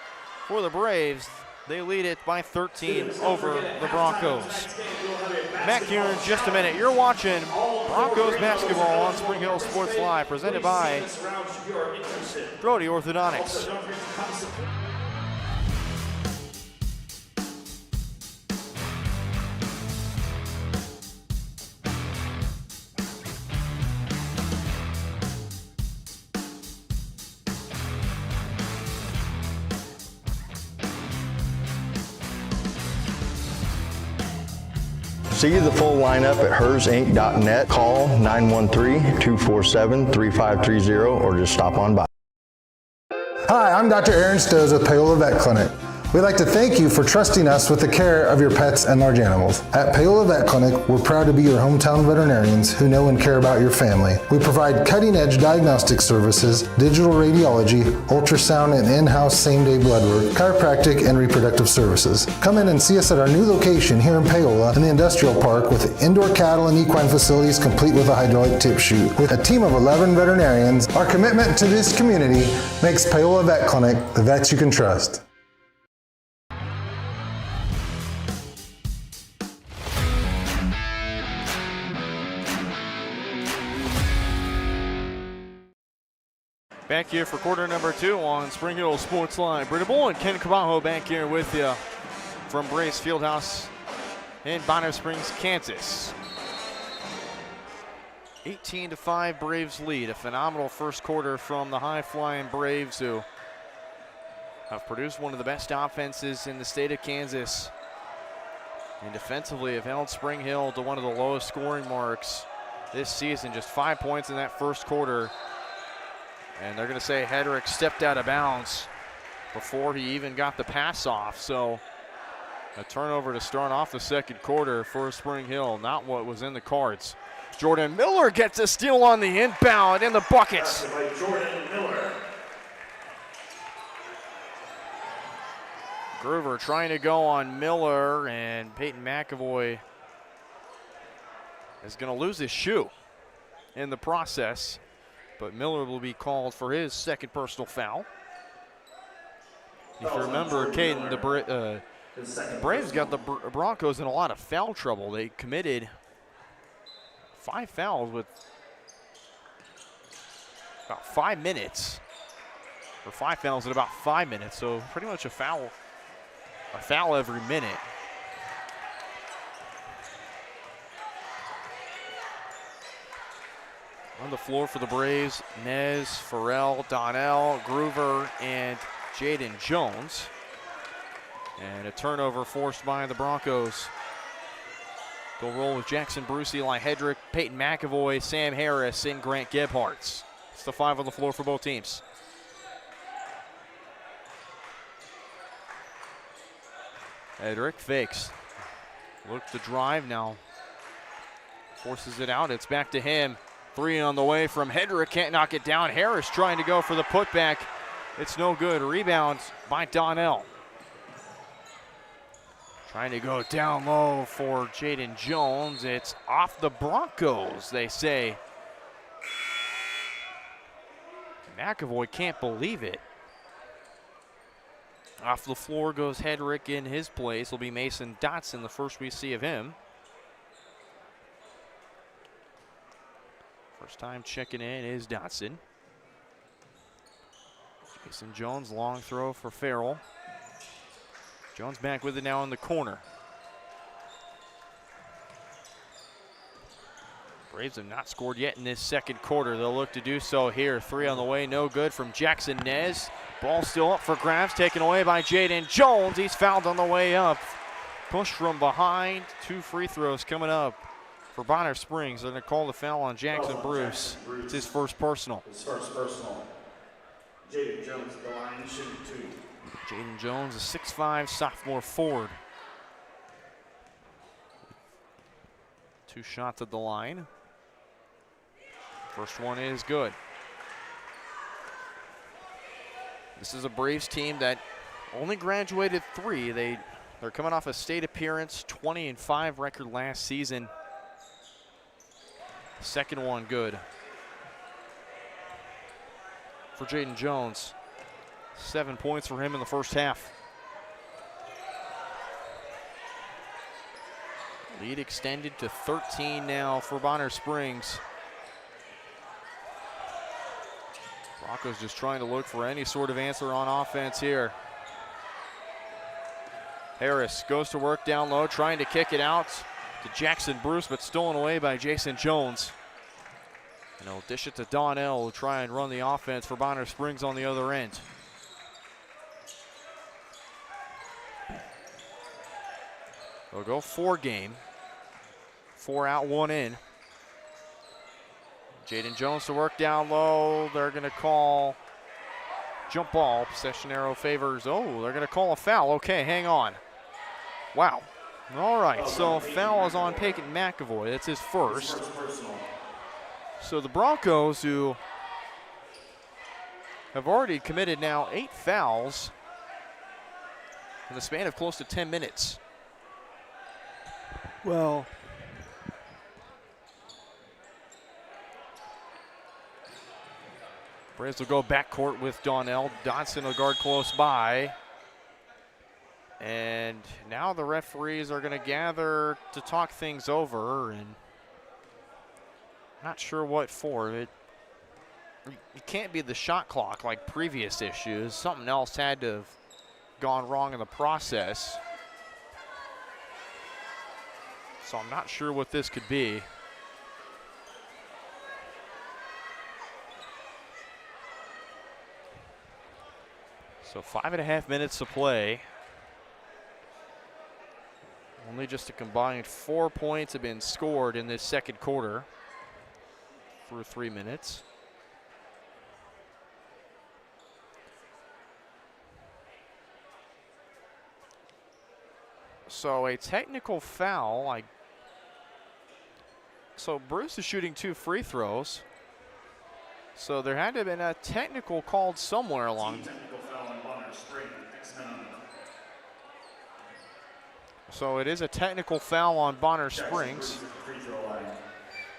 for the Braves. They lead it by 13 over the Broncos. Back here in just a minute. You're watching Broncos basketball on Spring Hill Sports Live, presented by Brody Orthodontics. See the full lineup at hersinc.net. Call 913-247-3530 or just stop on by. Hi, I'm Dr. Aaron Stoes with Paola Vet Clinic. We'd like to thank you for trusting us with the care of your pets and large animals. At Paola Vet Clinic, we're proud to be your hometown veterinarians who know and care about your family. We provide cutting-edge diagnostic services, digital radiology, ultrasound, and in-house same-day blood work, chiropractic, and reproductive services. Come in and see us at our new location here in Paola in the Industrial Park with indoor cattle and equine facilities complete with a hydraulic tip chute. With a team of 11 veterinarians, our commitment to this community makes Paola Vet Clinic the vets you can trust. Back here for quarter number 2 on Spring Hill Sports Live. Britta Bull and Ken Cabajo back here with you from Braves Fieldhouse in Bonner Springs, Kansas. 18-5 Braves lead. A phenomenal first quarter from the high-flying Braves, who have produced one of the best offenses in the state of Kansas. And defensively have held Spring Hill to one of the lowest scoring marks this season. Just 5 points in that first quarter. And they're going to say Hedrick stepped out of bounds before he even got the pass off. So a turnover to start off the second quarter for Spring Hill. Not what was in the cards. Jordan Miller gets a steal on the inbound in the buckets. By Jordan Miller. Groover trying to go on Miller, and Peyton McAvoy is going to lose his shoe in the process. But Miller will be called for his second personal foul. If you remember, Caden, the Braves got the Broncos in a lot of foul trouble. They committed 5 fouls with about 5 minutes, or 5 fouls in about 5 minutes. So pretty much a foul every minute. On the floor for the Braves, Nez, Farrell, Donnell, Groover, and Jaden Jones. And a turnover forced by the Broncos. They'll roll with Jackson Bruce, Eli Hedrick, Peyton McAvoy, Sam Harris, and Grant Gebhardt. It's the 5 on the floor for both teams. Hedrick fakes. Look to drive now. Forces it out. It's back to him. 3 on the way from Hedrick. Can't knock it down. Harris trying to go for the putback. It's no good. Rebound by Donnell. Trying to go down low for Jaden Jones. It's off the Broncos, they say. McAvoy can't believe it. Off the floor goes Hedrick in his place. Will be Mason Dotson, the first we see of him. First time checking in is Dotson. Jason Jones, long throw for Farrell. Jones back with it now in the corner. Braves have not scored yet in this second quarter. They'll look to do so here. 3 on the way, no good from Jackson Nez. Ball still up for grabs, taken away by Jaden Jones. He's fouled on the way up. Push from behind. 2 free throws coming up for Bonner Springs. They're going to call the foul on Jackson Bruce. It's his first personal. His first personal. Jaden Jones at the line, shooting 2. Jaden Jones, a 6'5" sophomore forward. 2 shots at the line. First one is good. This is a Braves team that only graduated 3. They're coming off a state appearance, 20-5 record last season. Second one good for Jaden Jones. 7 points for him in the first half. Lead extended to 13 now for Bonner Springs. Broncos just trying to look for any sort of answer on offense here. Harris goes to work down low, trying to kick it out to Jackson Bruce, but stolen away by Jason Jones. And he'll dish it to Donnell, who'll try and run the offense for Bonner Springs on the other end. They'll go 4 game. 4 out, 1 in. Jaden Jones to work down low. They're going to call jump ball. Possession arrow favors. Oh, they're going to call a foul. Okay, hang on. Wow. All right, so foul is on Peyton McAvoy. That's his first. So the Broncos, who have already committed now 8 fouls in the span of close to 10 minutes. Well, Braves will go backcourt with Donnell. Dotson will guard close by. And now the referees are going to gather to talk things over, and not sure what for. It can't be the shot clock like previous issues. Something else had to have gone wrong in the process. So I'm not sure what this could be. So 5.5 minutes to play. Only just a combined 4 points have been scored in this second quarter through 3 minutes. So a technical foul. So Bruce is shooting 2 free throws. So there had to have been a technical called somewhere along. Technical foul on Bonner Spring. So it is a technical foul on Bonner Springs. Jackson Bruce at the free throw line.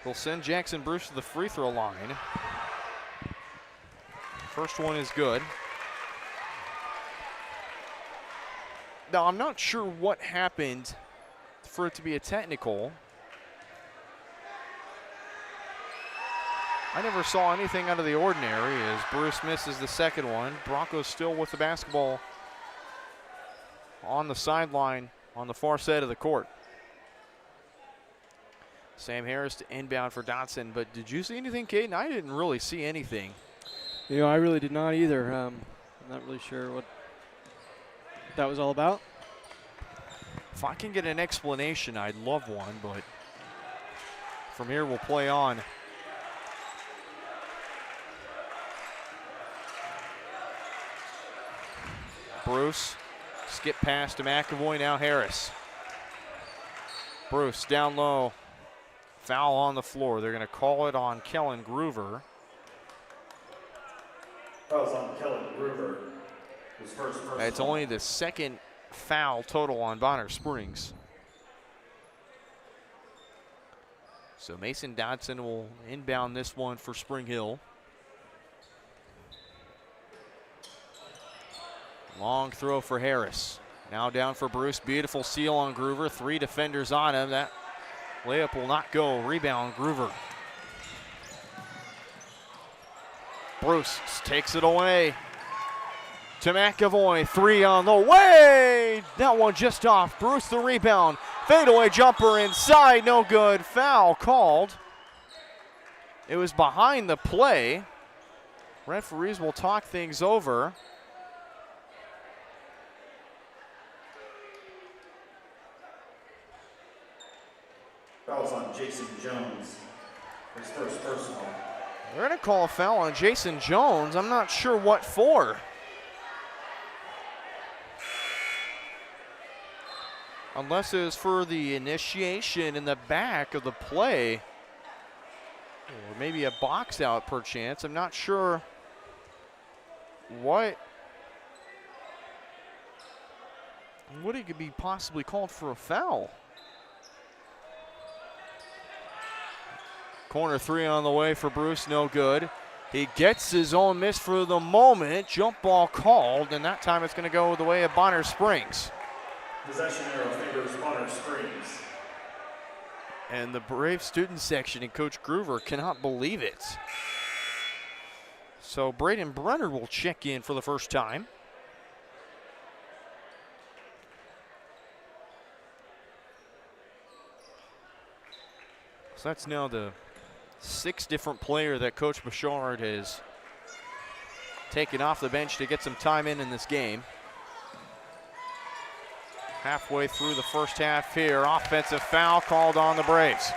They'll send Jackson Bruce to the free throw line. First one is good. Now, I'm not sure what happened for it to be a technical. I never saw anything out of the ordinary as Bruce misses the second one. Broncos still with the basketball on the sideline on the far side of the court. Sam Harris to inbound for Dotson, but did you see anything, Caden? I didn't really see anything. You know, I really did not either. I'm not really sure what that was all about. If I can get an explanation, I'd love one, but from here we'll play on. Bruce, skip pass to McAvoy, now Harris. Bruce down low, foul on the floor. They're gonna call it on Kellen Groover. Foul's on Kellen Groover. His first personal. It's only the second foul total on Bonner Springs. So Mason Dodson will inbound this one for Spring Hill. Long throw for Harris. Now down for Bruce. Beautiful seal on Groover. 3 defenders on him. That layup will not go. Rebound, Groover. Bruce takes it away to McAvoy. 3 on the way. That one just off. Bruce the rebound. Fadeaway jumper inside. No good. Foul called. It was behind the play. Referees will talk things over. Foul's on Jason Jones. His first personal. They're going to call a foul on Jason Jones. I'm not sure what for. Unless it was for the initiation in the back of the play. Or maybe a box out perchance. I'm not sure what he could be possibly called for a foul. Corner 3 on the way for Bruce, no good. He gets his own miss for the moment. Jump ball called, and that time it's going to go the way of Bonner Springs. Possession arrow favors Bonner Springs. And the Brave student section and Coach Groover cannot believe it. So Braden Brenner will check in for the first time. So that's now the 6th different player that Coach Bouchard has taken off the bench to get some time in this game. Halfway through the first half here, offensive foul called on the Braves.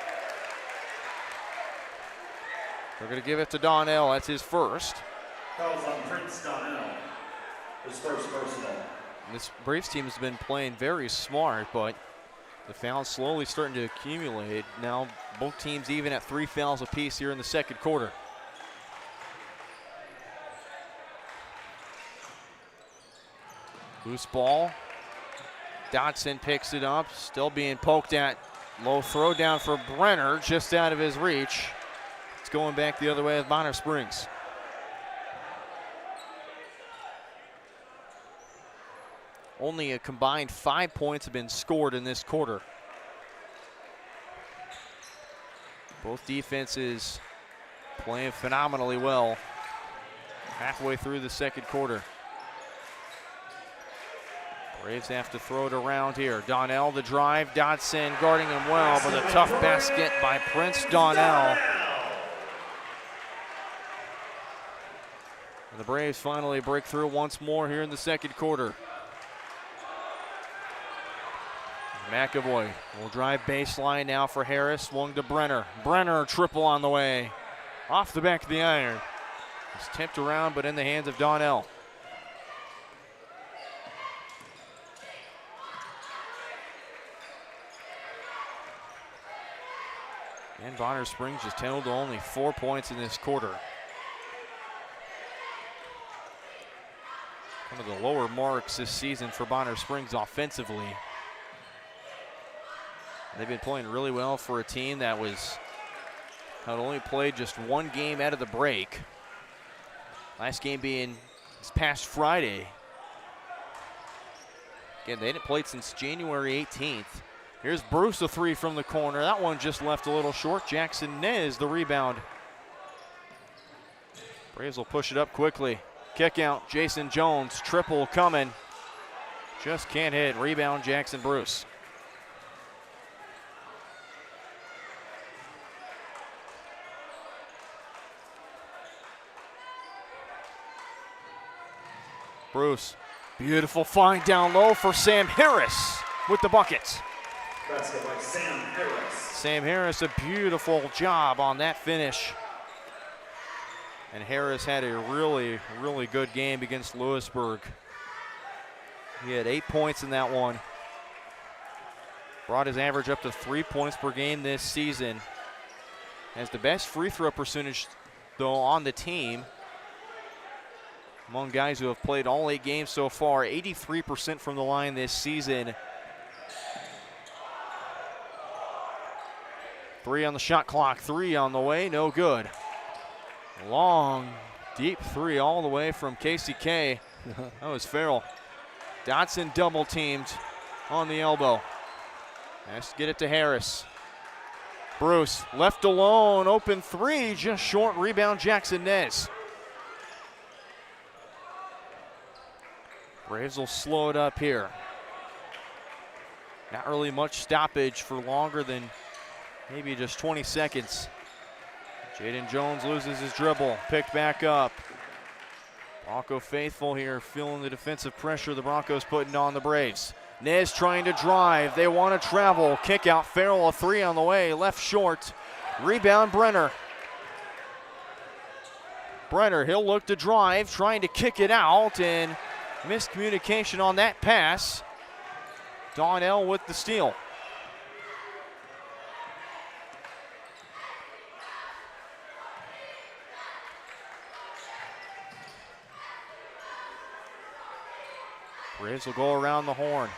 They're going to give it to Donnell. That's his first. Foul's on Prince Donnell. His first personal. This Braves team has been playing very smart, but the fouls slowly starting to accumulate. Now both teams even at 3 fouls apiece here in the second quarter. Loose ball. Dotson picks it up, still being poked at. Low throw down for Brenner, just out of his reach. It's going back the other way with Bonner Springs. Only a combined 5 points have been scored in this quarter. Both defenses playing phenomenally well halfway through the second quarter. Braves have to throw it around here. Donnell the drive, Dodson guarding him well, but a tough basket by Prince Donnell. The Braves finally break through once more here in the second quarter. McAvoy will drive baseline now for Harris. Swung to Brenner. Brenner triple on the way. Off the back of the iron. It's tipped around, but in the hands of Donnell. And Bonner Springs just held to only 4 points in this quarter. One of the lower marks this season for Bonner Springs offensively. They've been playing really well for a team that had only played just one game out of the break. Last game being this past Friday. Again, they hadn't played since January 18th. Here's Bruce, a three from the corner. That one just left a little short. Jackson Nez, the rebound. Braves will push it up quickly. Kick out, Jason Jones, triple coming. Just can't hit. Rebound, Jackson Bruce. Bruce, beautiful find down low for Sam Harris with the bucket. Basket by Sam Harris. Sam Harris, a beautiful job on that finish. And Harris had a really, really good game against Lewisburg. He had 8 points in that one. Brought his average up to 3 points per game this season. Has the best free throw percentage, though, on the team. Among guys who have played all 8 games so far, 83% from the line this season. 3 on the shot clock, 3 on the way, no good. Long, deep 3 all the way from Casey K. That was Farrell. Dotson double teamed on the elbow. Has to get it to Harris. Bruce left alone, open 3, just short. Rebound, Jackson Nez. Braves will slow it up here. Not really much stoppage for longer than maybe just 20 seconds. Jaden Jones loses his dribble, picked back up. Bronco faithful here, feeling the defensive pressure the Broncos putting on the Braves. Nez trying to drive, they want to travel. Kick out, Farrell, a 3 on the way, left short. Rebound, Brenner. Brenner, he'll look to drive, trying to kick it out, and miscommunication on that pass. Donnell with the steal. Braves will go around the horn.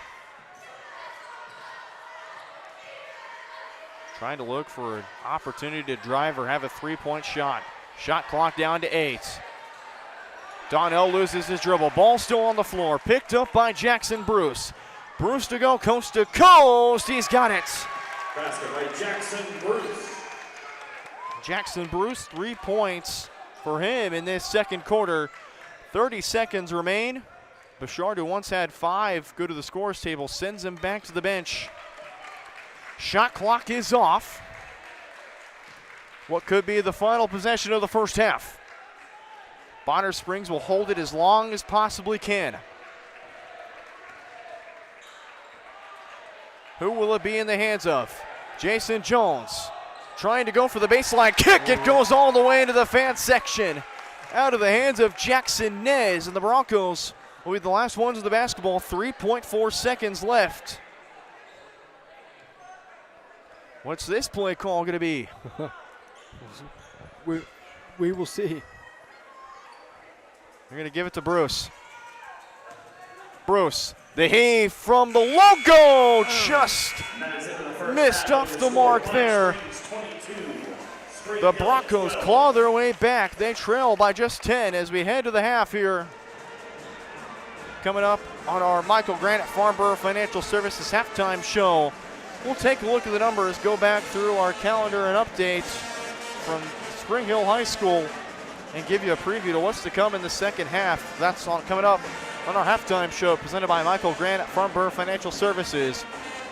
Trying to look for an opportunity to drive or have a 3-point shot. Shot clock down to 8. Donnell loses his dribble. Ball still on the floor. Picked up by Jackson Bruce. Bruce to go coast to coast. He's got it. Basket by Jackson Bruce. Jackson Bruce, 3 points for him in this second quarter. 30 seconds remain. Bouchard, who once had 5, go to the scores table, sends him back to the bench. Shot clock is off. What could be the final possession of the first half. Bonner Springs will hold it as long as possibly can. Who will it be in the hands of? Jason Jones trying to go for the baseline kick. It goes all the way into the fan section. Out of the hands of Jackson Nez, and the Broncos will be the last ones of the basketball. 3.4 seconds left. What's this play call going to be? We will see. They're going to give it to Bruce. Bruce, the heave from the logo, just missed off the mark there. The Broncos claw their way back. They trail by just 10 as we head to the half here. Coming up on our Michael Grant at Farnborough Financial Services halftime show, we'll take a look at the numbers, go back through our calendar and updates from Spring Hill High School, and give you a preview to what's to come in the second half. That's coming up on our halftime show presented by Michael Grant at Farnborough Financial Services,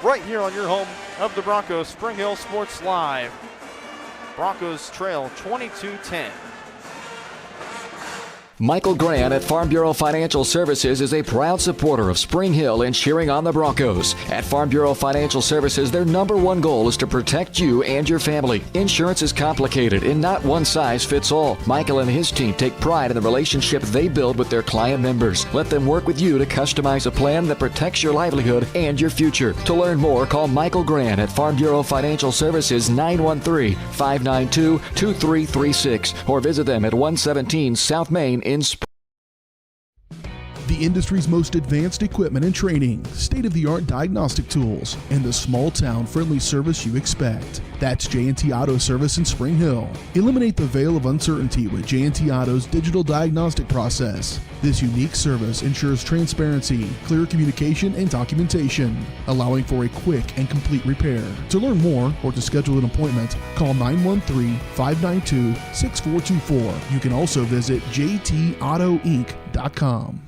right here on your home of the Broncos, Spring Hill Sports Live. Broncos trail 22-10. Michael Grant at Farm Bureau Financial Services is a proud supporter of Spring Hill and cheering on the Broncos. At Farm Bureau Financial Services, their #1 goal is to protect you and your family. Insurance is complicated and not one size fits all. Michael and his team take pride in the relationship they build with their client members. Let them work with you to customize a plan that protects your livelihood and your future. To learn more, call Michael Grant at Farm Bureau Financial Services 913-592-2336 or visit them at 117 South Main in The industry's most advanced equipment and training, state-of-the-art diagnostic tools, and the small-town friendly service you expect. That's J&T Auto Service in Spring Hill. Eliminate the veil of uncertainty with J&T Auto's digital diagnostic process. This unique service ensures transparency, clear communication, and documentation, allowing for a quick and complete repair. To learn more or to schedule an appointment, call 913-592-6424. You can also visit jtautoinc.com.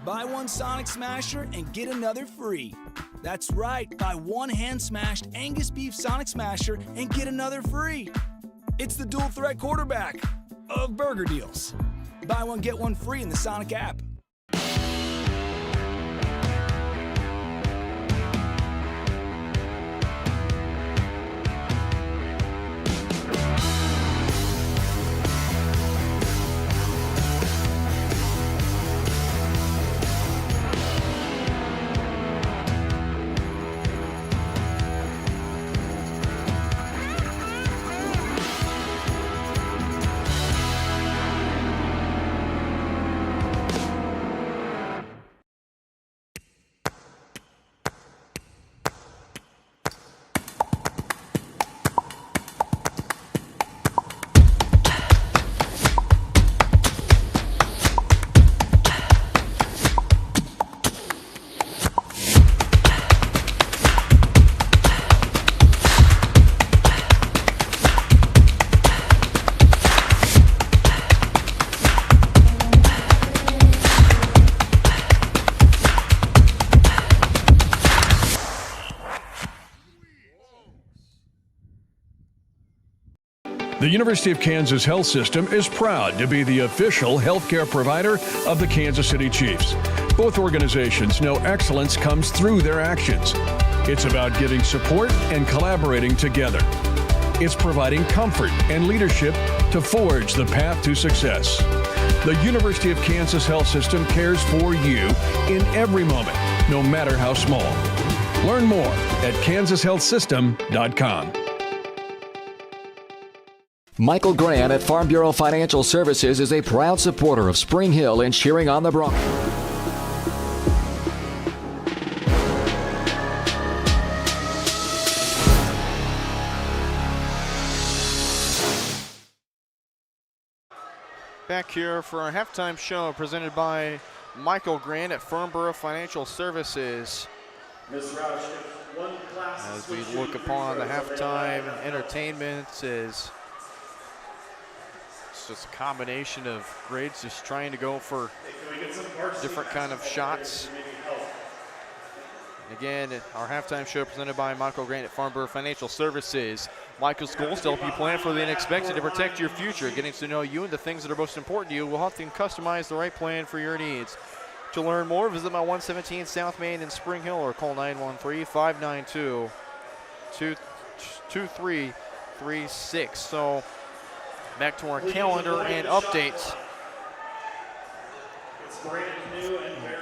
Buy one Sonic Smasher and get another free. That's right, buy one hand-smashed Angus beef Sonic Smasher and get another free. It's the dual threat quarterback of burger deals. Buy one, get one free in the Sonic app. The University of Kansas Health System is proud to be the official healthcare provider of the Kansas City Chiefs. Both organizations know excellence comes through their actions. It's about giving support and collaborating together. It's providing comfort and leadership to forge the path to success. The University of Kansas Health System cares for you in every moment, no matter how small. Learn more at kansashealthsystem.com. Michael Grant at Farm Bureau Financial Services is a proud supporter of Spring Hill and cheering on the Broncos. Back here for our halftime show presented by Michael Grant at Farnborough Financial Services. As we look upon the halftime entertainment, is it's just a combination of grades just trying to go for different kind of shots. Again, our halftime show presented by Michael Grant at Farnborough Financial Services. Michael's goals to help you plan for the unexpected to protect your future. Getting to know you and the things that are most important to you will help them customize the right plan for your needs. To learn more, visit my 117 South Main in Spring Hill or call 913-592-2336. So back to our calendar and updates.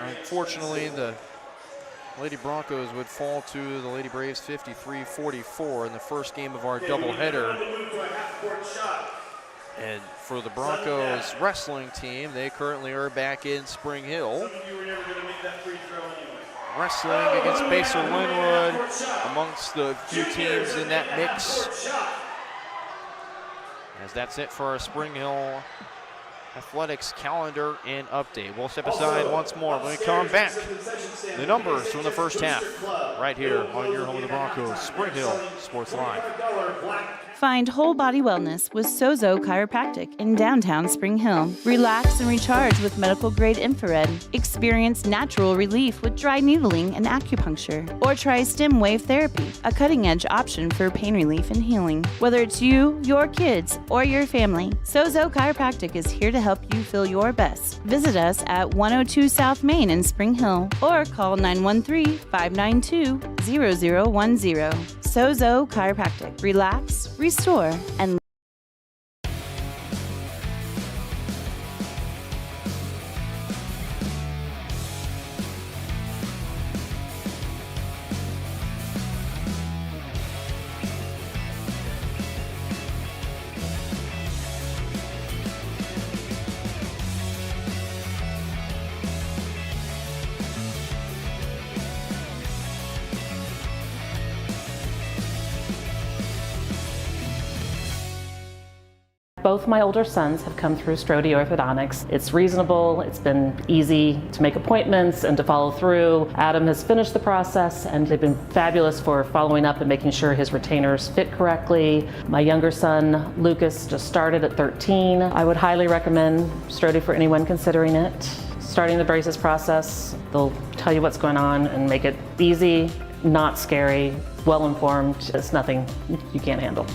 Unfortunately, the Lady Broncos would fall to the Lady Braves 53-44 in the first game of our doubleheader. And for the Broncos wrestling team, they currently are back in Spring Hill. Wrestling against Pacer Linwood, amongst the few teams in that mix. As that's it for our Spring Hill Athletics calendar and update. We'll step aside once more when we come back. The numbers from the first half, right here on your home of the Broncos, Spring Hill Sports Live. Find whole body wellness with Sozo Chiropractic in downtown Spring Hill. Relax and recharge with medical grade infrared. Experience natural relief with dry needling and acupuncture. Or try stem wave therapy, a cutting edge option for pain relief and healing. Whether it's you, your kids, or your family, Sozo Chiropractic is here to help you feel your best. Visit us at 102 South Main in Spring Hill or call 913-592-0010. Sozo Chiropractic. Relax, restore, and Both my older sons have come through Strode Orthodontics. It's reasonable, it's been easy to make appointments and to follow through. Adam has finished the process and they've been fabulous for following up and making sure his retainers fit correctly. My younger son, Lucas, just started at 13. I would highly recommend Strode for anyone considering it. Starting the braces process, they'll tell you what's going on and make it easy, not scary, well informed. It's nothing you can't handle.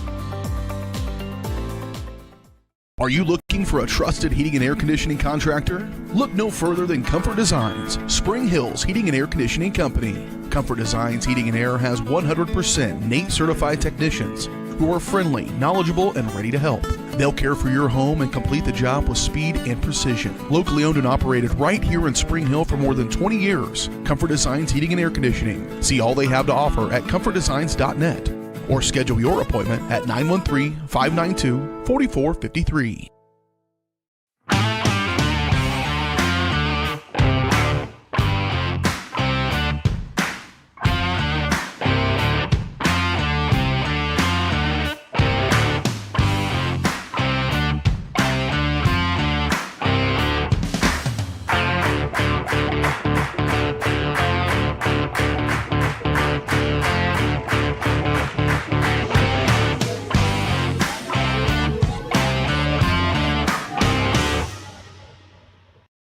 Are you looking for a trusted heating and air conditioning contractor? Look no further than Comfort Designs, Spring Hill's Heating and Air Conditioning Company. Comfort Designs Heating and Air has 100% NATE certified technicians who are friendly, knowledgeable, and ready to help. They'll care for your home and complete the job with speed and precision. Locally owned and operated right here in Spring Hill for more than 20 years, Comfort Designs Heating and Air Conditioning. See all they have to offer at comfortdesigns.net. Or schedule your appointment at 913-592-4453.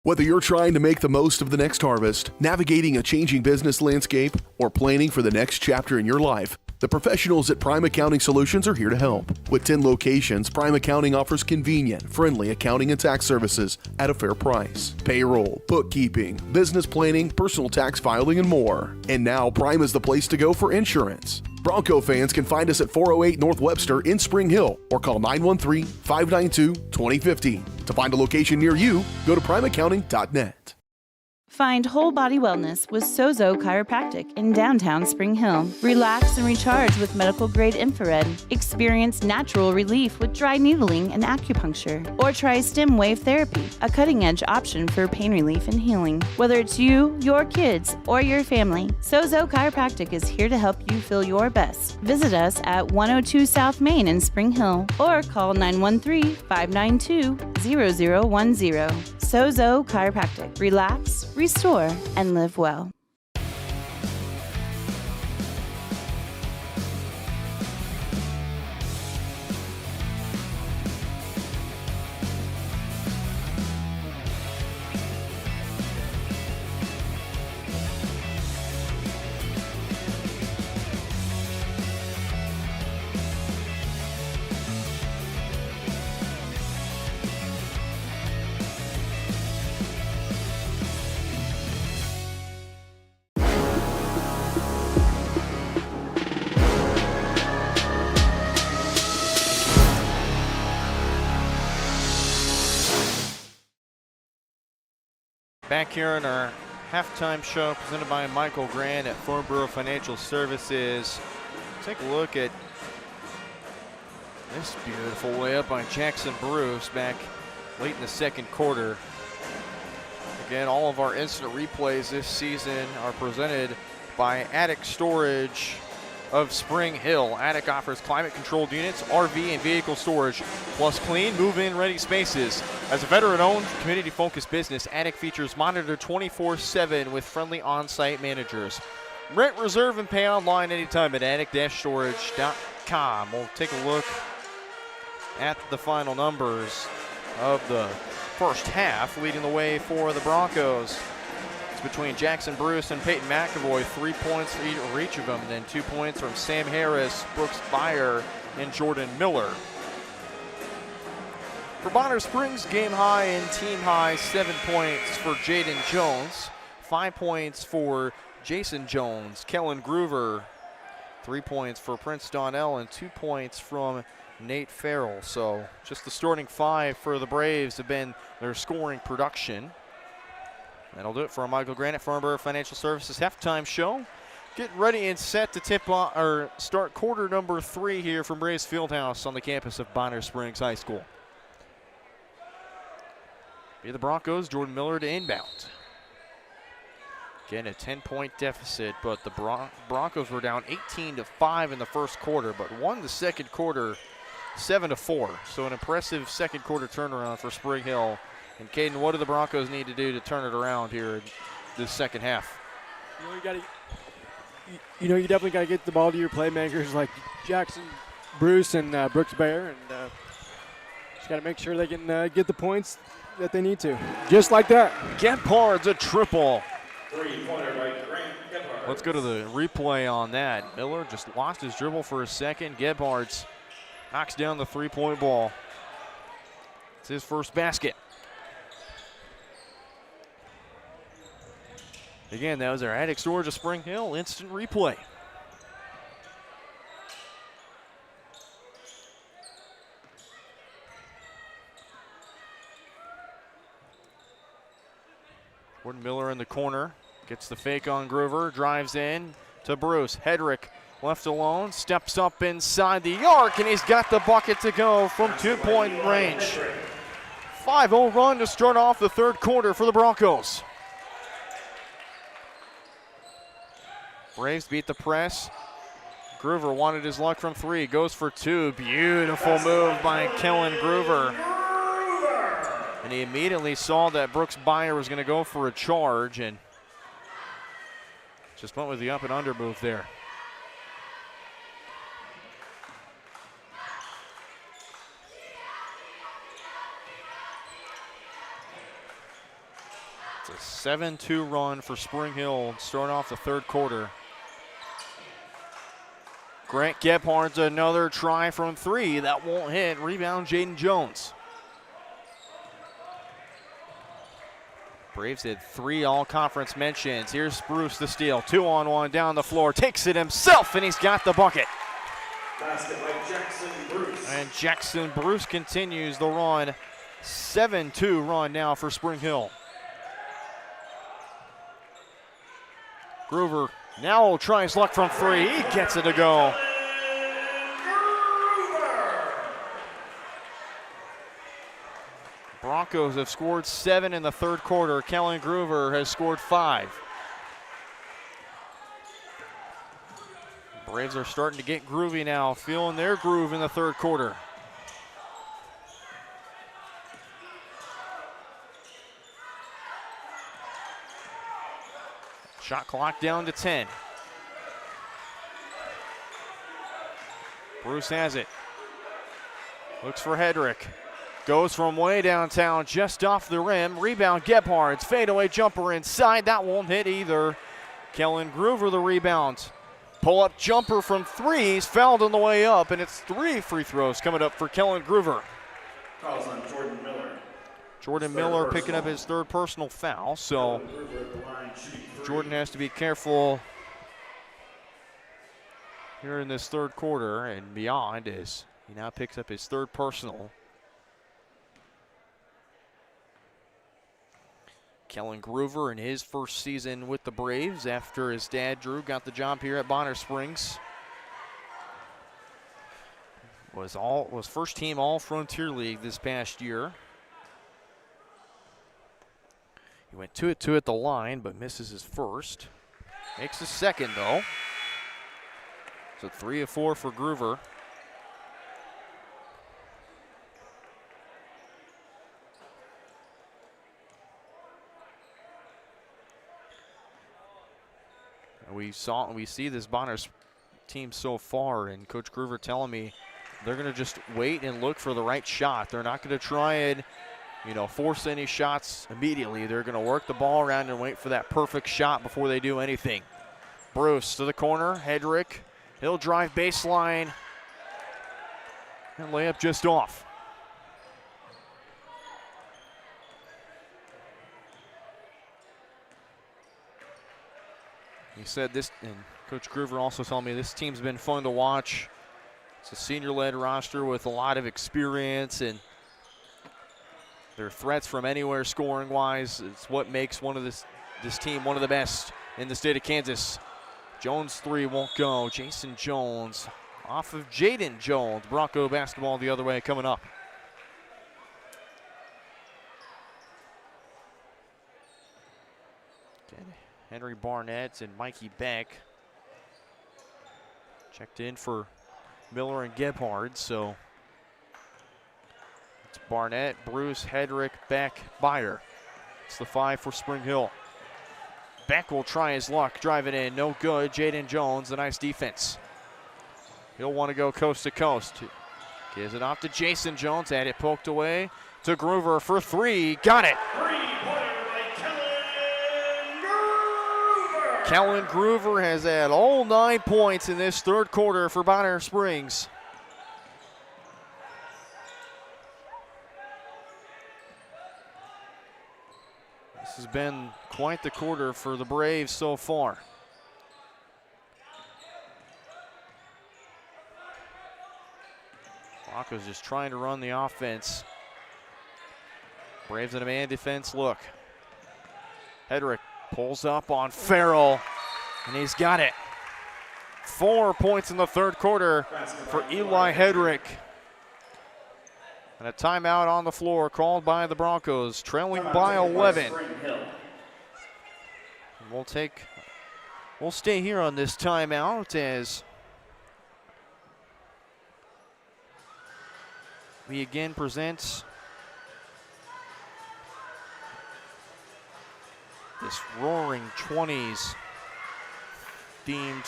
Whether you're trying to make the most of the next harvest, navigating a changing business landscape, or planning for the next chapter in your life, the professionals at Prime Accounting Solutions are here to help. With 10 locations, Prime Accounting offers convenient, friendly accounting and tax services at a fair price. Payroll, bookkeeping, business planning, personal tax filing, and more. And now Prime is the place to go for insurance. Bronco fans can find us at 408 North Webster in Spring Hill or call 913-592-2050. To find a location near you, go to primeaccounting.net. Find whole body wellness with Sozo Chiropractic in downtown Spring Hill. Relax and recharge with medical grade infrared. Experience natural relief with dry needling and acupuncture. Or try stem wave therapy, a cutting edge option for pain relief and healing. Whether it's you, your kids, or your family, Sozo Chiropractic is here to help you feel your best. Visit us at 102 South Main in Spring Hill or call 913-592-0010. Sozo Chiropractic. Relax, restore, and live well. Back here in our halftime show presented by Michael Grant at Farnborough Financial Services. Take a look at this beautiful layup by Jackson Bruce back late in the second quarter. Again, all of our instant replays this season are presented by Attic Storage of Spring Hill. Attic offers climate-controlled units, RV, and vehicle storage, plus clean, move-in ready spaces. As a veteran-owned, community-focused business, Attic features monitored 24/7 with friendly on-site managers. Rent, reserve, and pay online anytime at attic-storage.com. SportsHillsSports.com. We'll take a look at the final numbers of the first half. Leading the way for the Broncos, it's between Jackson Bruce and Peyton McAvoy. 3 points for each of them, and then 2 points from Sam Harris, Brooks Beyer, and Jordan Miller. For Bonner Springs, game high and team high, 7 points for Jaden Jones, 5 points for Jason Jones. Kellen Groover, 3 points for Prince Donnell, and 2 points from Nate Farrell. So just the starting 5 for the Braves have been their scoring production. That'll do it for our Michael Grant at Farnborough Financial Services halftime show. Getting ready and set to start quarter number 3 here from Braves Fieldhouse on the campus of Bonner Springs High School. Be the Broncos, Jordan Miller to inbound. Again, a 10-point deficit, but the Broncos were down 18-5 in the first quarter, but won the second quarter 7-4. So an impressive second quarter turnaround for Spring Hill. And Caden, what do the Broncos need to do to turn it around here in this second half? You definitely got to get the ball to your playmakers like Jackson Bruce and Brooks Beyer, and just got to make sure they can get the points that they need to. Just like that. Gebhard's a triple. Let's go to the replay on that. Miller just lost his dribble for a second. Gebhard's knocks down the three-point ball. It's his first basket. Again, that was our attic storage of Spring Hill instant replay. Jordan Miller in the corner, gets the fake on Groover, drives in to Bruce. Hedrick left alone, steps up inside the arc, and he's got the bucket to go from 2-point range. 5-0 run to start off the third quarter for the Broncos. Braves beat the press. Groover wanted his luck from 3, goes for 2. Beautiful move by Kellen Groover. And he immediately saw that Brooks Beyer was going to go for a charge and just went with the up and under move there. It's a 7-2 run for Spring Hill starting off the third quarter. Grant Gebhard's another try from 3. That won't hit. Rebound Jaden Jones. Braves had 3 all-conference mentions. Here's Bruce the steal. 2-on-1 down the floor. Takes it himself, and he's got the bucket. Basket by Jackson Bruce. And Jackson Bruce continues the run. 7-2 run now for Spring Hill. Groover now will try his luck from 3. He gets it to go. Broncos have scored 7 in the third quarter. Kellen Groover has scored 5. Braves are starting to get groovy now, feeling their groove in the third quarter. Shot clock down to 10. Bruce has it. Looks for Hedrick. Goes from way downtown, just off the rim. Rebound, Gebhard's fadeaway jumper inside. That won't hit either. Kellen Groover the rebound. Pull-up jumper from 3. He's fouled on the way up, and it's 3 free throws coming up for Kellen Groover. Fouls on Jordan Miller. Jordan Miller picking up his third personal foul, so Jordan has to be careful here in this third quarter and beyond as he now picks up his third personal. Kellen Groover in his first season with the Braves after his dad, Drew, got the job here at Bonner Springs. Was first team All Frontier League this past year. He went 2-2 at the line, but misses his first. Makes his second, though. So 3 of 4 for Groover. We see this Bonner team so far, and Coach Groover telling me they're going to just wait and look for the right shot. They're not going to try and, force any shots immediately. They're going to work the ball around and wait for that perfect shot before they do anything. Bruce to the corner, Hedrick, he'll drive baseline, and layup just off. He said this, and Coach Groover also told me this team's been fun to watch. It's a senior-led roster with a lot of experience, and their threats from anywhere scoring-wise. It's what makes this team one of the best in the state of Kansas. Jones three won't go. Jason Jones off of Jaden Jones. Bronco basketball the other way coming up. Okay. Henry Barnett and Mikey Beck checked in for Miller and Gebhard. So it's Barnett, Bruce, Hedrick, Beck, Byer. It's the 5 for Spring Hill. Beck will try his luck, drive it in, no good. Jaden Jones, a nice defense. He'll want to go coast to coast. Gives it off to Jason Jones, had it poked away to Groover for 3, got it. Kellen Groover has had all 9 points in this third quarter for Bonner Springs. This has been quite the quarter for the Braves so far. Broncos just trying to run the offense. Braves in a man defense look. Hedrick pulls up on Farrell, and he's got it. 4 points in the third quarter for Eli Hedrick. And a timeout on the floor called by the Broncos, trailing by 11. And we'll stay here on this timeout as we again present this Roaring 20s themed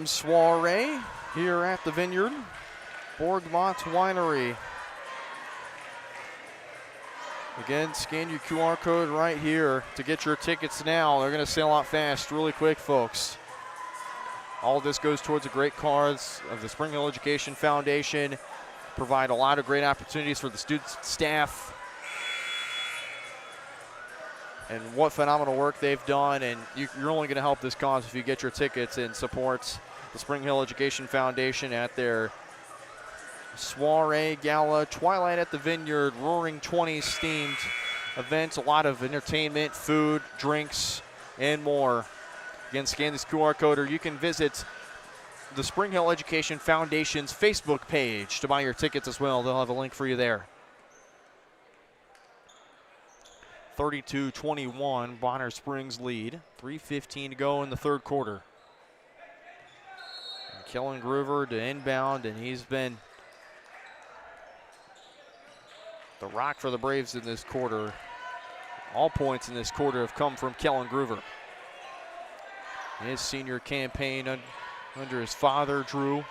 soiree here at the Vineyard. Borgmont Winery. Again, scan your QR code right here to get your tickets now. They're going to sell out fast, really quick, folks. All of this goes towards a great cause of the Spring Hill Education Foundation. Provide a lot of great opportunities for the students, staff, and what phenomenal work they've done. And you're only going to help this cause if you get your tickets and support the Spring Hill Education Foundation at their soiree, gala, Twilight at the Vineyard, Roaring 20s themed event. A lot of entertainment, food, drinks, and more. Again, scan this QR code, or you can visit the Spring Hill Education Foundation's Facebook page to buy your tickets as well. They'll have a link for you there. 32-21, Bonner Springs lead. 3:15 to go in the third quarter. And Kellen Groover to inbound, and he's been the rock for the Braves in this quarter. All points in this quarter have come from Kellen Groover. His senior campaign under his father, Drew.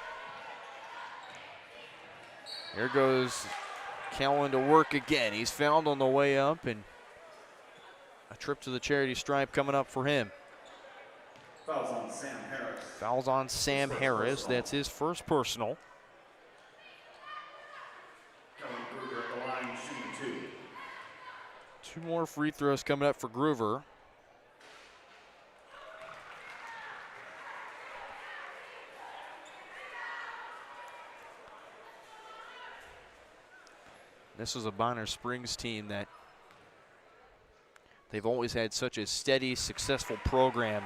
Here goes Kellen to work again. He's fouled on the way up, and a trip to the charity stripe coming up for him. Fouls on Sam Harris. Fouls on Sam Harris. That's his first personal. Kellen Groover at the line, shooting 2. 2 more free throws coming up for Groover. This is a Bonner Springs team that they've always had such a steady, successful program.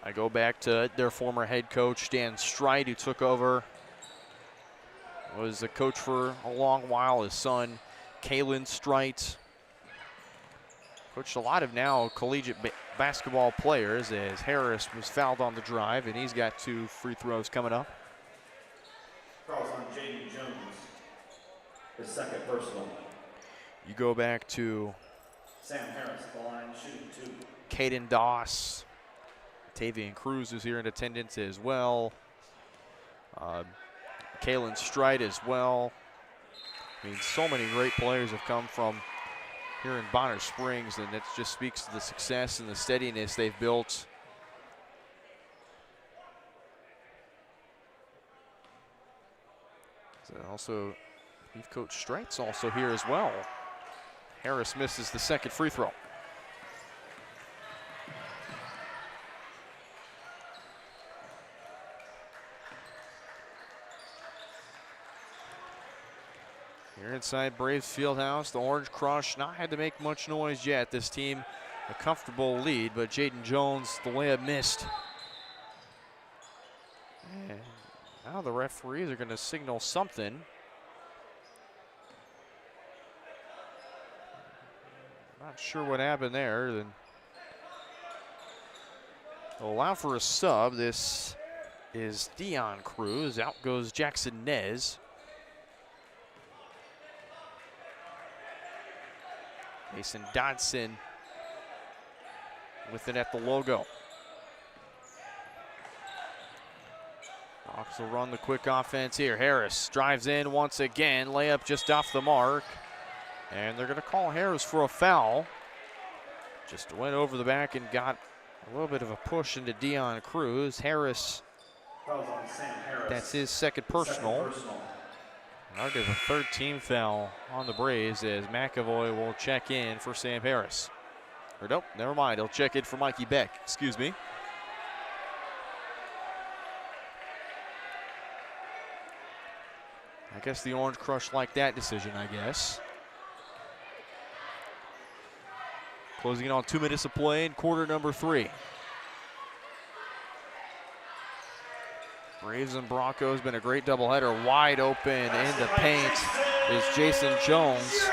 I go back to their former head coach, Dan Stride, who took over. Was the coach for a long while. His son, Kalen Stride, coached a lot of now collegiate basketball players, as Harris was fouled on the drive, and he's got 2 free throws coming up. Fouls on Jaden Jones. His second personal. You go back to Sam Harris, the line, shooting 2. Caden Doss. Tavian Cruz is here in attendance as well. Kalen Stride as well. I mean, so many great players have come from here in Bonner Springs, and that just speaks to the success and the steadiness they've built. So also, Chief Coach Streit's also here as well. Harris misses the second free throw. Here inside Braves Fieldhouse, the Orange Crush not had to make much noise yet. This team a comfortable lead, but Jaden Jones, the layup missed. And now the referees are going to signal something. Not sure what happened there. Then they'll allow for a sub. This is Dion Cruz. Out goes Jackson Nez. Mason Dodson with it at the logo. Hawks will run the quick offense here. Harris drives in once again. Layup just off the mark. And they're going to call Harris for a foul. Just went over the back and got a little bit of a push into Dion Cruz. Harris, that's his second personal. I'll give a third team foul on the Braves as McAvoy will check in for Sam Harris. Or nope, never mind. He'll check in for Mikey Beck. Excuse me. I guess the Orange Crush liked that decision, I guess. Closing in on 2 minutes of play in quarter number 3. Braves and Broncos been a great doubleheader. Wide open in the paint is Jason Jones.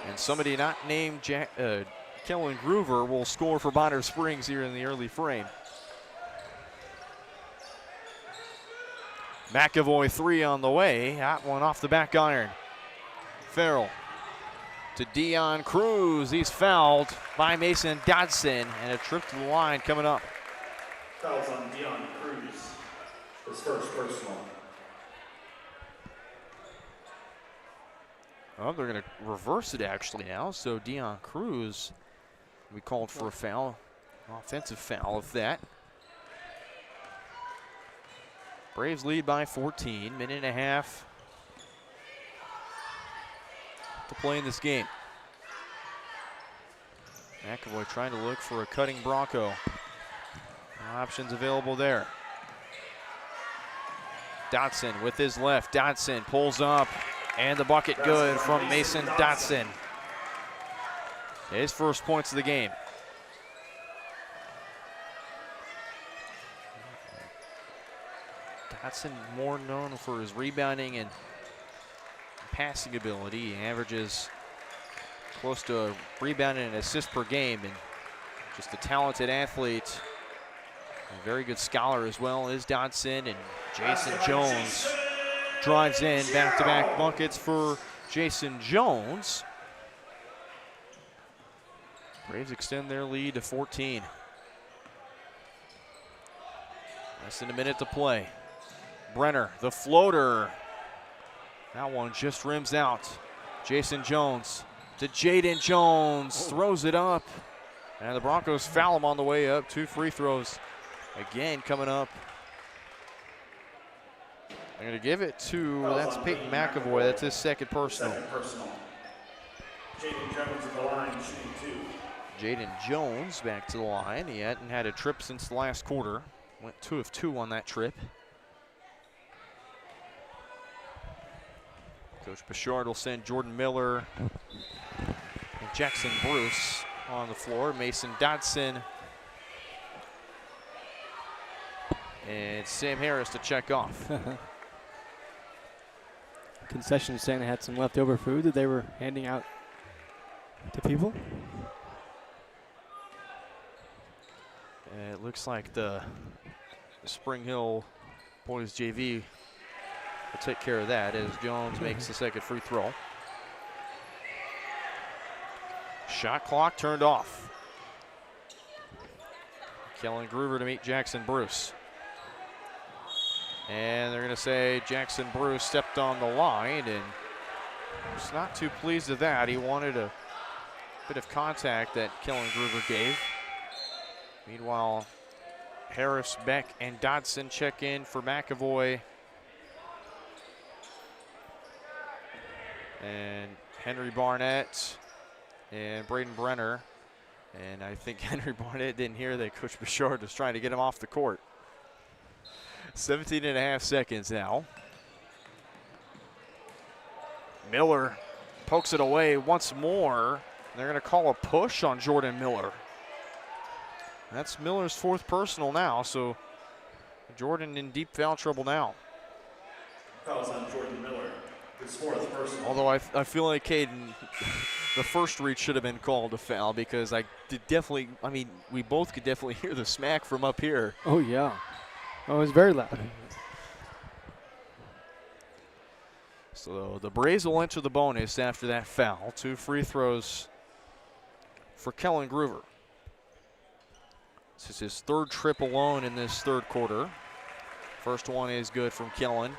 And somebody not named Kellen Groover will score for Bonner Springs here in the early frame. McAvoy 3 on the way. That one off the back iron. Farrell to Dion Cruz. He's fouled by Mason Dodson, and a trip to the line coming up. Fouls on Dion Cruz, his first personal. Oh, they're going to reverse it actually now. So Dion Cruz, we called for a foul, offensive foul of that. Braves lead by 14, minute and a half to play in this game. McAvoy trying to look for a cutting Bronco. No options available there. Dotson with his left. Dotson pulls up, and the bucket good from Mason Dotson. His first points of the game. Dotson more known for his rebounding and passing ability. He averages close to a rebound and an assist per game, and just a talented athlete. A very good scholar as well is Dodson, and Jason Jones drives in. Back-to-back buckets for Jason Jones. Braves extend their lead to 14. Less than a minute to play. Brenner, the floater. That one just rims out. Jason Jones to Jaden Jones. Throws it up. And the Broncos foul him on the way up. 2 free throws again coming up. They're going to give it to, that's Peyton McAvoy. That's his second personal. Jaden Jones at the line, shooting 2. Jaden Jones back to the line. He hadn't had a trip since the last quarter. Went 2 of 2 on that trip. Coach Bouchard will send Jordan Miller and Jackson Bruce on the floor. Mason Dodson and Sam Harris to check off. Concession saying they had some leftover food that they were handing out to people. And it looks like the Spring Hill boys JV will take care of that as Jones makes the second free throw. Shot clock turned off. Kellen Groover to meet Jackson Bruce. And they're going to say Jackson Bruce stepped on the line, and was not too pleased with that. He wanted a bit of contact that Kellen Groover gave. Meanwhile, Harris, Beck, and Dodson check in for McAvoy. And Henry Barnett and Braden Brenner. And I think Henry Barnett didn't hear that Coach Bouchard was trying to get him off the court. 17.5 seconds now. Miller pokes it away once more. They're going to call a push on Jordan Miller. That's Miller's 4th personal now, so Jordan in deep foul trouble now. Fouls on Jordan Miller, his 4th personal. Although I feel like Caden, the first reach should have been called a foul, because we both could definitely hear the smack from up here. Oh, yeah. Oh, it was very loud. So the Braves will enter the bonus after that foul. 2 free throws for Kellen Groover. This is his 3rd trip alone in this 3rd quarter. First one is good from Kellen.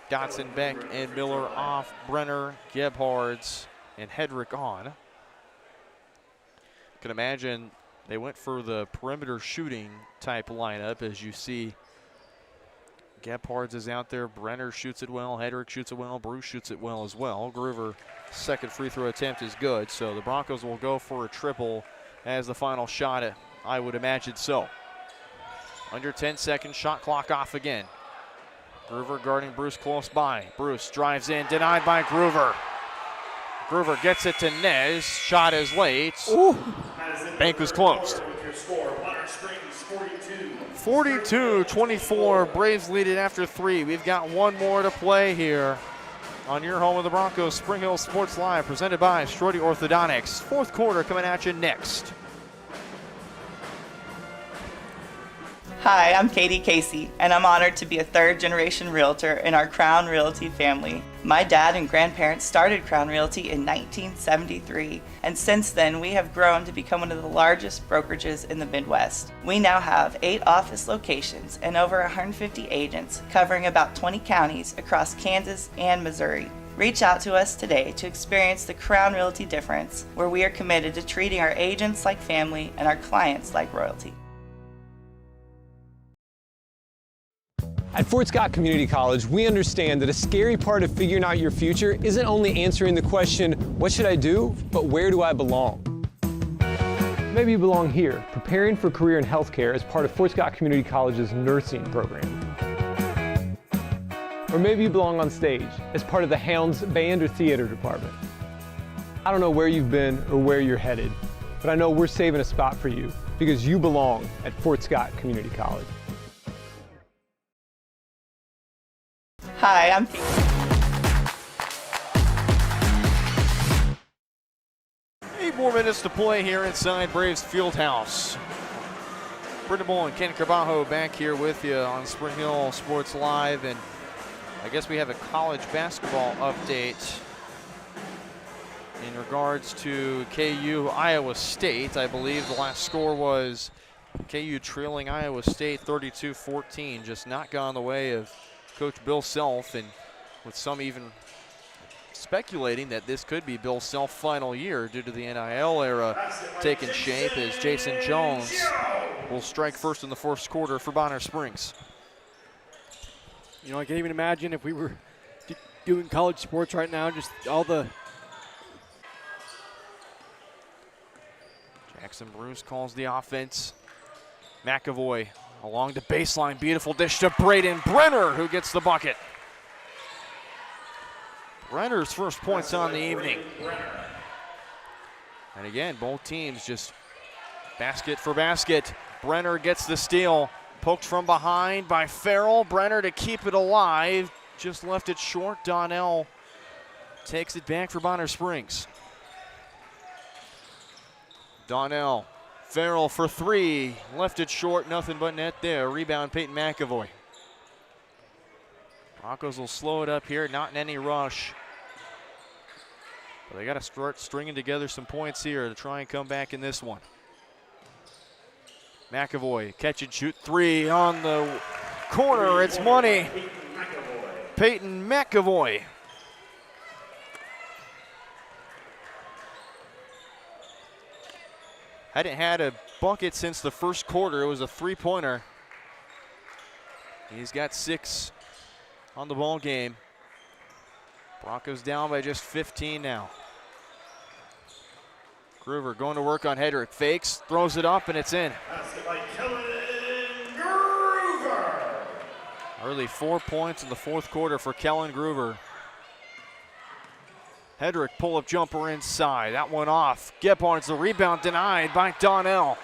Dotson, Beck, and Miller off. Brenner, Gebhards, and Hedrick on. You can imagine they went for the perimeter shooting type lineup, as you see. Gebhards is out there. Brenner shoots it well. Hedrick shoots it well. Bruce shoots it well as well. Groover, 2nd free throw attempt is good. So the Broncos will go for a triple as the final shot. I would imagine so. Under 10 seconds, shot clock off again. Groover guarding Bruce close by. Bruce drives in, denied by Groover. Groover gets it to Nez. Shot is late. Ooh. Bank was closed. 42-24. Braves lead it after 3. We've got one more to play here on your home of the Broncos, Spring Hill Sports Live, presented by Strode Orthodontics. 4th quarter coming at you next. Hi, I'm Katie Casey, and I'm honored to be a 3rd-generation realtor in our Crown Realty family. My dad and grandparents started Crown Realty in 1973, and since then we have grown to become one of the largest brokerages in the Midwest. We now have 8 office locations and over 150 agents covering about 20 counties across Kansas and Missouri. Reach out to us today to experience the Crown Realty difference, where we are committed to treating our agents like family and our clients like royalty. At Fort Scott Community College, we understand that a scary part of figuring out your future isn't only answering the question, what should I do, but where do I belong? Maybe you belong here, preparing for a career in healthcare as part of Fort Scott Community College's nursing program. Or maybe you belong on stage as part of the Hounds band or theater department. I don't know where you've been or where you're headed, but I know we're saving a spot for you because you belong at Fort Scott Community College. Hi, I'm Katie. 8 more minutes to play here inside Braves Fieldhouse. Brendan Bull and Ken Carbajo back here with you on Spring Hill Sports Live, and I guess we have a college basketball update in regards to KU Iowa State. I believe the last score was KU trailing Iowa State 32-14, just not gone the way of Coach Bill Self, and with some even speculating that this could be Bill Self's final year due to the NIL era taking shape, as Jason Jones will strike first in the 4th quarter for Bonner Springs. You know, I can't even imagine if we were doing college sports right now, just all the... Jackson Bruce calls the offense. McAvoy along the baseline, beautiful dish to Braden Brenner, who gets the bucket. Brenner's first points on the evening. And again, both teams just basket for basket. Brenner gets the steal, poked from behind by Farrell. Brenner to keep it alive, just left it short. Donnell takes it back for Bonner Springs. Donnell. Farrell for 3, left it short, nothing but net there. Rebound, Peyton McAvoy. Broncos will slow it up here, not in any rush. But they got to start stringing together some points here to try and come back in this one. McAvoy, catch and shoot three on the corner. It's money. Peyton McAvoy. Hadn't had a bucket since the first quarter. It was a three-pointer. He's got 6 on the ball game. Broncos down by just 15 now. Groover going to work on Hedrick. Fakes, throws it up, and it's in. Early 4 points in the fourth quarter for Kellen Groover. Hedrick pull-up jumper inside. That one off. Gebhard's the rebound denied by Donnell.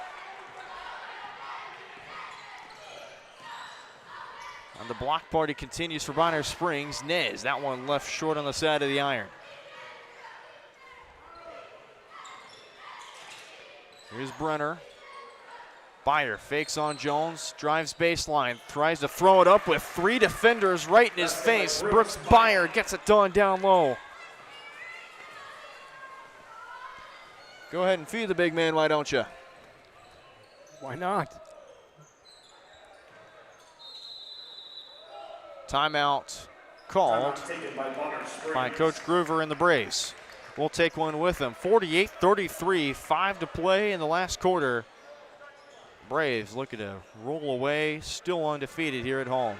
And the block party continues for Bonner Springs. Nez, that one left short on the side of the iron. Here's Brenner. Byer fakes on Jones, drives baseline, tries to throw it up with 3 defenders right in his face. Brooks Byer gets it done down low. Go ahead and feed the big man, why don't you? Why not? Timeout called by Coach Groover and the Braves. We'll take one with them. 48-33, 5 to play in the last quarter. Braves looking to roll away, still undefeated here at home.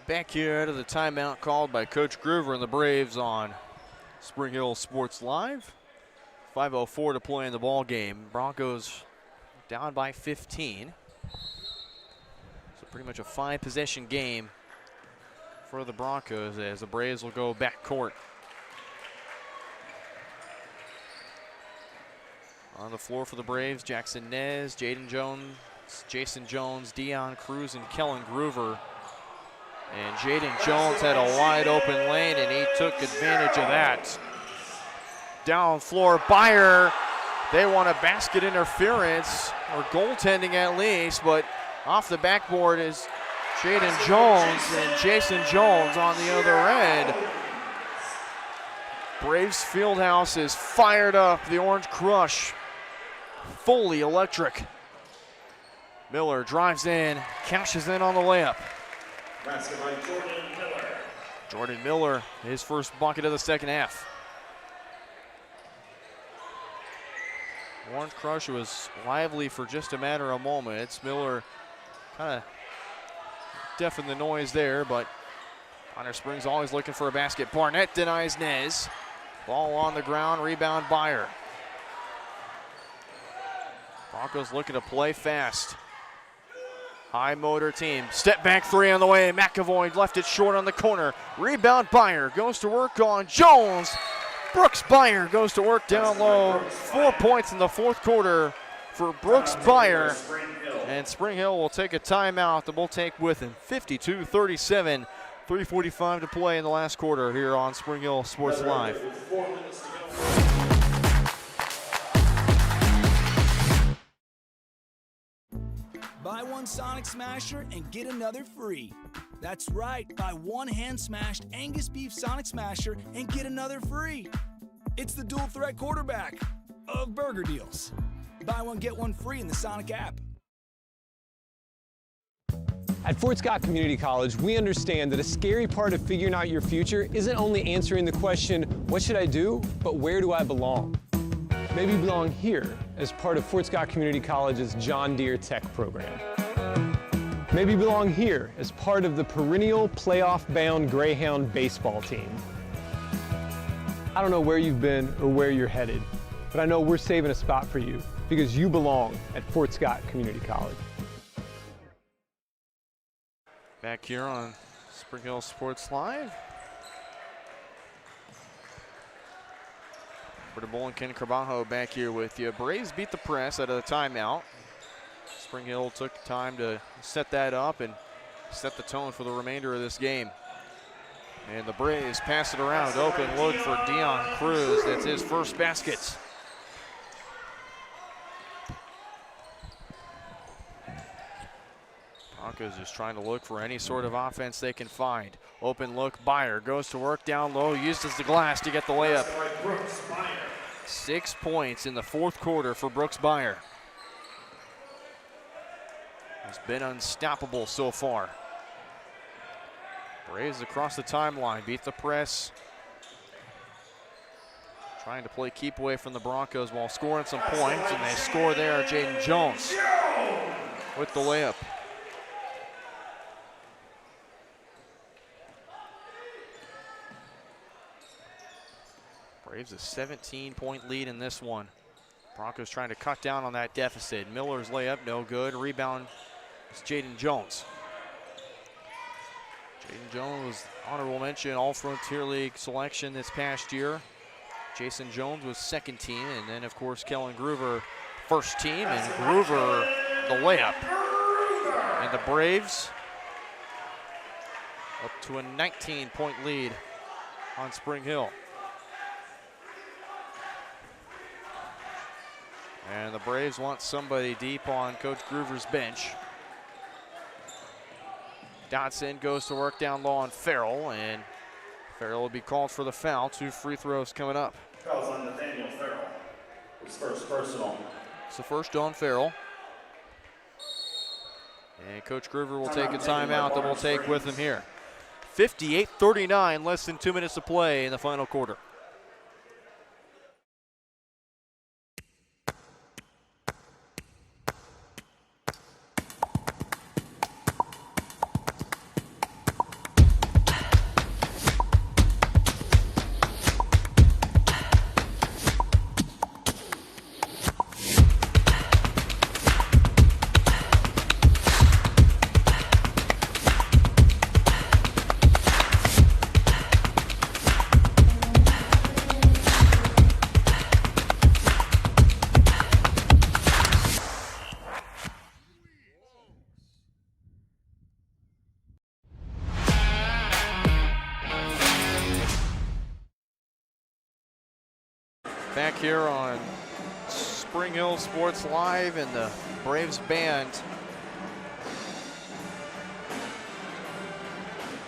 Back here out of the timeout called by Coach Groover and the Braves on Spring Hill Sports Live. 5:04 to play in the ball game. Broncos down by 15. So pretty much a 5-possession game for the Broncos as the Braves will go back court. On the floor for the Braves, Jackson Nez, Jaden Jones, Jason Jones, Dion Cruz, and Kellen Groover. And Jaden Jones had a wide open lane, and he took advantage of that. Down floor, Byer. They want a basket interference, or goaltending at least, but off the backboard is Jaden Jones, and Jason Jones on the other end. Braves Fieldhouse is fired up. The Orange Crush, fully electric. Miller drives in, cashes in on the layup. Jordan Miller, his first bucket of the second half. Orange Crush was lively for just a matter of moments. Miller kind of deafened the noise there, but Bonner Springs always looking for a basket. Barnett denies Nez. Ball on the ground, rebound Byer. Broncos looking to play fast. High motor team. Step back three on the way. McAvoy left it short on the corner. Rebound Byer goes to work on Jones. Brooks Byer goes to work down low. 4 points in the fourth quarter for Brooks Byer. And Spring Hill will take a timeout that we'll take with him. 52-37. 3:45 to play in the last quarter here on Spring Hill Sports Live. Buy one Sonic Smasher and get another free. That's right, buy one hand-smashed Angus beef Sonic Smasher and get another free. It's the dual threat quarterback of burger deals. Buy one, get one free in the Sonic app. At Fort Scott Community College, we understand that a scary part of figuring out your future isn't only answering the question, what should I do, but where do I belong? Maybe you belong here as part of Fort Scott Community College's John Deere Tech program. Maybe you belong here as part of the perennial playoff-bound Greyhound baseball team. I don't know where you've been or where you're headed, but I know we're saving a spot for you because you belong at Fort Scott Community College. Back here on Spring Hill Sports Live. Roberto Bull and Ken Carbajo back here with you. Braves beat the press out of the timeout. Spring Hill took time to set that up and set the tone for the remainder of this game. And the Braves pass it around. Open look for Dion Cruz. That's his first basket. Broncos just trying to look for any sort of offense they can find. Open look, Byer goes to work down low, uses the glass to get the layup. 6 points in the fourth quarter for Brooks Byer. He's been unstoppable so far. Braves across the timeline, beat the press. Trying to play keep away from the Broncos while scoring some points, and they score there. Jaden Jones with the layup. Braves a 17-point lead in this one. Broncos trying to cut down on that deficit. Miller's layup, no good. Rebound is Jaden Jones. Jaden Jones was honorable mention All Frontier League selection this past year. Jason Jones was second team, and then of course Kellen Groover first team, and Groover the layup. And the Braves up to a 19-point lead on Spring Hill. And the Braves want somebody deep on Coach Groover's bench. Dotson goes to work down low on Farrell, and Farrell will be called for the foul. 2 free throws coming up. Foul's on Nathaniel Farrell. His first personal. It's the first on Farrell. And Coach Groover will take a timeout that we'll take with him here. 58-39, less than 2 minutes to play in the final quarter. Back here on Spring Hill Sports Live, and the Braves band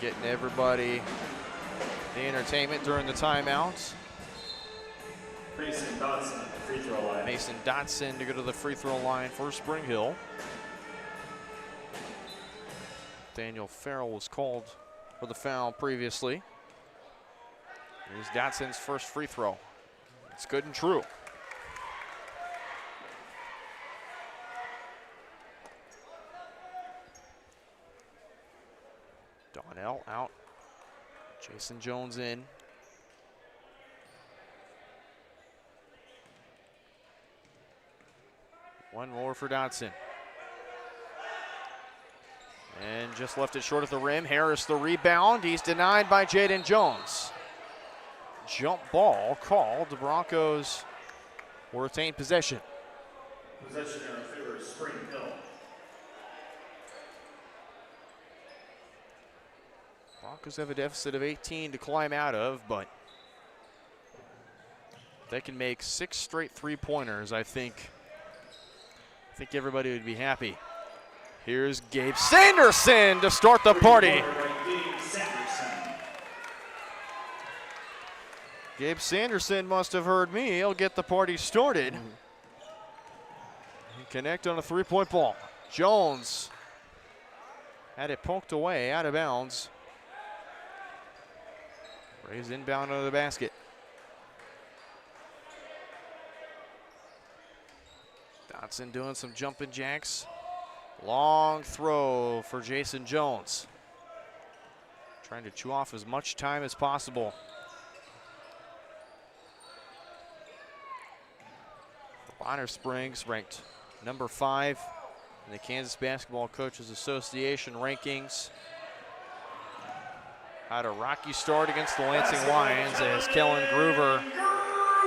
getting everybody the entertainment during the timeouts. Mason Dotson at the free throw line. Mason Dotson to go to the free throw line for Spring Hill. Daniel Farrell was called for the foul previously. Here's Dotson's first free throw. It's good and true. Donnell out. Jason Jones in. One more for Dotson. And just left it short of the rim. Harris the rebound. He's denied by Jaden Jones. Jump ball called. The Broncos will retain possession. Possession in favor of Spring Hill. Broncos have a deficit of 18 to climb out of, but they can make 6 straight three-pointers. I think everybody would be happy. Here's Gabe Sanderson to start the party. Gabe Sanderson must have heard me. He'll get the party started. Connect on a three-point ball. Jones Had it poked away, out of bounds. Braves inbound under the basket. Dotson doing some jumping jacks. Long throw for Jason Jones. Trying to chew off as much time as possible. Bonner Springs ranked number 5 in the Kansas Basketball Coaches Association rankings. Had a rocky start against the Lansing Lions as Kellen Groover,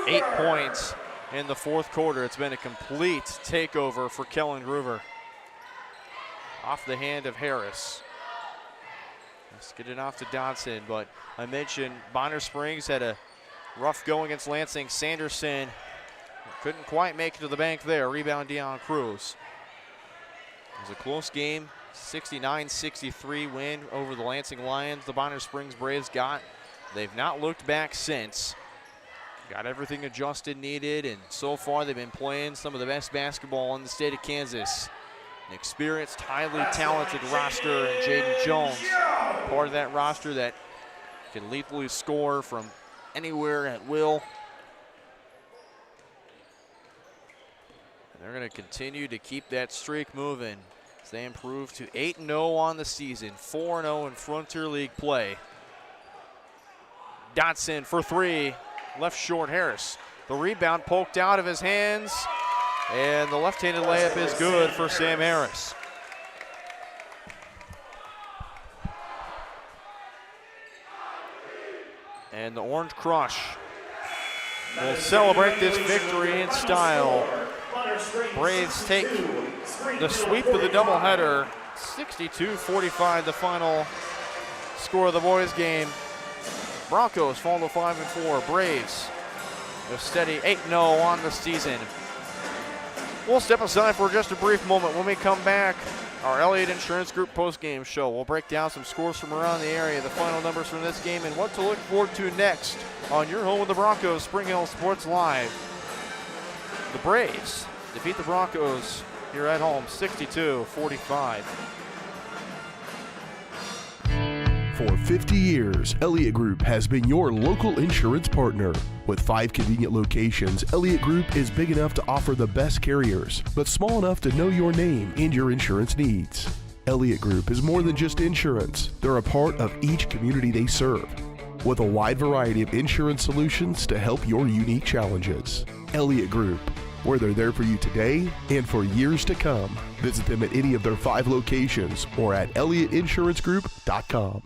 8 points in the fourth quarter. It's been a complete takeover for Kellen Groover. Off the hand of Harris. Let's get it off to Dodson, but I mentioned Bonner Springs had a rough go against Lansing. Sanderson couldn't quite make it to the bank there. Rebound Deion Cruz. It was a close game. 69-63 win over the Lansing Lions. The Bonner Springs Braves got. They've not looked back since. Got everything adjusted needed, and so far they've been playing some of the best basketball in the state of Kansas. An experienced, highly talented roster, and Jaden Jones, part of that roster that can lethally score from anywhere at will. And they're going to continue to keep that streak moving as they improve to 8-0 on the season, 4-0 in Frontier League play. Dotson for 3, left short Harris. The rebound poked out of his hands, and the left-handed layup is good for Sam Harris. And the Orange Crush will celebrate this victory in style. Braves take the sweep of the doubleheader. 62-45, the final score of the boys' game. Broncos fall to 5-4. Braves a steady 8-0 on the season. We'll step aside for just a brief moment. When we come back, our Elliott Insurance Group post-game show. We'll break down some scores from around the area, the final numbers from this game, and what to look forward to next on your home with the Broncos, Spring Hill Sports Live. The Braves defeat the Broncos here at home, 62-45. For 50 years, Elliott Group has been your local insurance partner. With 5 convenient locations, Elliott Group is big enough to offer the best carriers, but small enough to know your name and your insurance needs. Elliott Group is more than just insurance. They're a part of each community they serve, with a wide variety of insurance solutions to help your unique challenges. Elliott Group, where they're there for you today and for years to come. Visit them at any of their 5 locations or at ElliottInsuranceGroup.com.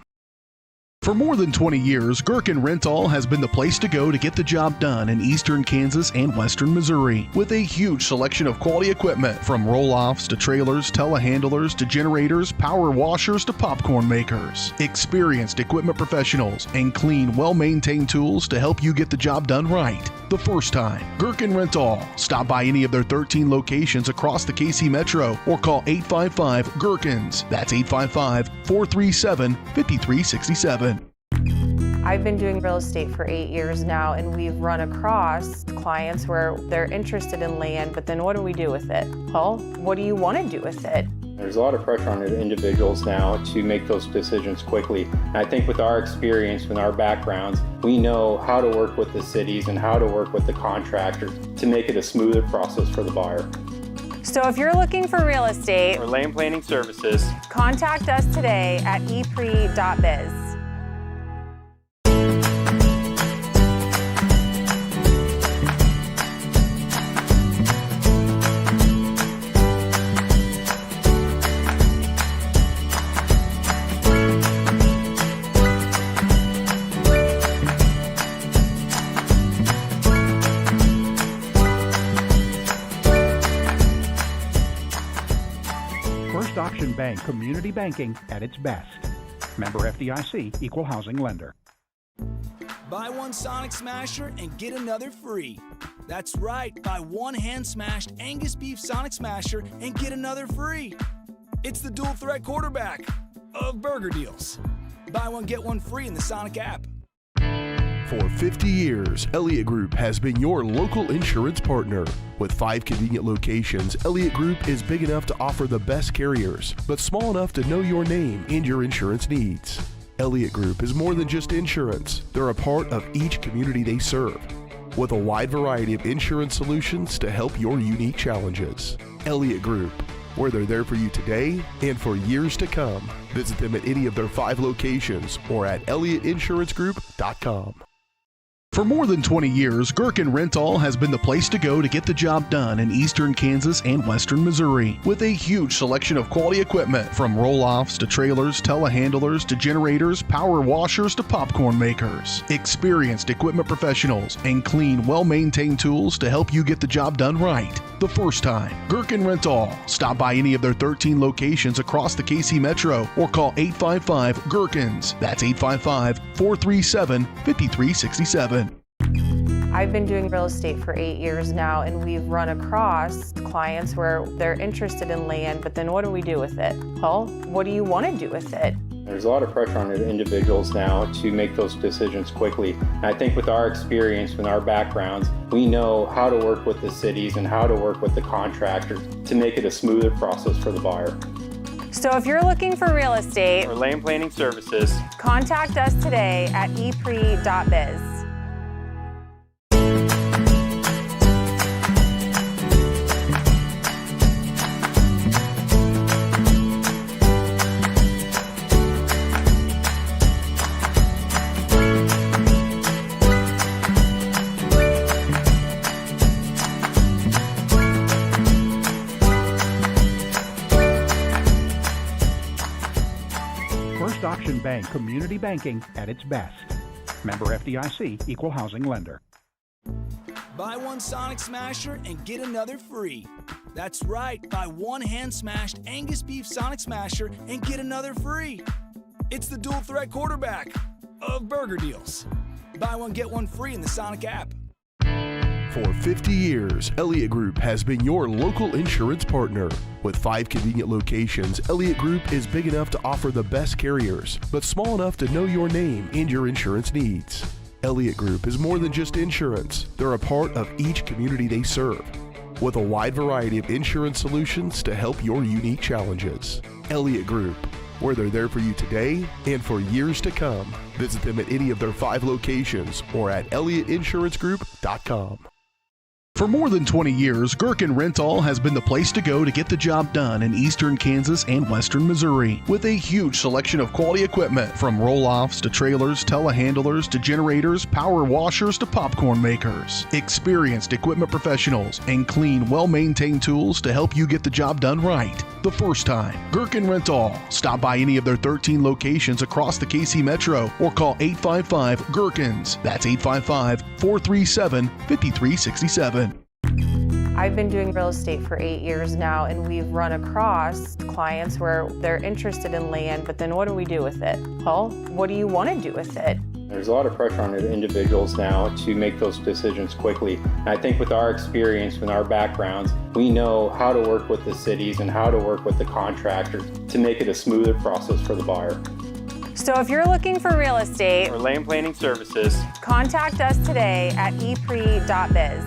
For more than 20 years, Gherkin Rental has been the place to go to get the job done in eastern Kansas and western Missouri. With a huge selection of quality equipment, from roll-offs to trailers, telehandlers to generators, power washers to popcorn makers. Experienced equipment professionals and clean, well-maintained tools to help you get the job done right the first time. Gherkin Rental. Stop by any of their 13 locations across the KC Metro or call 855-GHERKINS. That's 855-437-5367. I've been doing real estate for 8 years now, and we've run across clients where they're interested in land, but then what do we do with it? Well, what do you want to do with it? There's a lot of pressure on the individuals now to make those decisions quickly. And I think with our experience, with our backgrounds, we know how to work with the cities and how to work with the contractors to make it a smoother process for the buyer. So if you're looking for real estate or land planning services, contact us today at epre.biz. First Auction Bank, community banking at its best. Member FDIC, equal housing lender. Buy one Sonic Smasher and get another free. That's right, buy one hand-smashed Angus beef Sonic Smasher and get another free. It's the dual threat quarterback of burger deals. Buy one, get one free in the Sonic app. For 50 years, Elliott Group has been your local insurance partner. With 5 convenient locations, Elliott Group is big enough to offer the best carriers, but small enough to know your name and your insurance needs. Elliott Group is more than just insurance. They're a part of each community they serve, with a wide variety of insurance solutions to help your unique challenges. Elliott Group, where they're there for you today and for years to come. Visit them at any of their 5 locations or at ElliottInsuranceGroup.com. For more than 20 years, Gherkin Rental has been the place to go to get the job done in eastern Kansas and western Missouri. With a huge selection of quality equipment, from roll-offs to trailers, telehandlers to generators, power washers to popcorn makers. Experienced equipment professionals and clean, well-maintained tools to help you get the job done right the first time. Gherkin Rental. Stop by any of their 13 locations across the KC Metro or call 855-GHERKINS. That's 855-437-5367. I've been doing real estate for 8 years now, and we've run across clients where they're interested in land, but then what do we do with it? Well, what do you want to do with it? There's a lot of pressure on individuals now to make those decisions quickly. And I think with our experience and our backgrounds, we know how to work with the cities and how to work with the contractors to make it a smoother process for the buyer. So if you're looking for real estate or land planning services, contact us today at epre.biz. First Option Bank, community banking at its best. Member FDIC, equal housing lender. Buy one Sonic Smasher and get another free. That's right, buy one hand-smashed Angus beef Sonic Smasher and get another free. It's the dual threat quarterback of burger deals. Buy one, get one free in the Sonic app. For 50 years, Elliott Group has been your local insurance partner. With 5 convenient locations, Elliott Group is big enough to offer the best carriers, but small enough to know your name and your insurance needs. Elliott Group is more than just insurance. They're a part of each community they serve, with a wide variety of insurance solutions to help your unique challenges. Elliott Group, where they're there for you today and for years to come. Visit them at any of their 5 locations or at ElliottInsuranceGroup.com. For more than 20 years, Gherkin Rental has been the place to go to get the job done in eastern Kansas and western Missouri. With a huge selection of quality equipment, from roll-offs to trailers, telehandlers to generators, power washers to popcorn makers. Experienced equipment professionals and clean, well-maintained tools to help you get the job done right the first time. Gherkin Rental. Stop by any of their 13 locations across the KC Metro or call 855-GHERKINS. That's 855-437-5367. I've been doing real estate for 8 years now, and we've run across clients where they're interested in land, but then what do we do with it? Well, what do you want to do with it? There's a lot of pressure on individuals now to make those decisions quickly. And I think with our experience and our backgrounds, we know how to work with the cities and how to work with the contractors to make it a smoother process for the buyer. So if you're looking for real estate or land planning services, contact us today at epre.biz.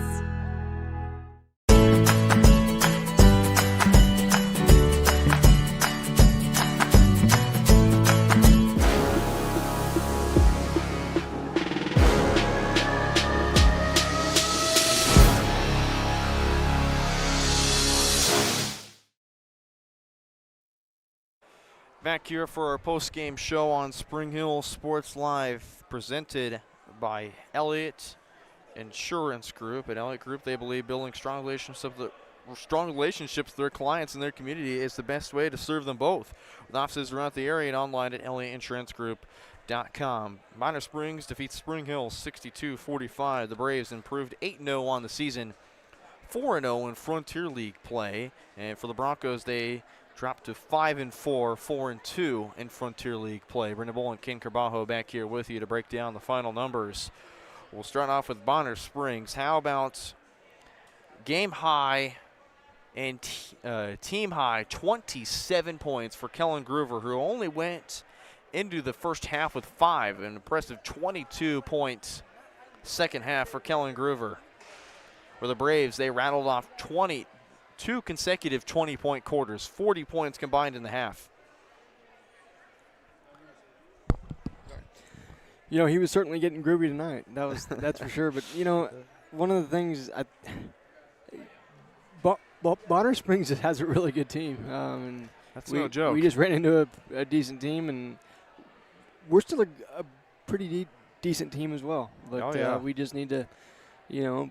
Back here for our post-game show on Spring Hill Sports Live, presented by Elliott Insurance Group. At Elliott Group, they believe building strong relationships with their clients and their community is the best way to serve them both. With offices around the area and online at ElliottInsuranceGroup.com. Bonner Springs defeats Spring Hill 62-45. The Braves improved 8-0 on the season, 4-0 in Frontier League play. And for the Broncos, they dropped to 5-4, 4-2 in Frontier League play. Brendan Bull and Ken Carbajo back here with you to break down the final numbers. We'll start off with Bonner Springs. How about game high and team high 27 points for Kellen Groover, who only went into the first half with 5, an impressive 22 points second half for Kellen Groover, where the Braves, they rattled off 2 consecutive 20-point quarters, 40 points combined in the half. You know, he was certainly getting groovy tonight. That's for sure. But, you know, one of the things, Bonner Springs has a really good team. And that's no joke. We just ran into a decent team, and we're still a pretty decent team as well. But we just need to, you know,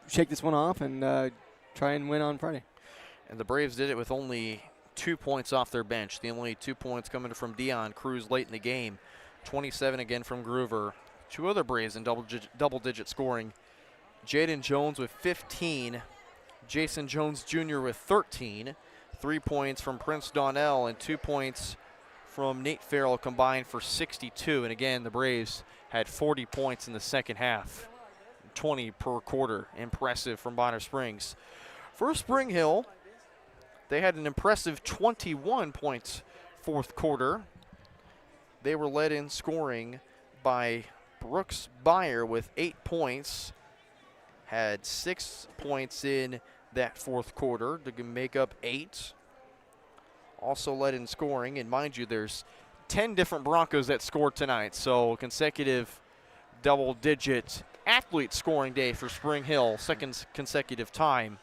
shake this one off and try and win on Friday. And the Braves did it with only 2 points off their bench. The only 2 points coming from Dion Cruz late in the game. 27 again from Groover. 2 other Braves in double-digit scoring. Jaden Jones with 15. Jason Jones Jr. with 13. 3 points from Prince Donnell and 2 points from Nate Farrell combined for 62. And again, the Braves had 40 points in the second half. 20 per quarter. Impressive from Bonner Springs. For Spring Hill, they had an impressive 21 points fourth quarter. They were led in scoring by Brooks Byer with 8 points. Had 6 points in that fourth quarter to make up 8. Also led in scoring, and mind you, there's 10 different Broncos that scored tonight, so consecutive double-digit athlete scoring day for Spring Hill, second consecutive time.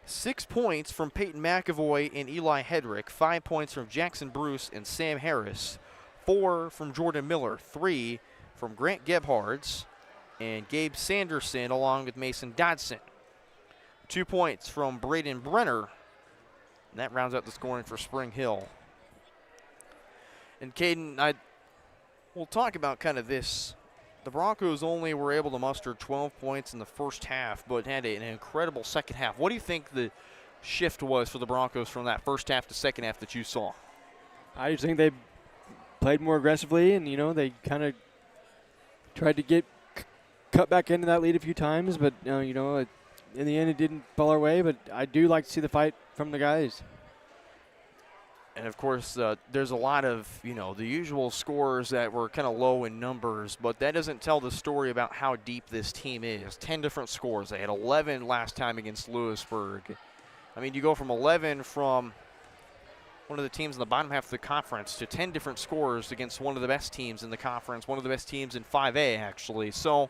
6 points from Peyton McAvoy and Eli Hedrick, 5 points from Jackson Bruce and Sam Harris, 4 from Jordan Miller, 3 from Grant Gebhards and Gabe Sanderson along with Mason Dodson. 2 points from Braden Brenner, and that rounds out the scoring for Spring Hill. And Caden, we'll talk about kind of this. The Broncos only were able to muster 12 points in the first half, but had an incredible second half. What do you think the shift was for the Broncos from that first half to second half that you saw? I just think they played more aggressively, and, you know, they kind of tried to get cut back into that lead a few times, but, you know, in the end it didn't fall our way, but I do like to see the fight from the guys. And, of course, there's a lot of, you know, the usual scores that were kind of low in numbers, but that doesn't tell the story about how deep this team is. 10 different scores. They had 11 last time against Lewisburg. I mean, you go from 11 from one of the teams in the bottom half of the conference to 10 different scores against one of the best teams in the conference, one of the best teams in 5A, actually. So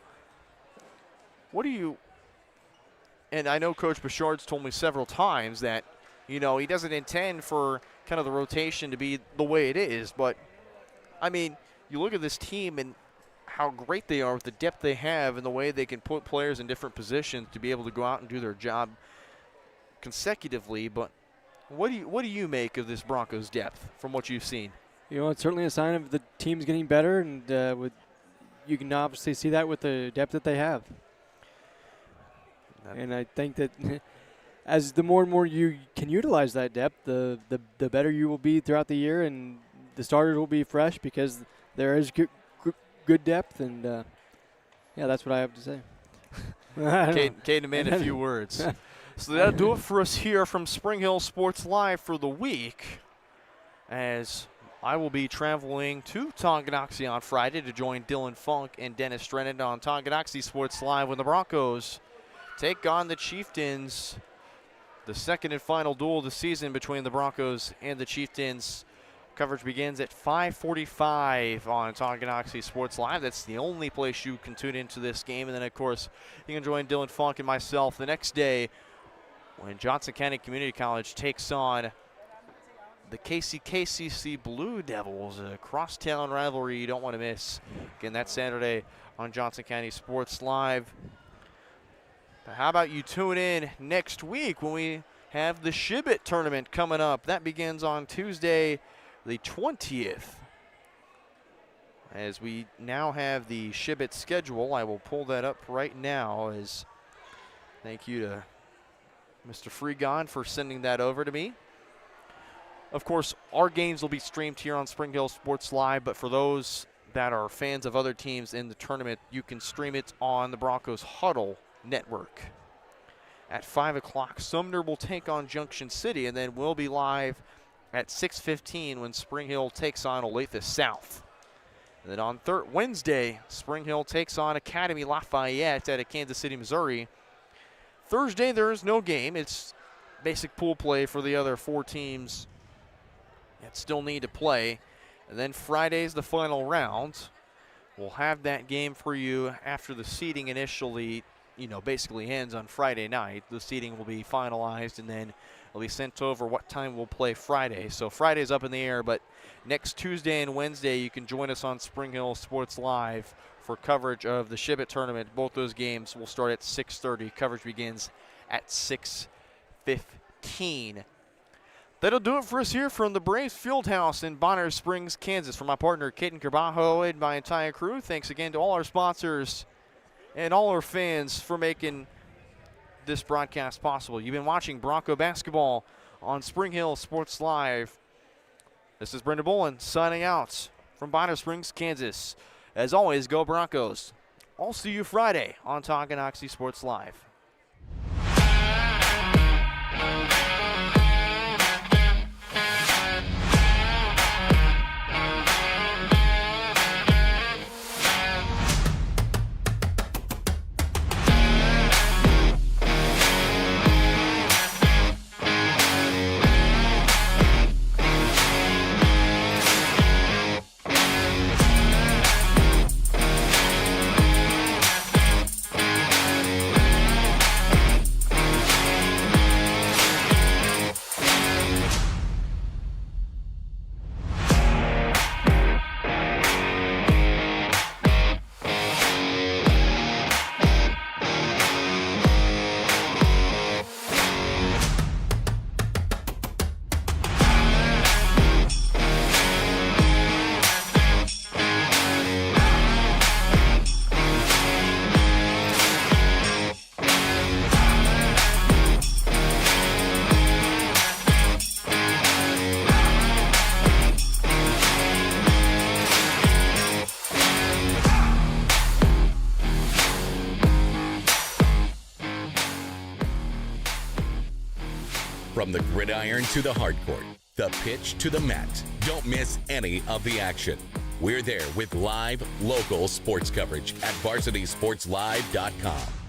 what do you – and I know Coach Bouchard's told me several times that, you know, he doesn't intend for kind of the rotation to be the way it is. But, I mean, you look at this team and how great they are with the depth they have and the way they can put players in different positions to be able to go out and do their job consecutively. But what do you make of this Broncos depth from what you've seen? You know, it's certainly a sign of the team's getting better, and you can obviously see that with the depth that they have. And I think that as the more and more you can utilize that depth, the better you will be throughout the year, and the starters will be fresh because there is good depth, and yeah, that's what I have to say. Caden made a few words. So that'll do it for us here from Spring Hill Sports Live for the week, as I will be traveling to Tonganoxie on Friday to join Dylan Funk and Dennis Drennan on Tonganoxie Sports Live when the Broncos take on the Chieftains. The second and final duel of the season between the Broncos and the Chieftains. Coverage begins at 5:45 on Tonganoxie Sports Live. That's the only place you can tune into this game. And then, of course, you can join Dylan Funk and myself the next day when Johnson County Community College takes on the KCCC Blue Devils, a crosstown rivalry you don't want to miss. Again, that's Saturday on Johnson County Sports Live. But how about you tune in next week when we have the Shibit tournament coming up. That begins on Tuesday the 20th. As we now have the Shibit schedule, I will pull that up right now. As thank you to Mr. Freegon for sending that over to me. Of course, our games will be streamed here on Spring Hill Sports Live, but for those that are fans of other teams in the tournament, you can stream it on the Broncos Huddle Network. At 5 o'clock, Sumner will take on Junction City, and then we'll be live at 6:15 when Spring Hill takes on Olathe South. And then on Wednesday, Spring Hill takes on Academy Lafayette at Kansas City, Missouri. Thursday, there is no game. It's basic pool play for the other 4 teams that still need to play. And then Friday's the final round. We'll have that game for you after the seeding initially, basically ends on Friday night. The seeding will be finalized, and then it'll be sent over what time we'll play Friday. So Friday's up in the air, but next Tuesday and Wednesday you can join us on Spring Hill Sports Live for coverage of the Shibboleth Tournament. Both those games will start at 6:30. Coverage begins at 6:15. That'll do it for us here from the Braves Fieldhouse in Bonner Springs, Kansas. For my partner, Caden Carbajo, and my entire crew, thanks again to all our sponsors and all our fans for making this broadcast possible. You've been watching Bronco basketball on Spring Hill Sports Live. This is Brendan Bolin signing out from Bonner Springs, Kansas. As always, go Broncos. I'll see you Friday on Tonganoxie Sports Live. From the gridiron to the hardcourt, the pitch to the mat, don't miss any of the action. We're there with live, local sports coverage at VarsitySportsLive.com.